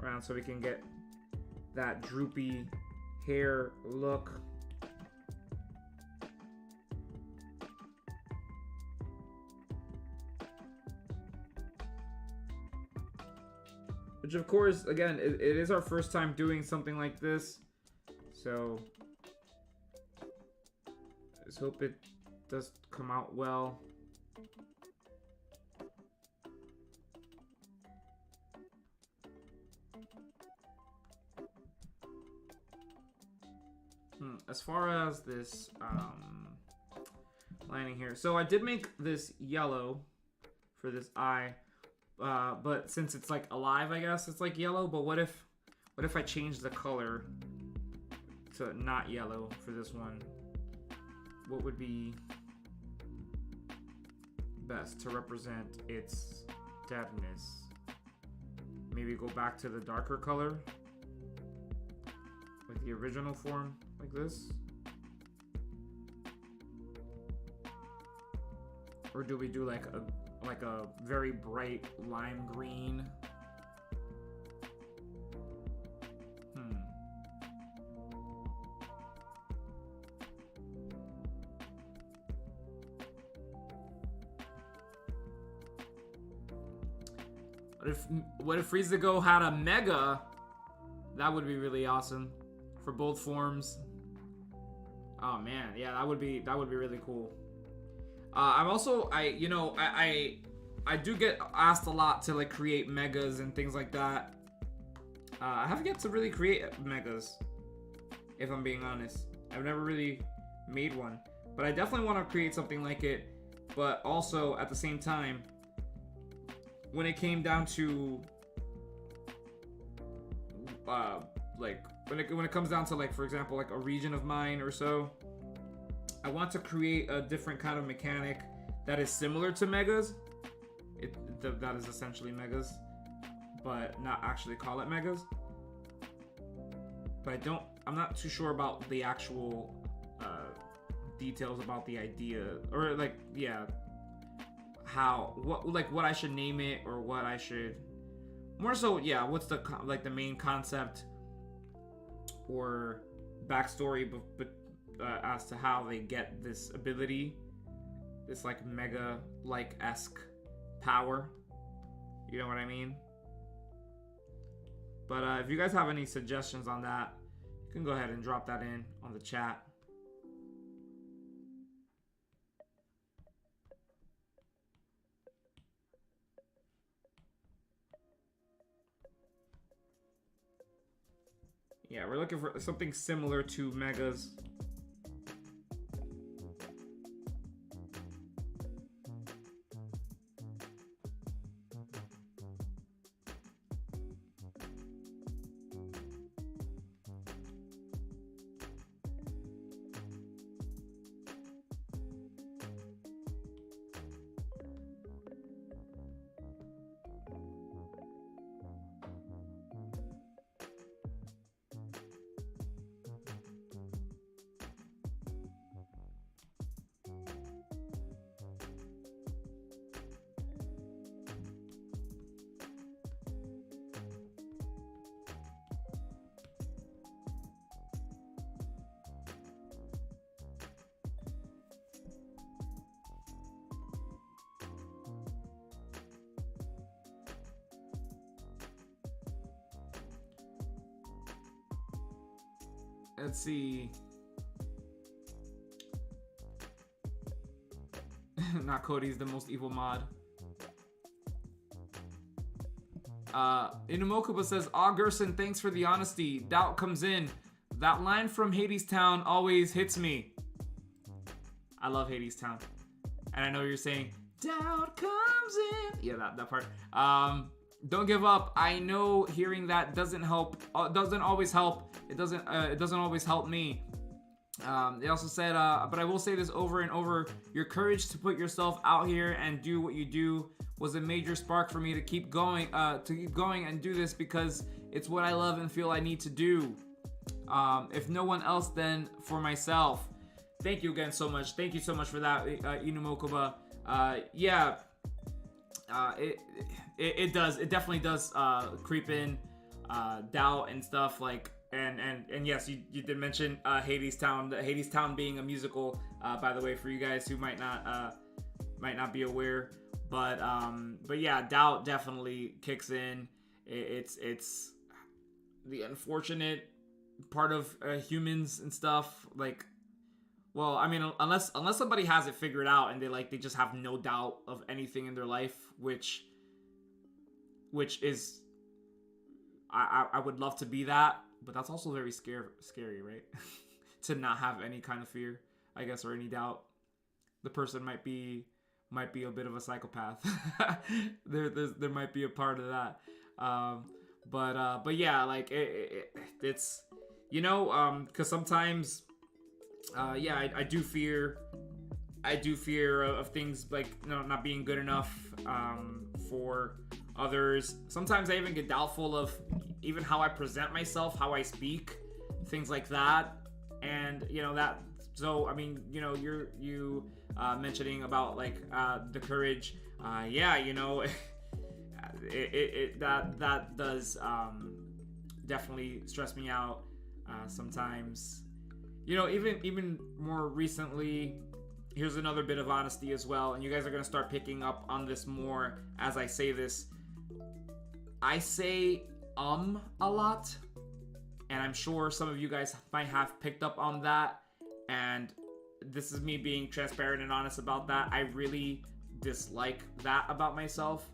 around, so we can get that droopy hair look. Which, of course, again, it is our first time doing something like this, so let's hope it does come out well. As far as this lining here, so I did make this yellow for this eye, but since it's like alive, I guess it's like yellow. But what if I change the color to not yellow for this one? What would be best to represent its deadness? Maybe go back to the darker color with the original form, like this. Or do we do like a very bright lime green? What if Frieza had a Mega? That would be really awesome for both forms. Oh man, yeah, that would be really cool. I'm also I do get asked a lot to like create megas and things like that. I haven't yet to really create megas, if I'm being honest. I've never really made one, but I definitely want to create something like it. But also at the same time, when it came down to like when it comes down to, like, for example, like a region of mine or so, I want to create a different kind of mechanic that is similar to megas. That is essentially megas, but not actually call it megas. But I'm not too sure about the actual details about the idea, or like, yeah, what I should name it, or what I should, more so, yeah, what's the main concept or backstory as to how they get this ability, this like mega like esque power, you know what I mean? But if you guys have any suggestions on that, you can go ahead and drop that in on the chat. Yeah, we're looking for something similar to megas. Let's see. Not Cody's the most evil mod. Inumokuba says, Gerson, thanks for the honesty. Doubt comes in. That line from Hades Town always hits me. I love Hades Town. And I know you're saying, doubt comes in. Yeah, that part. Don't give up. I know hearing that doesn't help. Doesn't always help. It doesn't always help me. They also said, but I will say this over and over: your courage to put yourself out here and do what you do was a major spark for me to keep going and do this, because it's what I love and feel I need to do. If no one else, then for myself. Thank you again so much. Thank you so much for that, Inumokuba. Yeah. It definitely does creep in doubt and stuff, like, and yes, you did mention Hades Town being a musical, by the way, for you guys who might not be aware, but yeah, doubt definitely kicks in. It's the unfortunate part of humans and stuff, like, well, I mean, unless somebody has it figured out and they just have no doubt of anything in their life, which is, I would love to be that, but that's also very scary, right? To not have any kind of fear, I guess, or any doubt. The person might be a bit of a psychopath. there might be a part of that. But yeah, like it's, you know, because sometimes, yeah, I do fear of things like, you know, not being good enough for others. Sometimes I even get doubtful of even how I present myself, how I speak, things like that. And, you know, that, so, I mean, you know, you mentioning about, like, the courage, yeah, you know, that does definitely stress me out sometimes. You know, even more recently, here's another bit of honesty as well, and you guys are going to start picking up on this more as I say this. I say a lot, and I'm sure some of you guys might have picked up on that, and this is me being transparent and honest about that. I really dislike that about myself,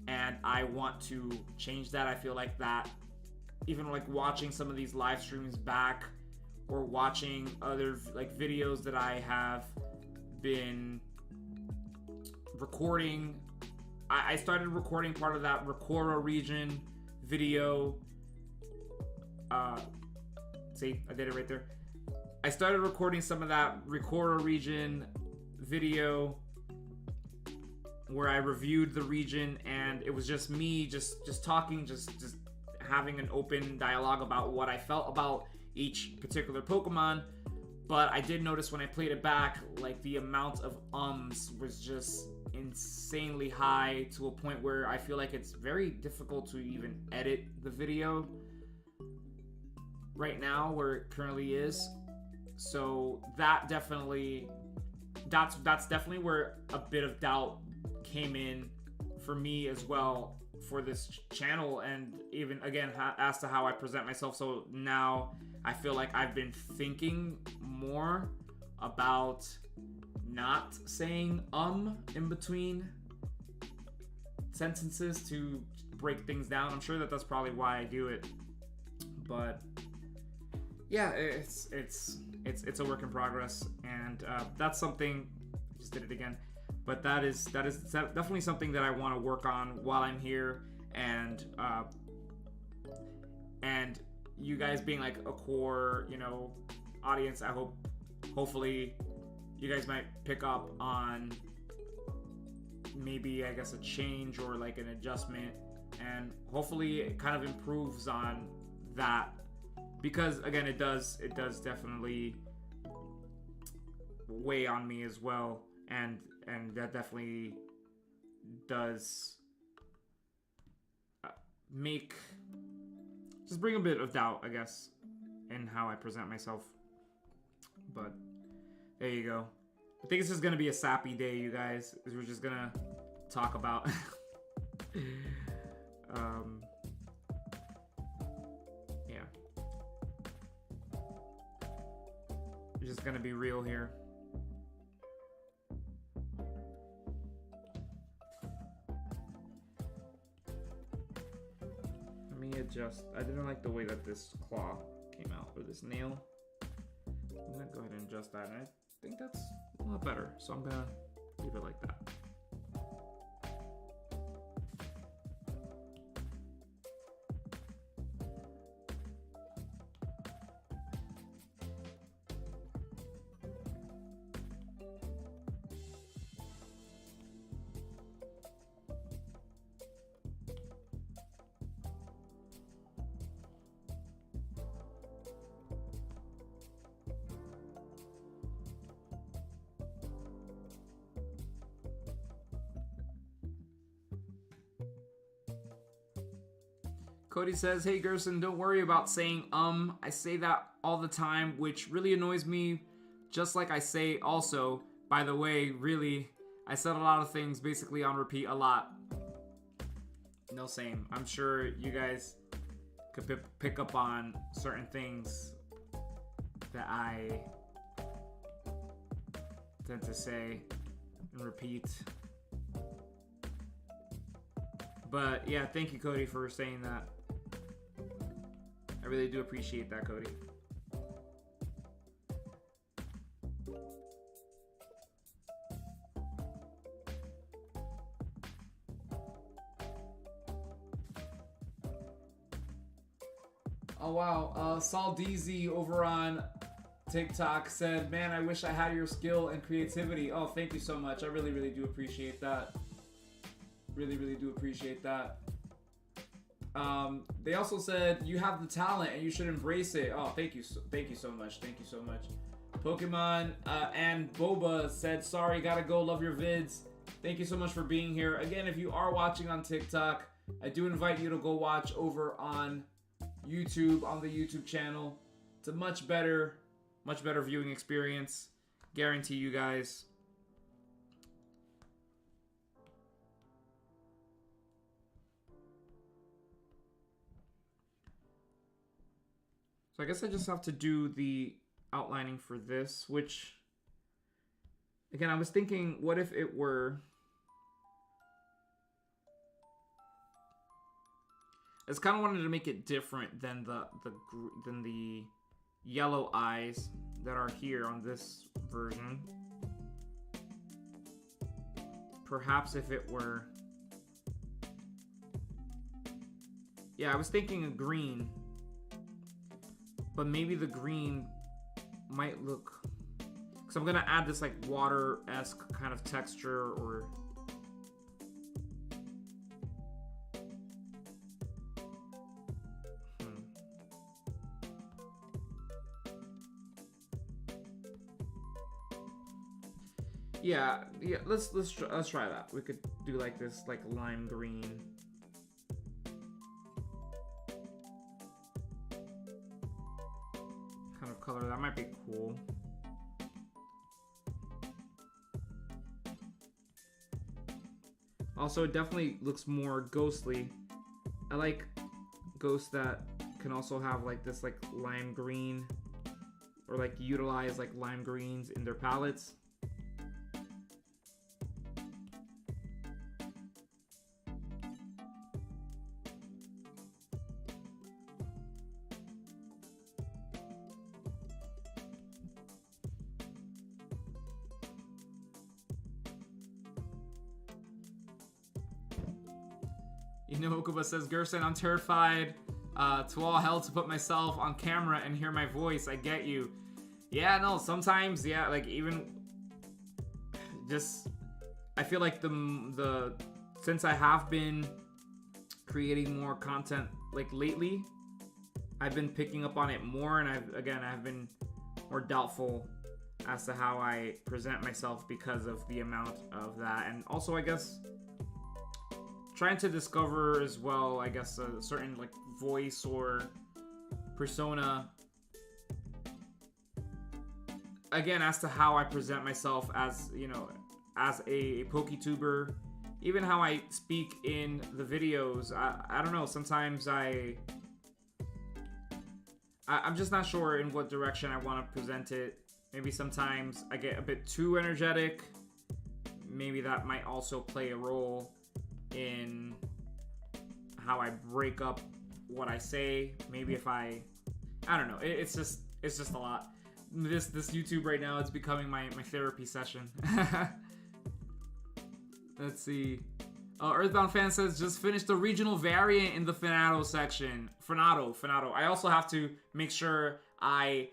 and I want to change that. I feel like that, even like watching some of these live streams back, or watching other like videos that I have been recording. I started recording part of that Recora region video. See, I did it right there. I started recording some of that Recora region video where I reviewed the region, and it was just me just talking, just having an open dialogue about what I felt about each particular Pokemon. But I did notice when I played it back, like the amount of was just insanely high, to a point where I feel like it's very difficult to even edit the video right now where it currently is. So that definitely, that's definitely where a bit of doubt came in for me as well for this channel, and even again as to how I present myself. So now I feel like I've been thinking more about not saying in between sentences to break things down. I'm sure that that's probably why I do it, but yeah, it's a work in progress, and that's something. I just did it again, but that is definitely something that I want to work on while I'm here, and you guys being like a core, audience. Hopefully you guys might pick up on maybe, I guess, a change or like an adjustment, and hopefully it kind of improves on that, because again, it does definitely weigh on me as well, and that definitely does bring a bit of doubt, I guess, in how I present myself. But there you go. I think it's just gonna be a sappy day, you guys. We're just gonna talk about yeah, we're just gonna be real here. Let me adjust. I didn't like the way that this claw came out, or this nail. I'm gonna go ahead and adjust that, and I think that's a lot better, so I'm gonna leave it like that. Cody says, hey Gerson, don't worry about saying I say that all the time, which really annoys me, just like I say also. By the way, really, I said a lot of things basically on repeat a lot. No, same. I'm sure you guys could pick up on certain things that I tend to say and repeat. But yeah, thank you, Cody, for saying that. I really do appreciate that, Cody. Oh wow, Saul DZ over on TikTok said, man, I wish I had your skill and creativity. Oh, thank you so much. I really, really do appreciate that. Really, really do appreciate that. They also said you have the talent and you should embrace it. Oh, thank you so much. Thank you so much. Pokemon and Boba said, sorry, gotta go, love your vids. Thank you so much for being here. Again, if you are watching on TikTok, I do invite you to go watch over on YouTube, on the YouTube channel. It's a much better viewing experience. Guarantee you guys. So I guess I just have to do the outlining for this, which, again, I was thinking, what if it were... I just kind of wanted to make it different than the yellow eyes that are here on this version. Perhaps if it were... Yeah, I was thinking a green. But maybe the green might look... Because I'm going to add this like water-esque kind of texture or... Yeah, let's try that. We could do like this, like lime green. Kind of color. That might be cool. Also, it definitely looks more ghostly. I like ghosts that can also have like this like lime green, or like utilize like lime greens in their palettes. Okuba says, Gerson, I'm terrified to all hell to put myself on camera and hear my voice. I get you. Yeah, no, sometimes, yeah, like even just, I feel like since I have been creating more content like lately, I've been picking up on it more, and I've been more doubtful as to how I present myself because of the amount of that. And also, I guess, trying to discover as well, I guess, a certain like voice or persona, again, as to how I present myself as, you know, as a PokeTuber, even how I speak in the videos. I don't know, sometimes I'm just not sure in what direction I want to present it. Maybe sometimes I get a bit too energetic. Maybe that might also play a role in how I break up what I say. Maybe if I don't know. It's just a lot. This YouTube right now, it's becoming my therapy session. Let's see. Earthbound Fan says, just finished the regional variant in the FANATO section. FANATO. I also have to make sure I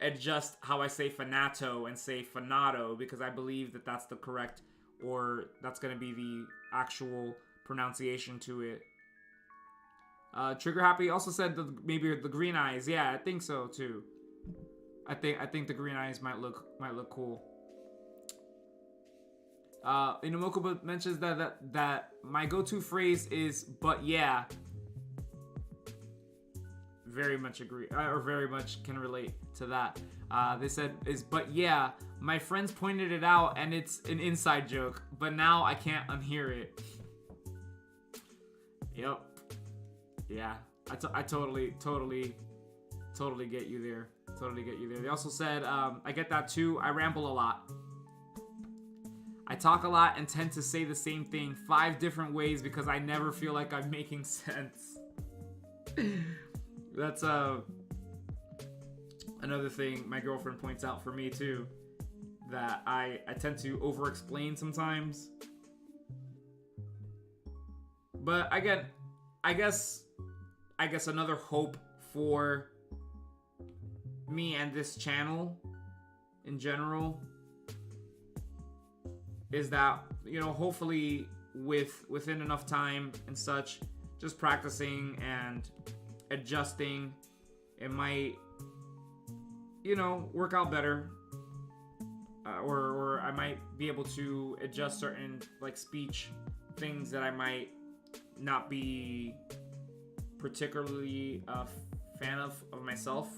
adjust how I say FANATO and say FANATO, because I believe that that's the correct, or that's going to be the actual pronunciation to it. Trigger Happy also said maybe the green eyes. Yeah, I think so too. I think the green eyes might look cool. Inamoku mentions that my go-to phrase is "but yeah." Very much agree, or very much can relate to that. They said is "but yeah." My friends pointed it out, and it's an inside joke, but now I can't unhear it. Yep. Yeah, I totally get you there. They also said, I get that too. I ramble a lot. I talk a lot and tend to say the same thing 5 different ways because I never feel like I'm making sense. That's another thing my girlfriend points out for me too, that I tend to over-explain sometimes. But again, I guess another hope for me and this channel in general is that, you know, hopefully within enough time and such, just practicing and adjusting, it might, you know, work out better, or I might be able to adjust certain like speech things that I might not be particularly a fan of myself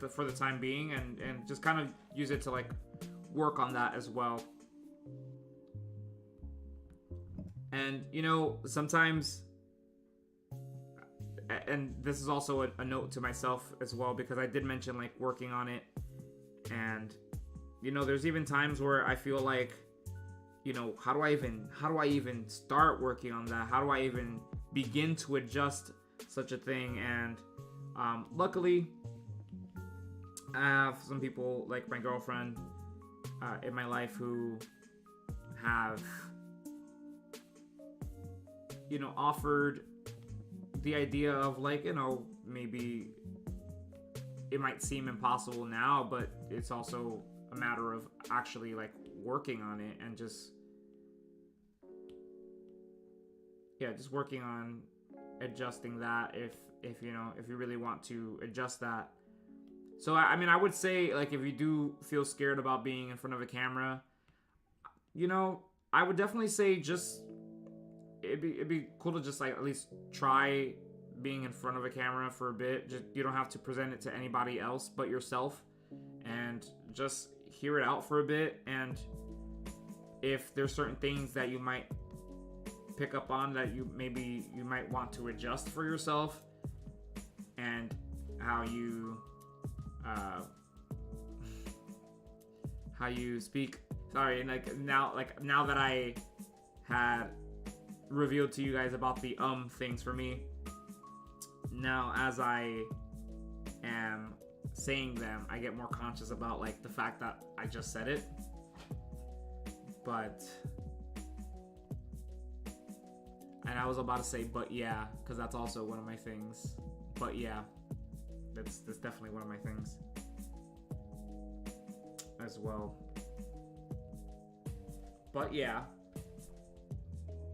for the time being, and just kind of use it to like work on that as well. And, you know, sometimes and this is also a note to myself as well, because I did mention like working on it, and you know, there's even times where I feel like, you know, how do I even start working on that? How do I even begin to adjust such a thing? And luckily, I have some people like my girlfriend in my life who have, you know, offered the idea of like, you know, maybe it might seem impossible now, but it's also a matter of actually like working on it and just working on adjusting that if you know, if you really want to adjust that. So I mean, I would say like, if you do feel scared about being in front of a camera, you know, I would definitely say just it'd be cool to just like at least try being in front of a camera for a bit. Just, you don't have to present it to anybody else but yourself, and just hear it out for a bit. And if there's certain things that you might pick up on that you might want to adjust for yourself, and how you speak. Sorry, and like now that I had revealed to you guys about the things for me, now as I am saying them, I get more conscious about like the fact that I just said it. But, and I was about to say but yeah, because that's also one of my things. But yeah, that's definitely one of my things as well. But yeah,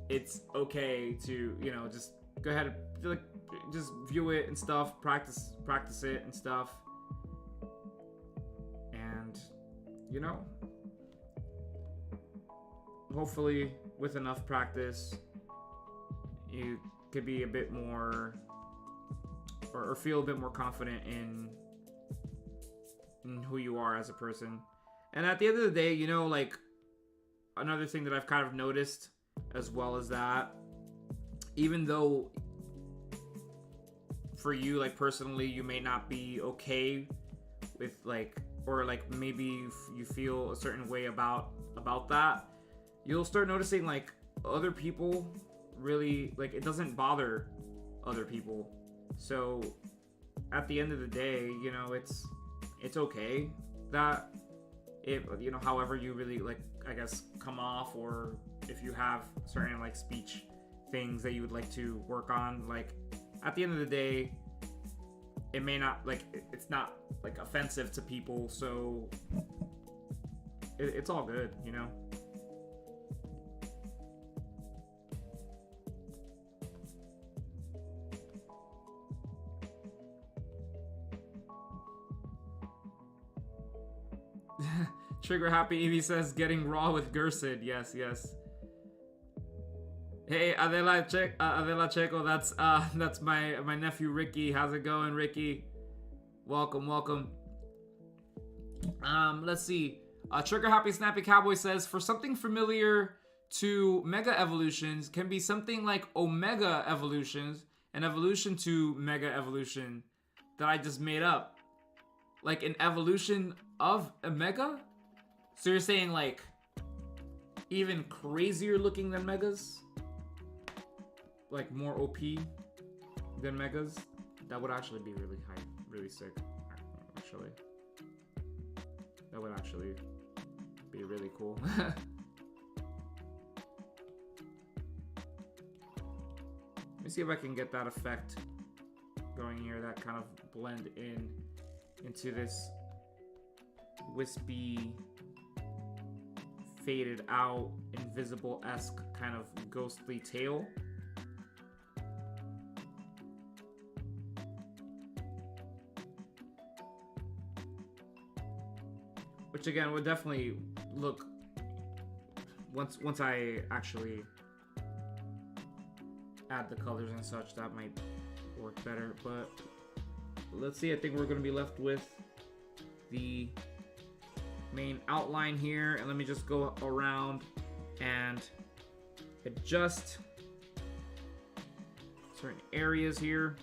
it's okay to, you know, just go ahead and like just view it and stuff, practice it and stuff, and you know, hopefully with enough practice you could be a bit more or feel a bit more confident in who you are as a person. And at the end of the day, you know, like another thing that I've kind of noticed as well as that, even though for you, like personally, you may not be okay with like, or like maybe you feel a certain way about that, you'll start noticing like other people really, like, it doesn't bother other people. So at the end of the day, you know, it's okay that if, you know, however you really like, I guess, come off, or if you have certain like speech things that you would like to work on, like at the end of the day, it may not, like, it's not like offensive to people, so it's all good, you know. Trigger Happy Evie says getting raw with Gersid. Yes. Hey, Adela Checo, that's my nephew Ricky. How's it going, Ricky? Welcome. Let's see. Trigger Happy Snappy Cowboy says, for something familiar to Mega Evolutions can be something like Omega Evolutions, an evolution to Mega Evolution that I just made up. Like an evolution of a Mega? So you're saying like even crazier looking than Megas? Like more OP than Megas? That would actually be really high, really sick, actually. That would actually be really cool. Let me see if I can get that effect going here, that kind of blend into this wispy, faded out, invisible-esque kind of ghostly tail. Which again would definitely look, once I actually add the colors and such, that might work better. But let's see, I think we're going to be left with the main outline here, and let me just go around and adjust certain areas here.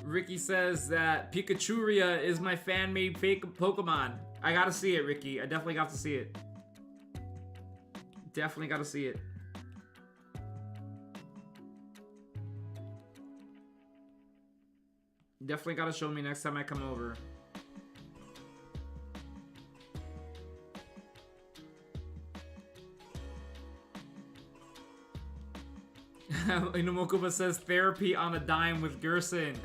Ricky says that Pikachuria is my fan-made fake Pokemon. I gotta see it, Ricky. I definitely got to see it. Definitely gotta see it. Definitely gotta show me next time I come over. Inamokuba says therapy on a dime with Gerson.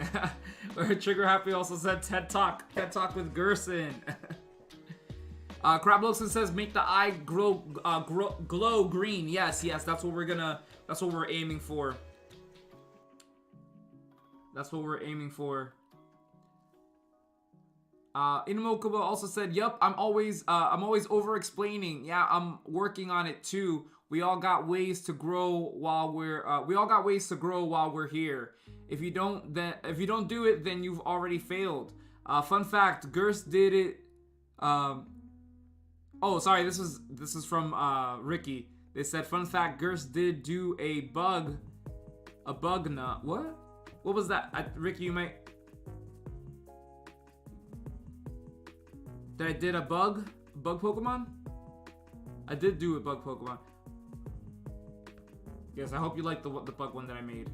Or Trigger Happy also said TED Talk with Gerson. Crab Wilson says make the eye glow green. Yes, that's what we're aiming for. That's what we're aiming for. Inamokuba also said, "Yup, I'm always over explaining. Yeah, I'm working on it too. We all got ways to grow while we're here. If you don't do it, then you've already failed." Fun fact: Gerse did it. Oh, sorry. This is from Ricky. They said, "Fun fact: Gerse did do a bug nut." What? What was that? Ricky, you might. That I did a bug Pokemon? I did do a bug Pokemon. Yes, I hope you like the bug one that I made.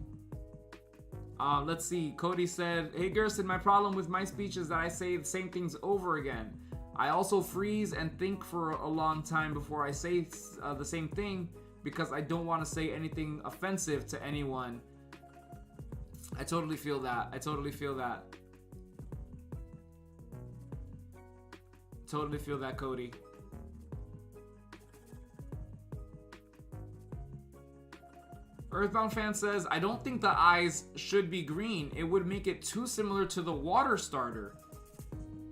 Let's see. Cody said, "Hey Gerson, my problem with my speech is that I say the same things over again. I also freeze and think for a long time before I say the same thing because I don't want to say anything offensive to anyone." I totally feel that. Totally feel that, Cody. Earthbound fan says, "I don't think the eyes should be green. It would make it too similar to the water starter."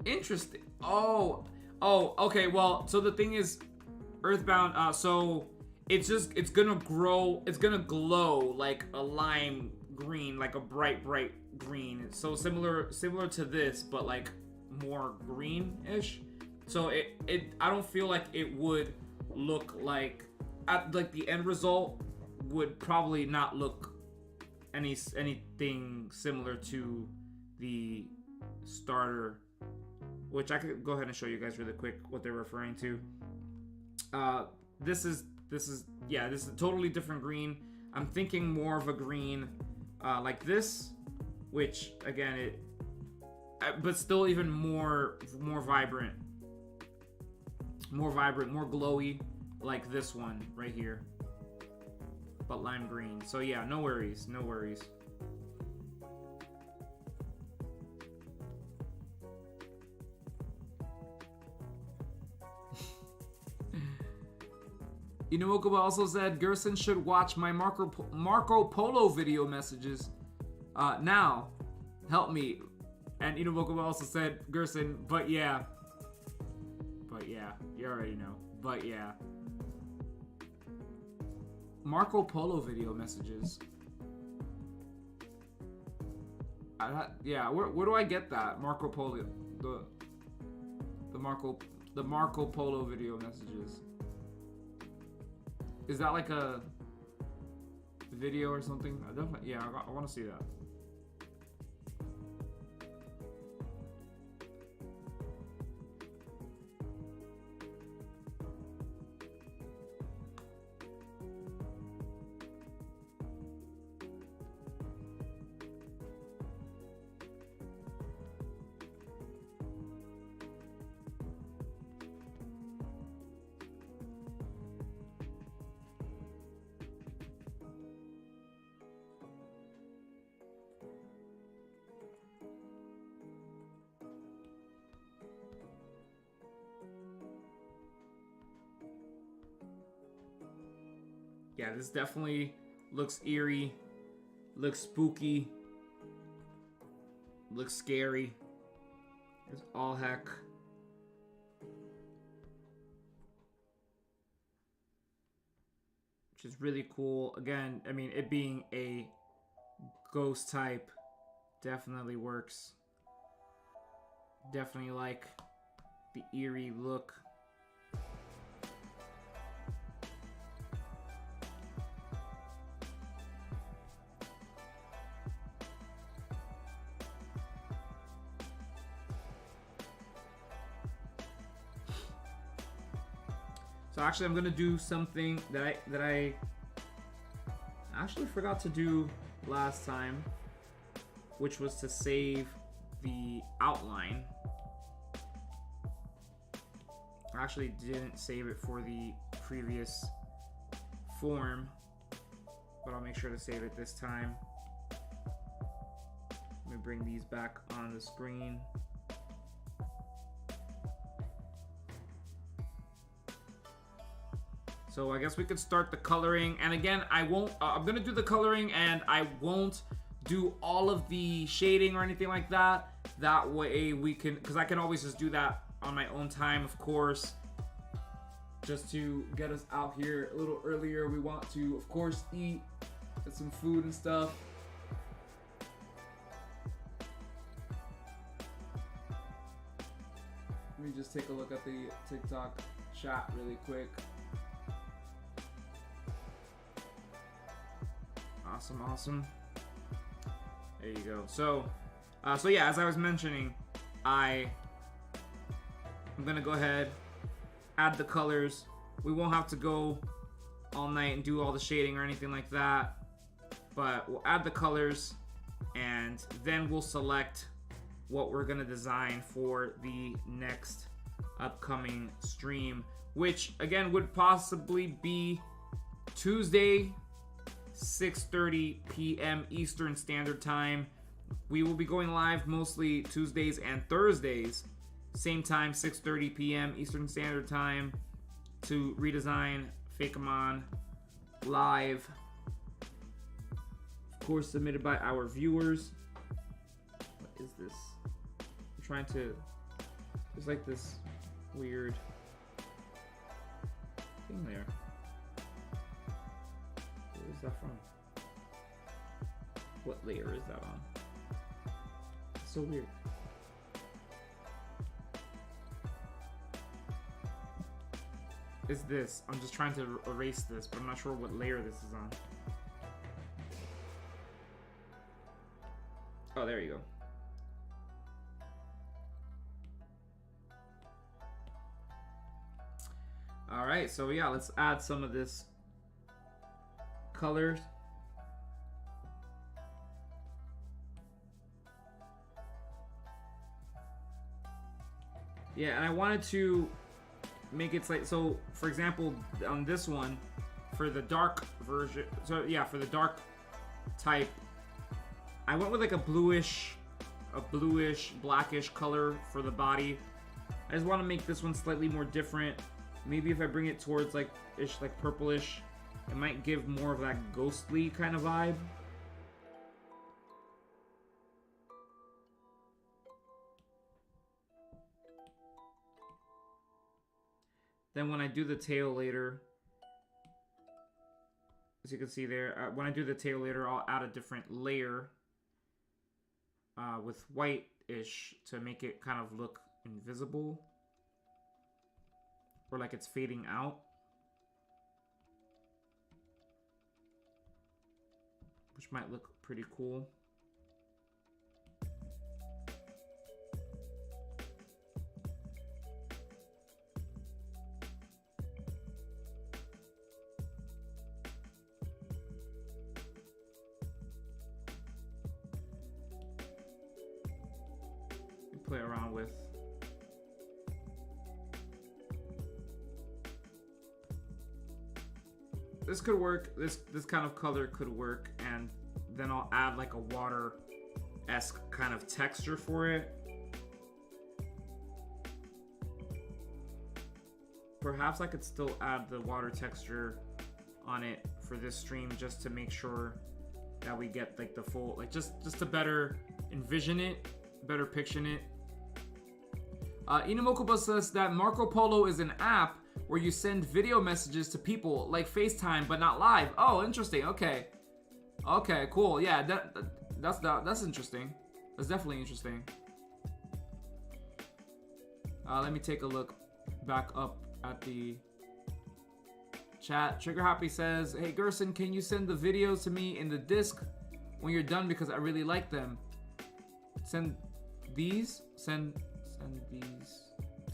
Interesting. Oh, okay. Well, so the thing is, Earthbound, so it's gonna glow like a lime green, like a bright green. So similar to this, but like more greenish. So I don't feel like it would look like the end result would probably not look anything similar to the starter, which I could go ahead and show you guys really quick what they're referring to. This is a totally different green. I'm thinking more of a green like this, which again but still even more vibrant, more glowy, like this one right here, but lime green. So yeah, no worries. Inuokuba also said Gerson should watch my Marco Polo video messages. Now, help me. And Inuokuba also said Gerson, but yeah, you already know. But yeah, Marco Polo video messages. Where do I get that Marco Polo? The Marco Polo video messages. Is that like a video or something? I want to see that. Yeah, this definitely looks eerie, looks spooky, looks scary. It's all heck. Which is really cool. Again, I mean, it being a ghost type definitely works. Definitely like the eerie look. So actually, I'm gonna do something that I actually forgot to do last time, which was to save the outline. I actually didn't save it for the previous form, but I'll make sure to save it this time. Let me bring these back on the screen. So I guess we could start the coloring. And again, I'm gonna do the coloring and I won't do all of the shading or anything like that. That way we can, because I can always just do that on my own time, of course. Just to get us out here a little earlier. We want to, of course, eat, get some food and stuff. Let me just take a look at the TikTok chat really quick. Awesome. There you go. So yeah, as I was mentioning, I'm gonna go ahead, add the colors. We won't have to go all night and do all the shading or anything like that, but we'll add the colors and then we'll select what we're gonna design for the next upcoming stream, which again would possibly be Tuesday, 6:30 p.m. Eastern Standard Time. We will be going live mostly Tuesdays and Thursdays, same time, 6:30 p.m. Eastern Standard Time, to Redesign Fakemon live. Of course, submitted by our viewers. What is this? I'm trying to. There's like this weird thing there. Where is that from? What layer is that on? It's so weird. Is this? I'm just trying to erase this, but I'm not sure what layer this is on. Oh, there you go. All right, so yeah, let's add some of this colors. Yeah, and I wanted to make it like, so for example, on this one, for the dark version, so yeah, for the dark type, I went with like a bluish, blackish color for the body. I just want to make this one slightly more different. Maybe if I bring it towards like purplish, it might give more of that ghostly kind of vibe. Then when I do the tail later, as you can see there, when I do the tail later, I'll add a different layer with white-ish to make it kind of look invisible, or like it's fading out. Which might look pretty cool. Play around with. This could work. This kind of color could work, and then I'll add like a water-esque kind of texture for it. Perhaps I could still add the water texture on it for this stream just to make sure that we get like the full, like just to better envision it, better picture it. Inamokuba says that Marco Polo is an app where you send video messages to people like FaceTime but not live. Oh, interesting. Okay, cool. Yeah, that's interesting. That's definitely interesting. Let me take a look back up at the chat. Trigger Happy says, "Hey Gerson, can you send the videos to me in the disc when you're done because I really like them? Send these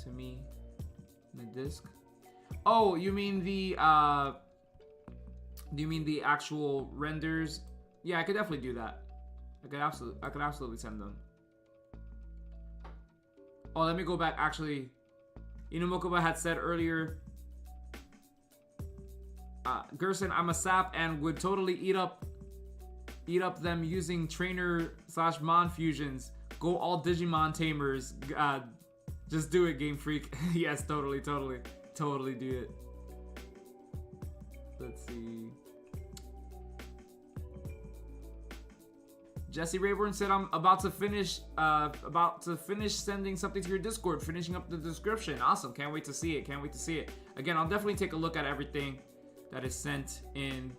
to me in the disc." Oh, you mean the do you mean the actual renders? Yeah, I could definitely do that. I could absolutely send them. Oh, let me go back. Actually, Inumokuba had said earlier, Gerson, I'm a sap and would totally eat up them using trainer / mon fusions. Go all Digimon tamers. Just do it, Game Freak. Yes, totally do it. Let's see. Jesse Rayburn said, I'm about to finish sending something to your Discord, finishing up the description. Awesome. Can't wait to see it. Again, I'll definitely take a look at everything that is sent in.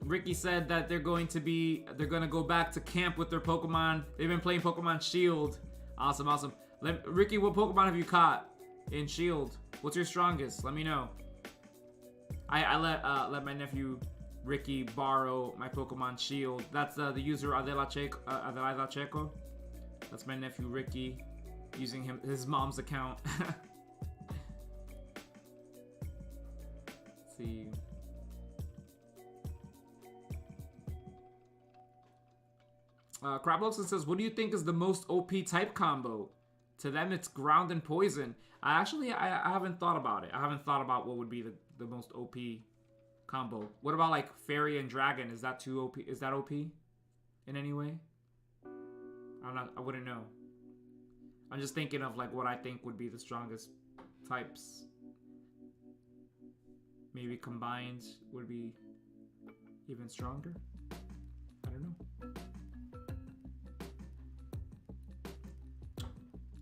Ricky said that they're going to go back to camp with their Pokemon. They've been playing Pokemon Shield. Awesome. Ricky, what Pokemon have you caught in Shield? What's your strongest? Let me know. I let my nephew Ricky borrow my Pokemon Shield. That's the user Adela Checo. That's my nephew Ricky using his mom's account. Let's see. Crabloxon says, what do you think is the most OP type combo? To them, it's ground and poison. I haven't thought about it. I haven't thought about what would be the most OP combo. What about like fairy and dragon? Is that too OP? Is that OP in any way? I wouldn't know. I'm just thinking of like what I think would be the strongest types. Maybe combined would be even stronger. I don't know.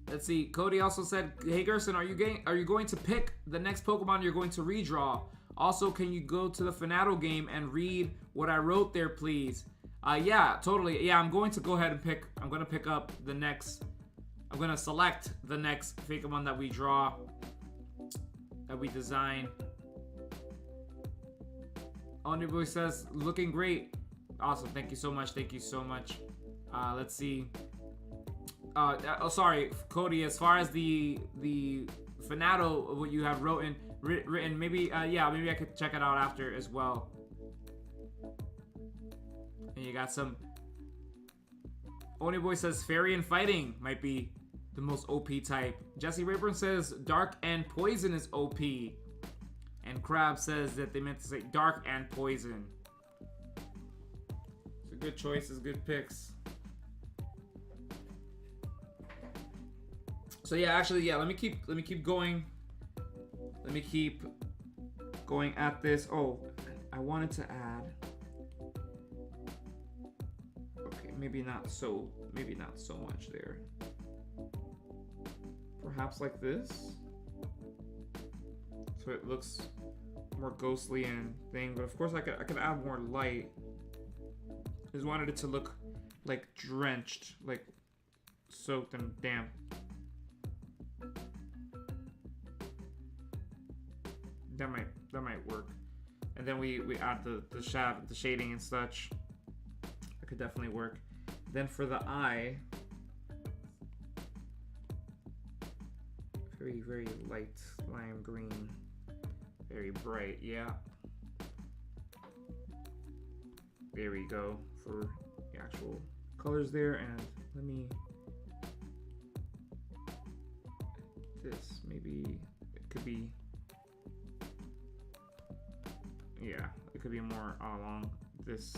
Let's see. Cody also said, "Hey Gerson, are you going to pick the next Pokemon you're going to redraw? Also, can you go to the FANATO game and read what I wrote there, please?" Yeah, totally. Yeah, I'm going to go ahead and pick. I'm going to pick up the next. I'm going to select the next Fakemon that we draw, that we design. Oniboy says, "Looking great." Awesome. Thank you so much. Let's see. Oh, sorry, Cody. As far as the FANATO, what you have written, maybe maybe I could check it out after as well. And you got some. Oniboy says fairy and fighting might be the most OP type. Jesse Rayburn says dark and poison is OP. And Crab says that they meant to say dark and poison. So good choices, good picks. So yeah, actually, yeah. Let me keep going. Let me keep going at this. Oh, I wanted to add. Okay, maybe not so much there. Perhaps like this, so it looks more ghostly and thing. But of course, I could add more light. I just wanted it to look like drenched, like soaked and damp. That might work. And then we add the shading and such. That could definitely work. Then for the eye, very, very light lime green, very bright. Yeah, there we go for the actual colors there. And let me this, maybe it could be, yeah, it could be more along this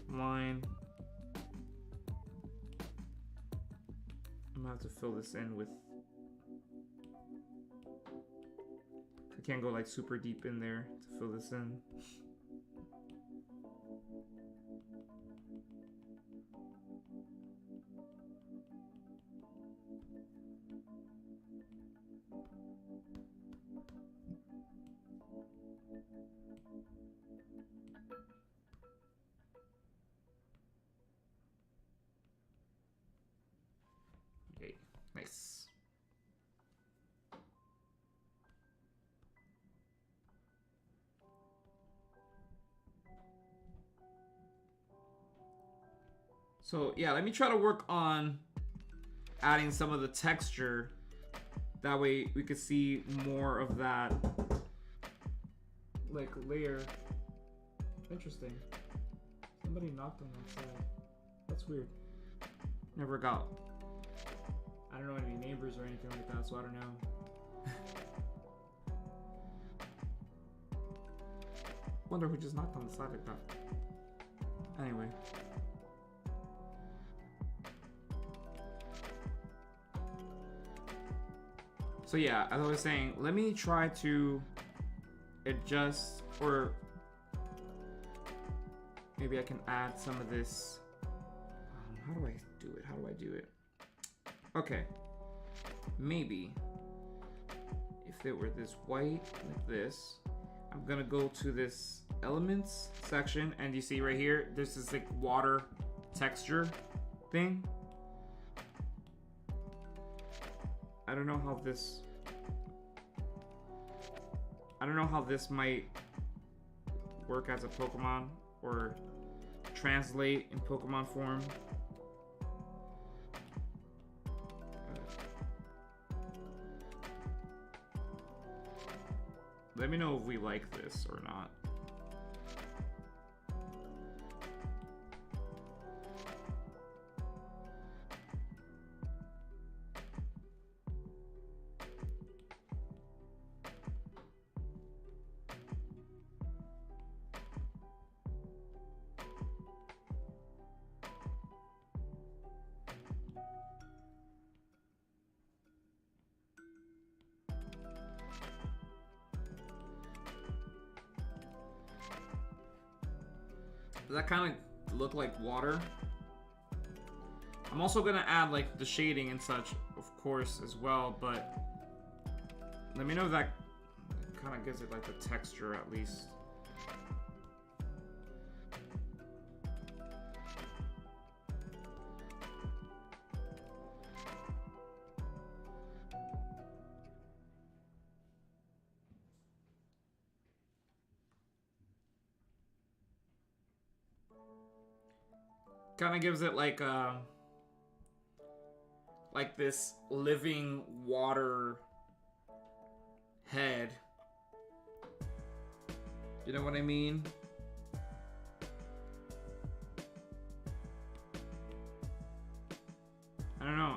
line. I'm gonna have to fill this in with, I can't go like super deep in there to fill this in. Nice. So yeah, let me try to work on adding some of the texture. That way we could see more of that, like, layer. Interesting. Somebody knocked on that side. That's weird. Never got. I don't know any neighbors or anything like that, so I don't know. Wonder who just knocked on the side like that. Anyway. So yeah, as I was saying, let me try to adjust, or maybe I can add some of this. How do I do it? How do I do it? Okay. Maybe if it were this white like this, I'm gonna go to this elements section, and you see right here, there's this like water texture thing. I don't know how this might work as a Pokemon or translate in Pokemon form. Let me know if we like this or not. Does that kind of look like water? I'm also gonna add like the shading and such, of course, as well, but let me know if that kind of gives it like the texture at least. Kind of gives it like this living water head. You know what I mean? I don't know.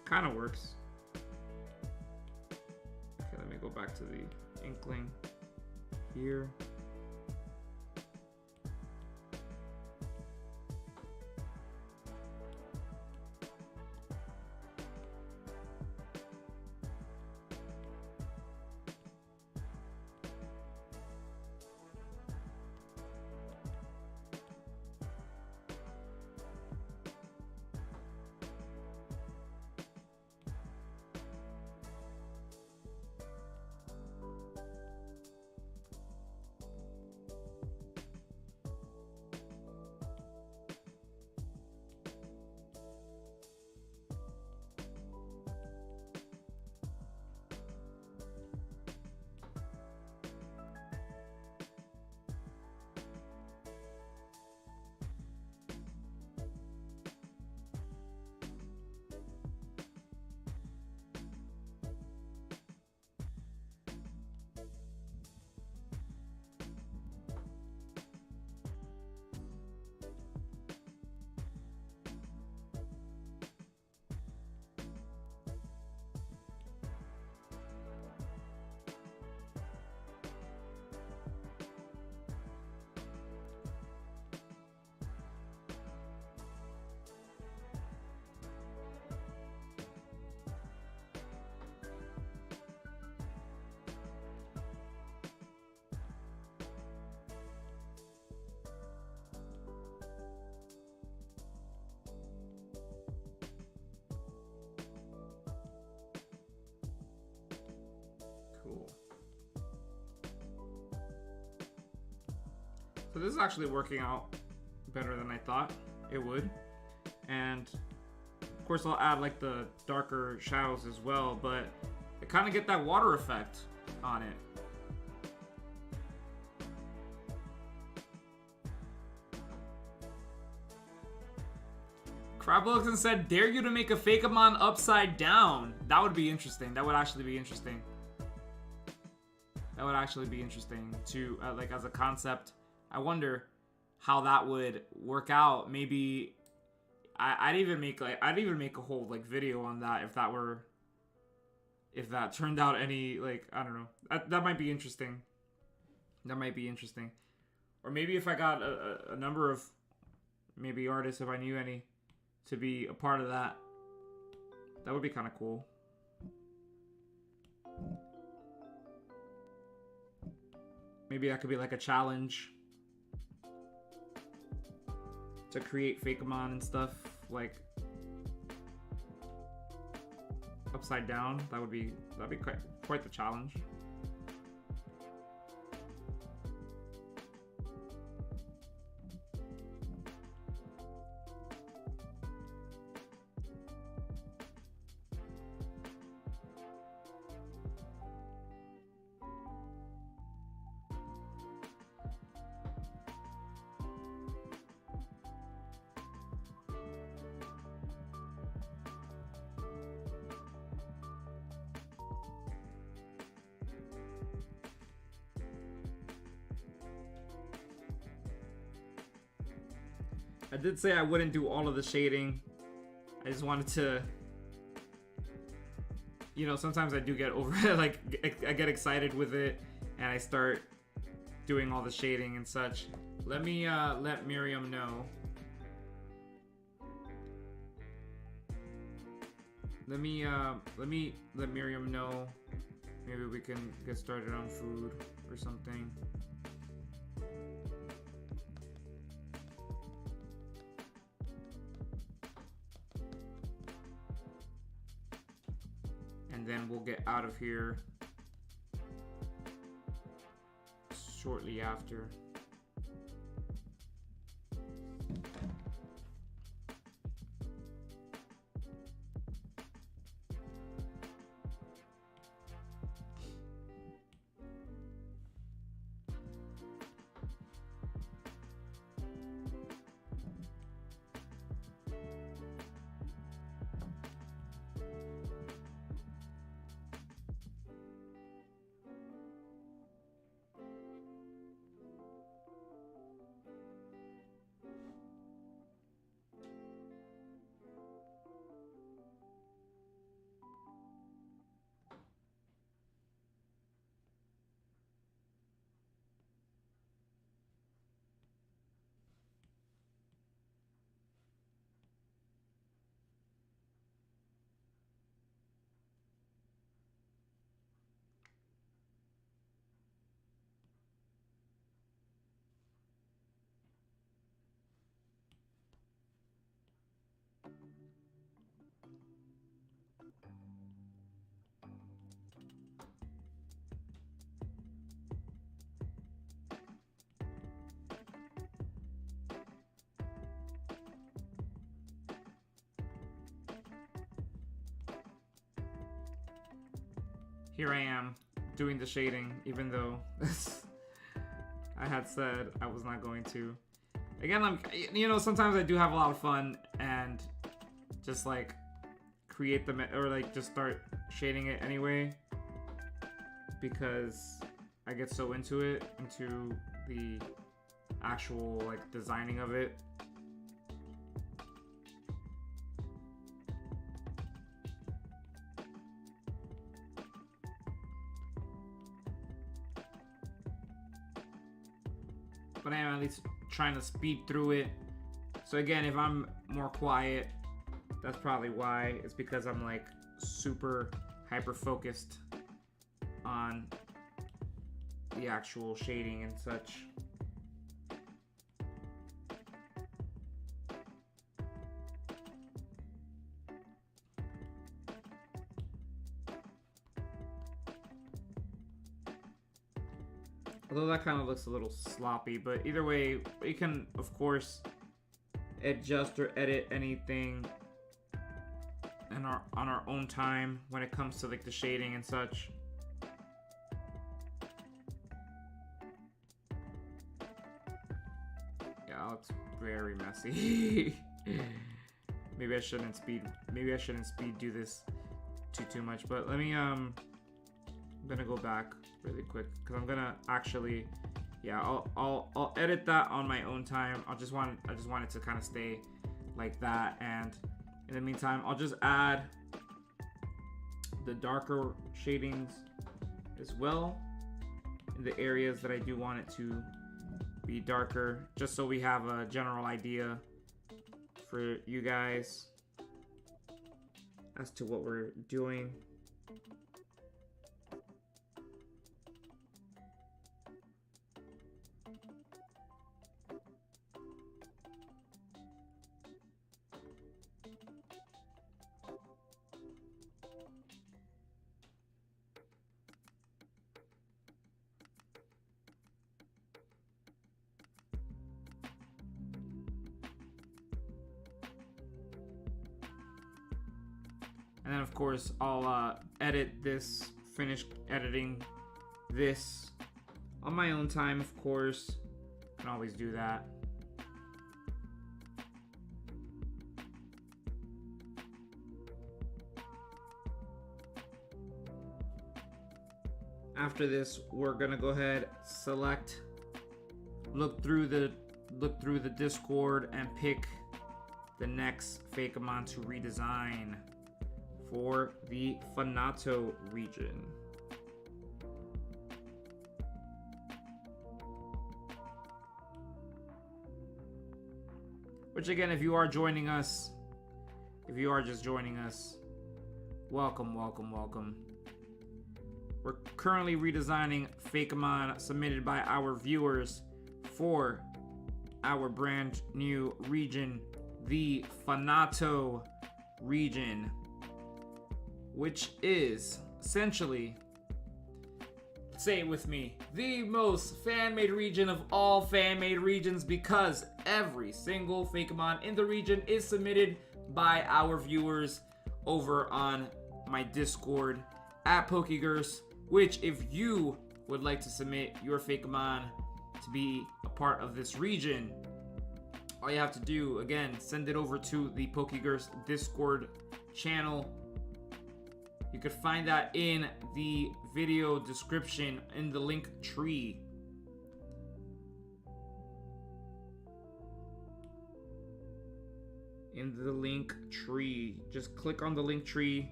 Kind of works. Okay, let me go back to the Inkling here. Cool. So this is actually working out better than I thought it would. And of course I'll add like the darker shadows as well, but I kind of get that water effect on it. Crabloxen said, dare you to make a Fakemon upside down. That would be interesting. That would actually be interesting. That would actually be interesting to, like, as a concept. I wonder how that would work out. Maybe I'd even make a whole like video on that if that turned out any, like, I don't know. That might be interesting. That might be interesting. Or maybe if I got a number of maybe artists, if I knew any, to be a part of that. That would be kind of cool. Maybe that could be like a challenge to create Fakemon and stuff, like upside down. That'd be quite the challenge. I did say I wouldn't do all of the shading. I just wanted to, you know, sometimes I do get over it, like I get excited with it and I start doing all the shading and such. Let me let Miriam know. Let Miriam know. Maybe we can get started on food or something. And then we'll get out of here shortly after. Here I am doing the shading, even though I had said I was not going to. Again, you know, sometimes I do have a lot of fun and just like create them, or like just start shading it anyway, because I get so into it, into the actual like designing of it. But I am at least trying to speed through it. So again, if I'm more quiet, that's probably why. It's because I'm like super hyper focused on the actual shading and such. Although that kind of looks a little sloppy, but either way, we can, of course, adjust or edit anything on our own time when it comes to like the shading and such. Yeah, it looks very messy. maybe I shouldn't speed do this too much, but let me I'm gonna go back really quick because I'm gonna actually, yeah, I'll edit that on my own time. I just want it to kind of stay like that, and in the meantime I'll just add the darker shadings as well in the areas that I do want it to be darker, just so we have a general idea for you guys as to what we're doing. And then of course I'll finish editing this on my own time, of course. Can always do that. After this, we're gonna go ahead, select, look through the Discord and pick the next Fakemon to redesign for the FANATO region. Which again, if you are joining us, if you are just joining us, welcome, welcome, welcome. We're currently redesigning Fakemon submitted by our viewers for our brand new region, the FANATO region, which is essentially, say it with me, the most fan-made region of all fan-made regions, because every single Fakemon in the region is submitted by our viewers over on my Discord at Pokegerse, which if you would like to submit your Fakemon to be a part of this region, all you have to do, again, send it over to the Pokegerse Discord channel. You could find that in the video description in the link tree. In the link tree. Just click on the link tree.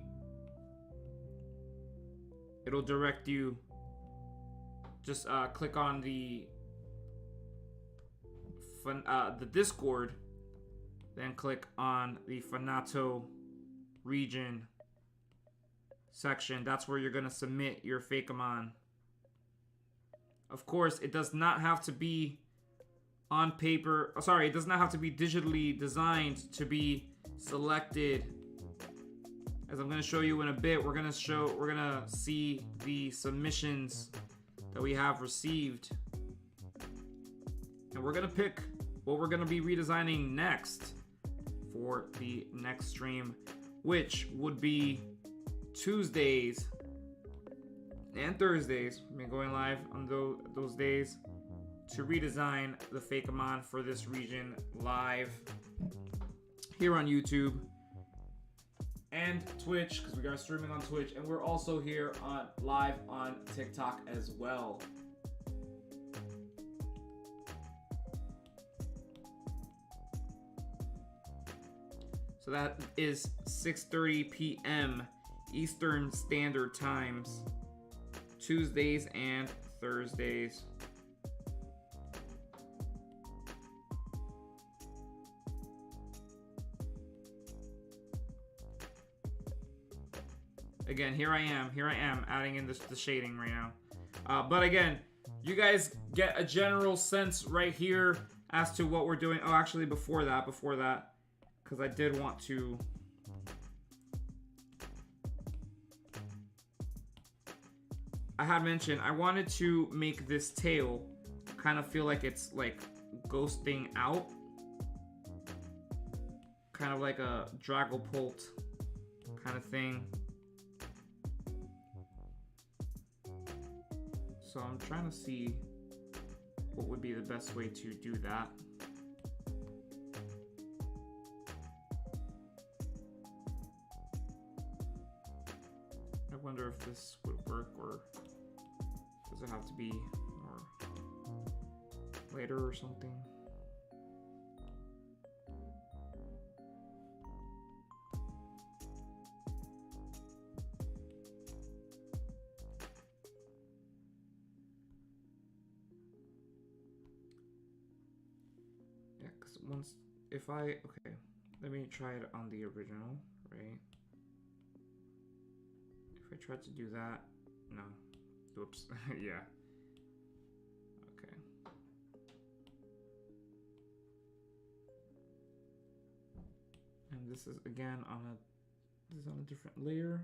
It'll direct you. Just click on the Discord. Then click on the FANATO region section. That's where you're gonna submit your Fakemon. Of course, it does not have to be on paper. Oh, sorry, it does not have to be digitally designed to be selected. As I'm gonna show you in a bit, we're gonna see the submissions that we have received, and we're gonna pick what we're gonna be redesigning next for the next stream, which would be Tuesdays and Thursdays. We've been going live on those days to redesign the Fakemon for this region live here on YouTube and Twitch, because we are streaming on Twitch, and we're also here on live on TikTok as well. So that is 6:30 p.m. Eastern Standard Times, Tuesdays and Thursdays. Again, here I am adding in the shading right now. But again, you guys get a general sense right here as to what we're doing. Oh, actually, before that, because I did want to. I had mentioned I wanted to make this tail kind of feel like it's like ghosting out, kind of like a Dragapult kind of thing. So I'm trying to see what would be the best way to do that. wonder if this would work, or does it have to be more later or something? Yeah, because once, if I, okay, let me try it on the original, right? If I tried to do that, no, whoops, yeah. Okay. And this is again on a different layer.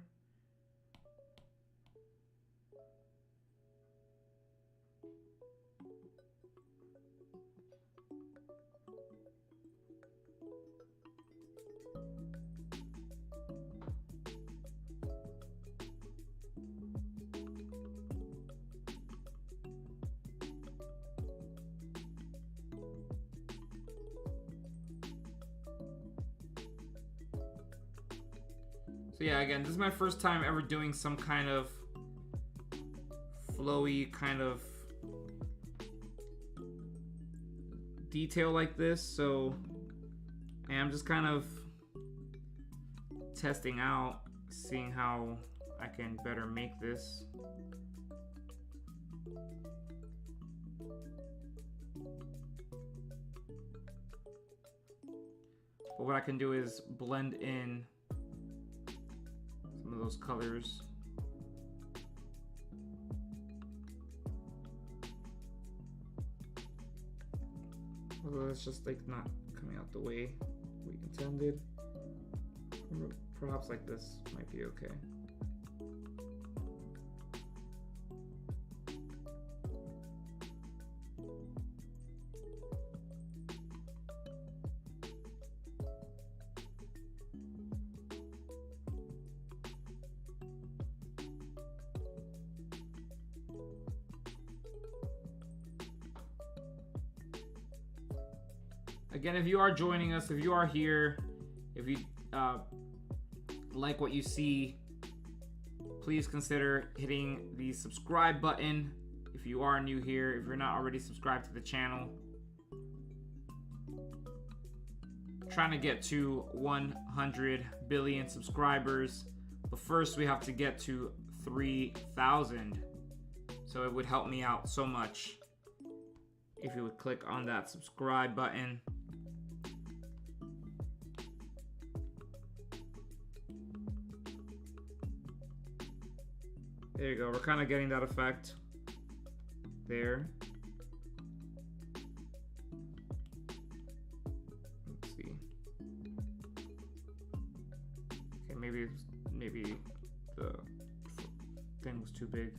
So yeah, again, this is my first time ever doing some kind of flowy kind of detail like this. So I'm just kind of testing out, seeing how I can better make this. But what I can do is blend in some of those colors. Although it's just like not coming out the way we intended. Perhaps like this might be okay. Again, if you are joining us, if you are here, if you like what you see, please consider hitting the subscribe button if you are new here, if you're not already subscribed to the channel. Trying to get to 100 billion subscribers, but first we have to get to 3,000. So it would help me out so much if you would click on that subscribe button. There you go, we're kind of getting that effect there. Let's see. Okay, maybe the thing was too big.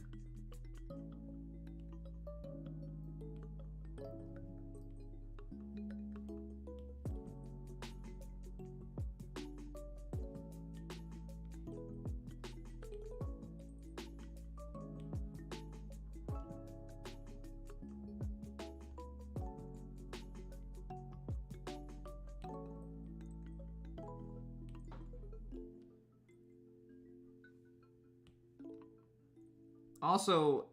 Also,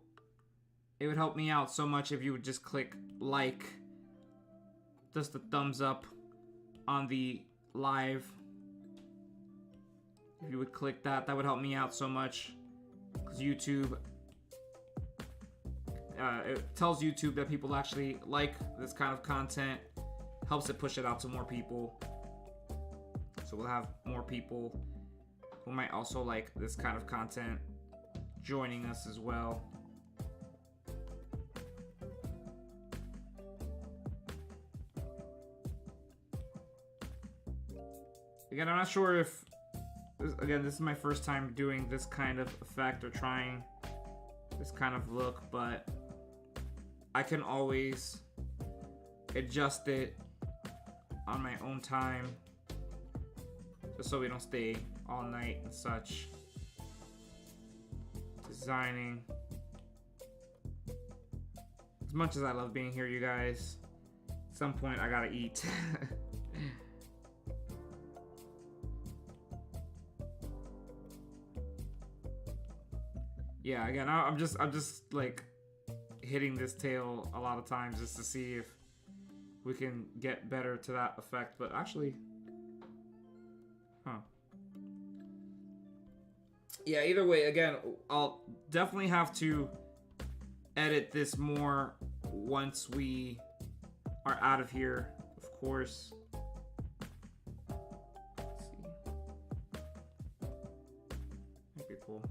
it would help me out so much if you would just click like, just a thumbs up on the live. If you would click that, that would help me out so much. Because YouTube, it tells YouTube that people actually like this kind of content. Helps it push it out to more people. So we'll have more people who might also like this kind of content joining us as well. Again, I'm not sure if this is my first time doing this kind of effect or trying this kind of look, but I can always adjust it on my own time just so we don't stay all night and such designing. As much as I love being here, you guys, at some point I gotta eat. yeah, again, I'm just like hitting this tail a lot of times just to see if we can get better to that effect. But actually, huh? Yeah. Either way, again, I'll definitely have to edit this more once we are out of here, of course. Let's see. That'd be cool.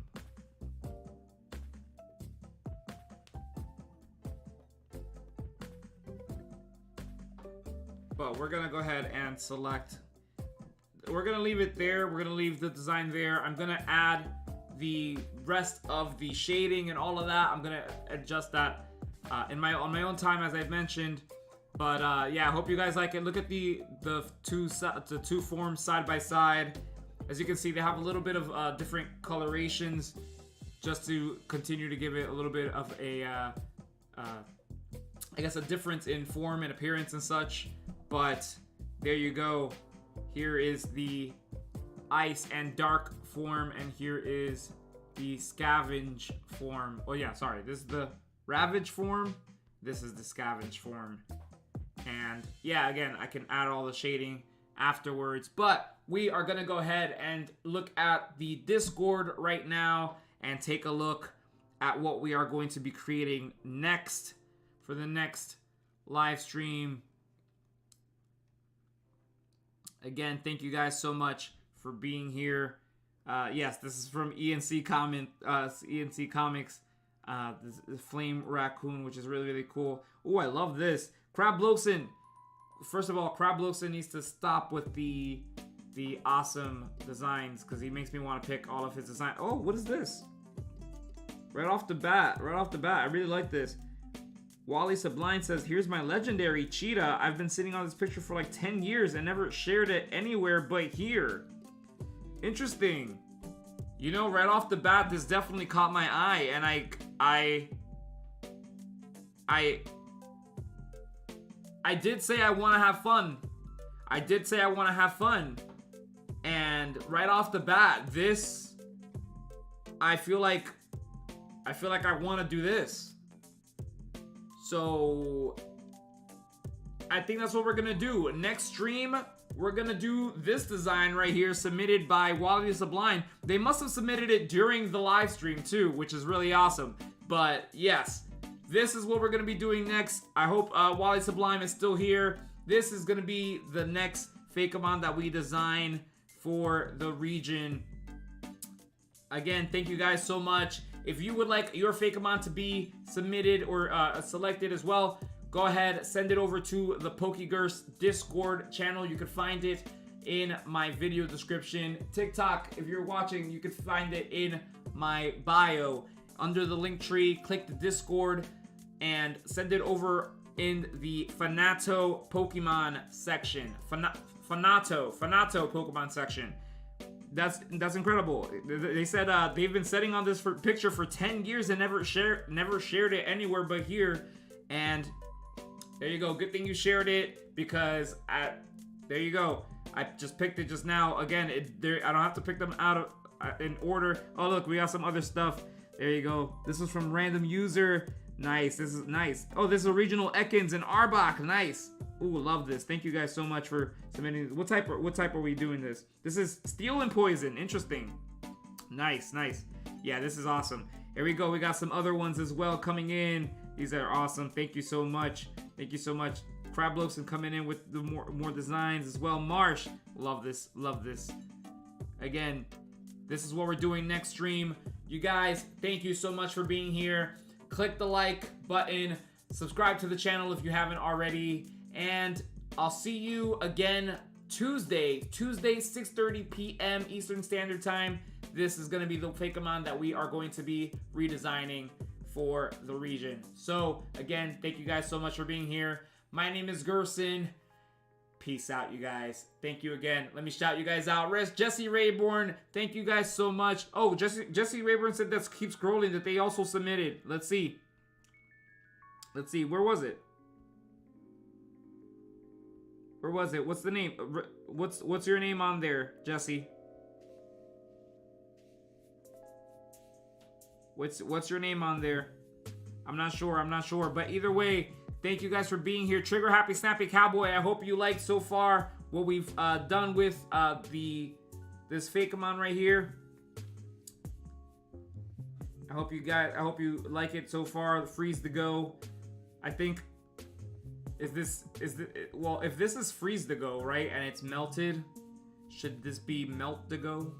But we're gonna go ahead and select. We're gonna leave it there. We're gonna leave the design there. I'm gonna add the rest of the shading and all of that. I'm gonna adjust that on my own time, as I've mentioned. But yeah, I hope you guys like it. Look at the two forms side by side. As you can see, they have a little bit of different colorations, just to continue to give it a little bit of a, I guess, a difference in form and appearance and such. But there you go. Here is the ice and dark form, and here is the scavenge form. Oh yeah, sorry. This is the ravage form. This is the scavenge form. And yeah, again, I can add all the shading afterwards. But we are going to go ahead and look at the Discord right now and take a look at what we are going to be creating next for the next live stream. Again, thank you guys so much for being here. Yes, this is from ENC Comics. This Flame Raccoon, which is really, really cool. Oh, I love this. Crab Loson. First of all, Crab Loson needs to stop with the awesome designs, because he makes me want to pick all of his designs. Oh, what is this? Right off the bat, I really like this. Wally Sublime says, here's my legendary cheetah. I've been sitting on this picture for like 10 years and never shared it anywhere but here. Interesting. You know, right off the bat, this definitely caught my eye, and I did say I want to have fun. And right off the bat, this, I feel like I want to do this. So I think that's what we're gonna do. Next stream, we're gonna do this design right here, submitted by Wally Sublime. They must have submitted it during the live stream too, which is really awesome. But yes, this is what we're gonna be doing next. I hope Wally Sublime is still here. This is gonna be the next Fakemon that we design for the region. Again, thank you guys so much. If you would like your Fakemon to be submitted or selected as well, go ahead, send it over to the Pokegerse Discord channel. You can find it in my video description. TikTok, if you're watching, you can find it in my bio. Under the link tree, click the Discord and send it over in the FANATO Pokémon section. FANATO Pokémon section. That's incredible. They said they've been setting on this picture for 10 years and never shared it anywhere but here. And there you go. Good thing you shared it, because there you go. I just picked it just now. Again, I don't have to pick them out of in order. Oh look, we got some other stuff. There you go. This is from random user. Nice. This is nice. Oh, this is original Ekans and Arbok. Nice. Ooh, love this. Thank you guys so much for submitting. What type are we doing this? This is Steel and Poison. Interesting. Nice. Yeah, this is awesome. Here we go. We got some other ones as well coming in. These are awesome. Thank you so much. Crab Loson coming in with the more designs as well. Marsh. Love this. Again, this is what we're doing next stream. You guys, thank you so much for being here. Click the like button. Subscribe to the channel if you haven't already. And I'll see you again Tuesday, 6:30 p.m. Eastern Standard Time. This is going to be the Fakemon that we are going to be redesigning for the region. So, again, thank you guys so much for being here. My name is Gerson. Peace out, you guys. Thank you again. Let me shout you guys out. Jesse Rayborn, thank you guys so much. Oh, Jesse Rayborn said that keep scrolling that they also submitted. Let's see. Where was it? What's the name? What's your name on there, Jesse? What's your name on there? I'm not sure. But either way, thank you guys for being here. Trigger Happy Snappy Cowboy. I hope you liked so far what we've done with this Fakemon right here. I hope you like it so far. Freeze to go. I think if this is freeze to go, right, and it's melted, should this be melt to go?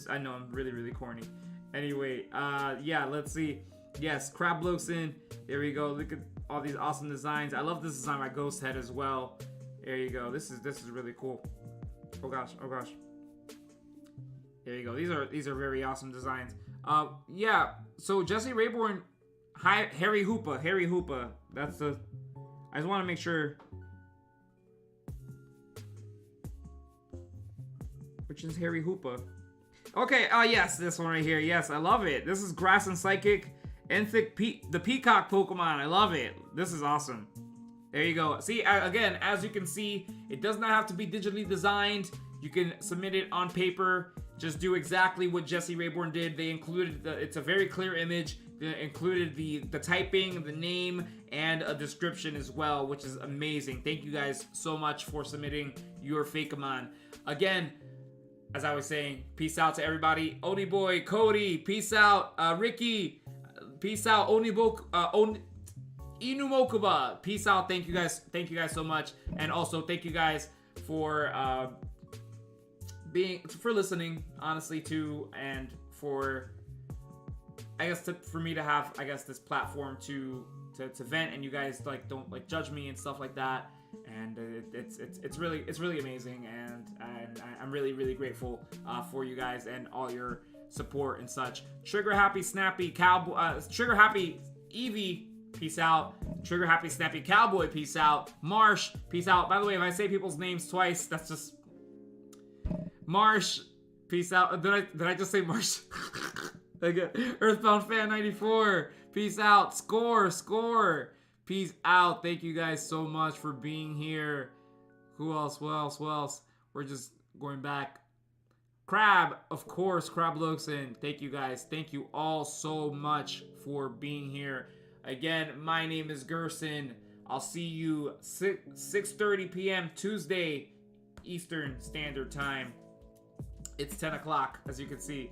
I know I'm really corny. Anyway, yeah, let's see. Yes, Crabloxin. There we go. Look at all these awesome designs. I love this design by Ghost Head as well. There you go. This is really cool. Oh gosh. There you go. These are very awesome designs. Yeah. So Jesse Rayborn, Harry Hoopa. That's the. I just want to make sure. Which is Harry Hoopa. Okay, yes, this one right here. Yes, I love it. This is Grass and Psychic, Enthic the Peacock Pokemon. I love it. This is awesome. There you go. See, again, as you can see, it does not have to be digitally designed. You can submit it on paper. Just do exactly what Jesse Rayborn did. They included it's a very clear image. They included the typing, the name, and a description as well, which is amazing. Thank you guys so much for submitting your Fakemon. Again, as I was saying, peace out to everybody. Oniboy, Cody, peace out. Ricky, peace out. Inumokuba, peace out. Thank you guys so much. And also thank you guys for listening, honestly, too, and for for me to have this platform to vent, and you guys don't judge me and stuff like that. And it's really amazing, and I'm really grateful for you guys and all your support and such. Trigger Happy Snappy Cowboy, Trigger Happy Eevee, peace out. Trigger Happy Snappy Cowboy, peace out. Marsh, peace out. By the way, if I say people's names twice, that's just Marsh, peace out. Did I just say Marsh? Okay. Earthbound Fan 94, peace out. Score. Peace out. Thank you guys so much for being here. Who else? We're just going back. Crab, of course, Crabloxin. Thank you guys. Thank you all so much for being here. Again, my name is Gerson. I'll see you 6:30 p.m. Tuesday, Eastern Standard Time. It's 10 o'clock, as you can see.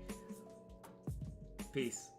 Peace.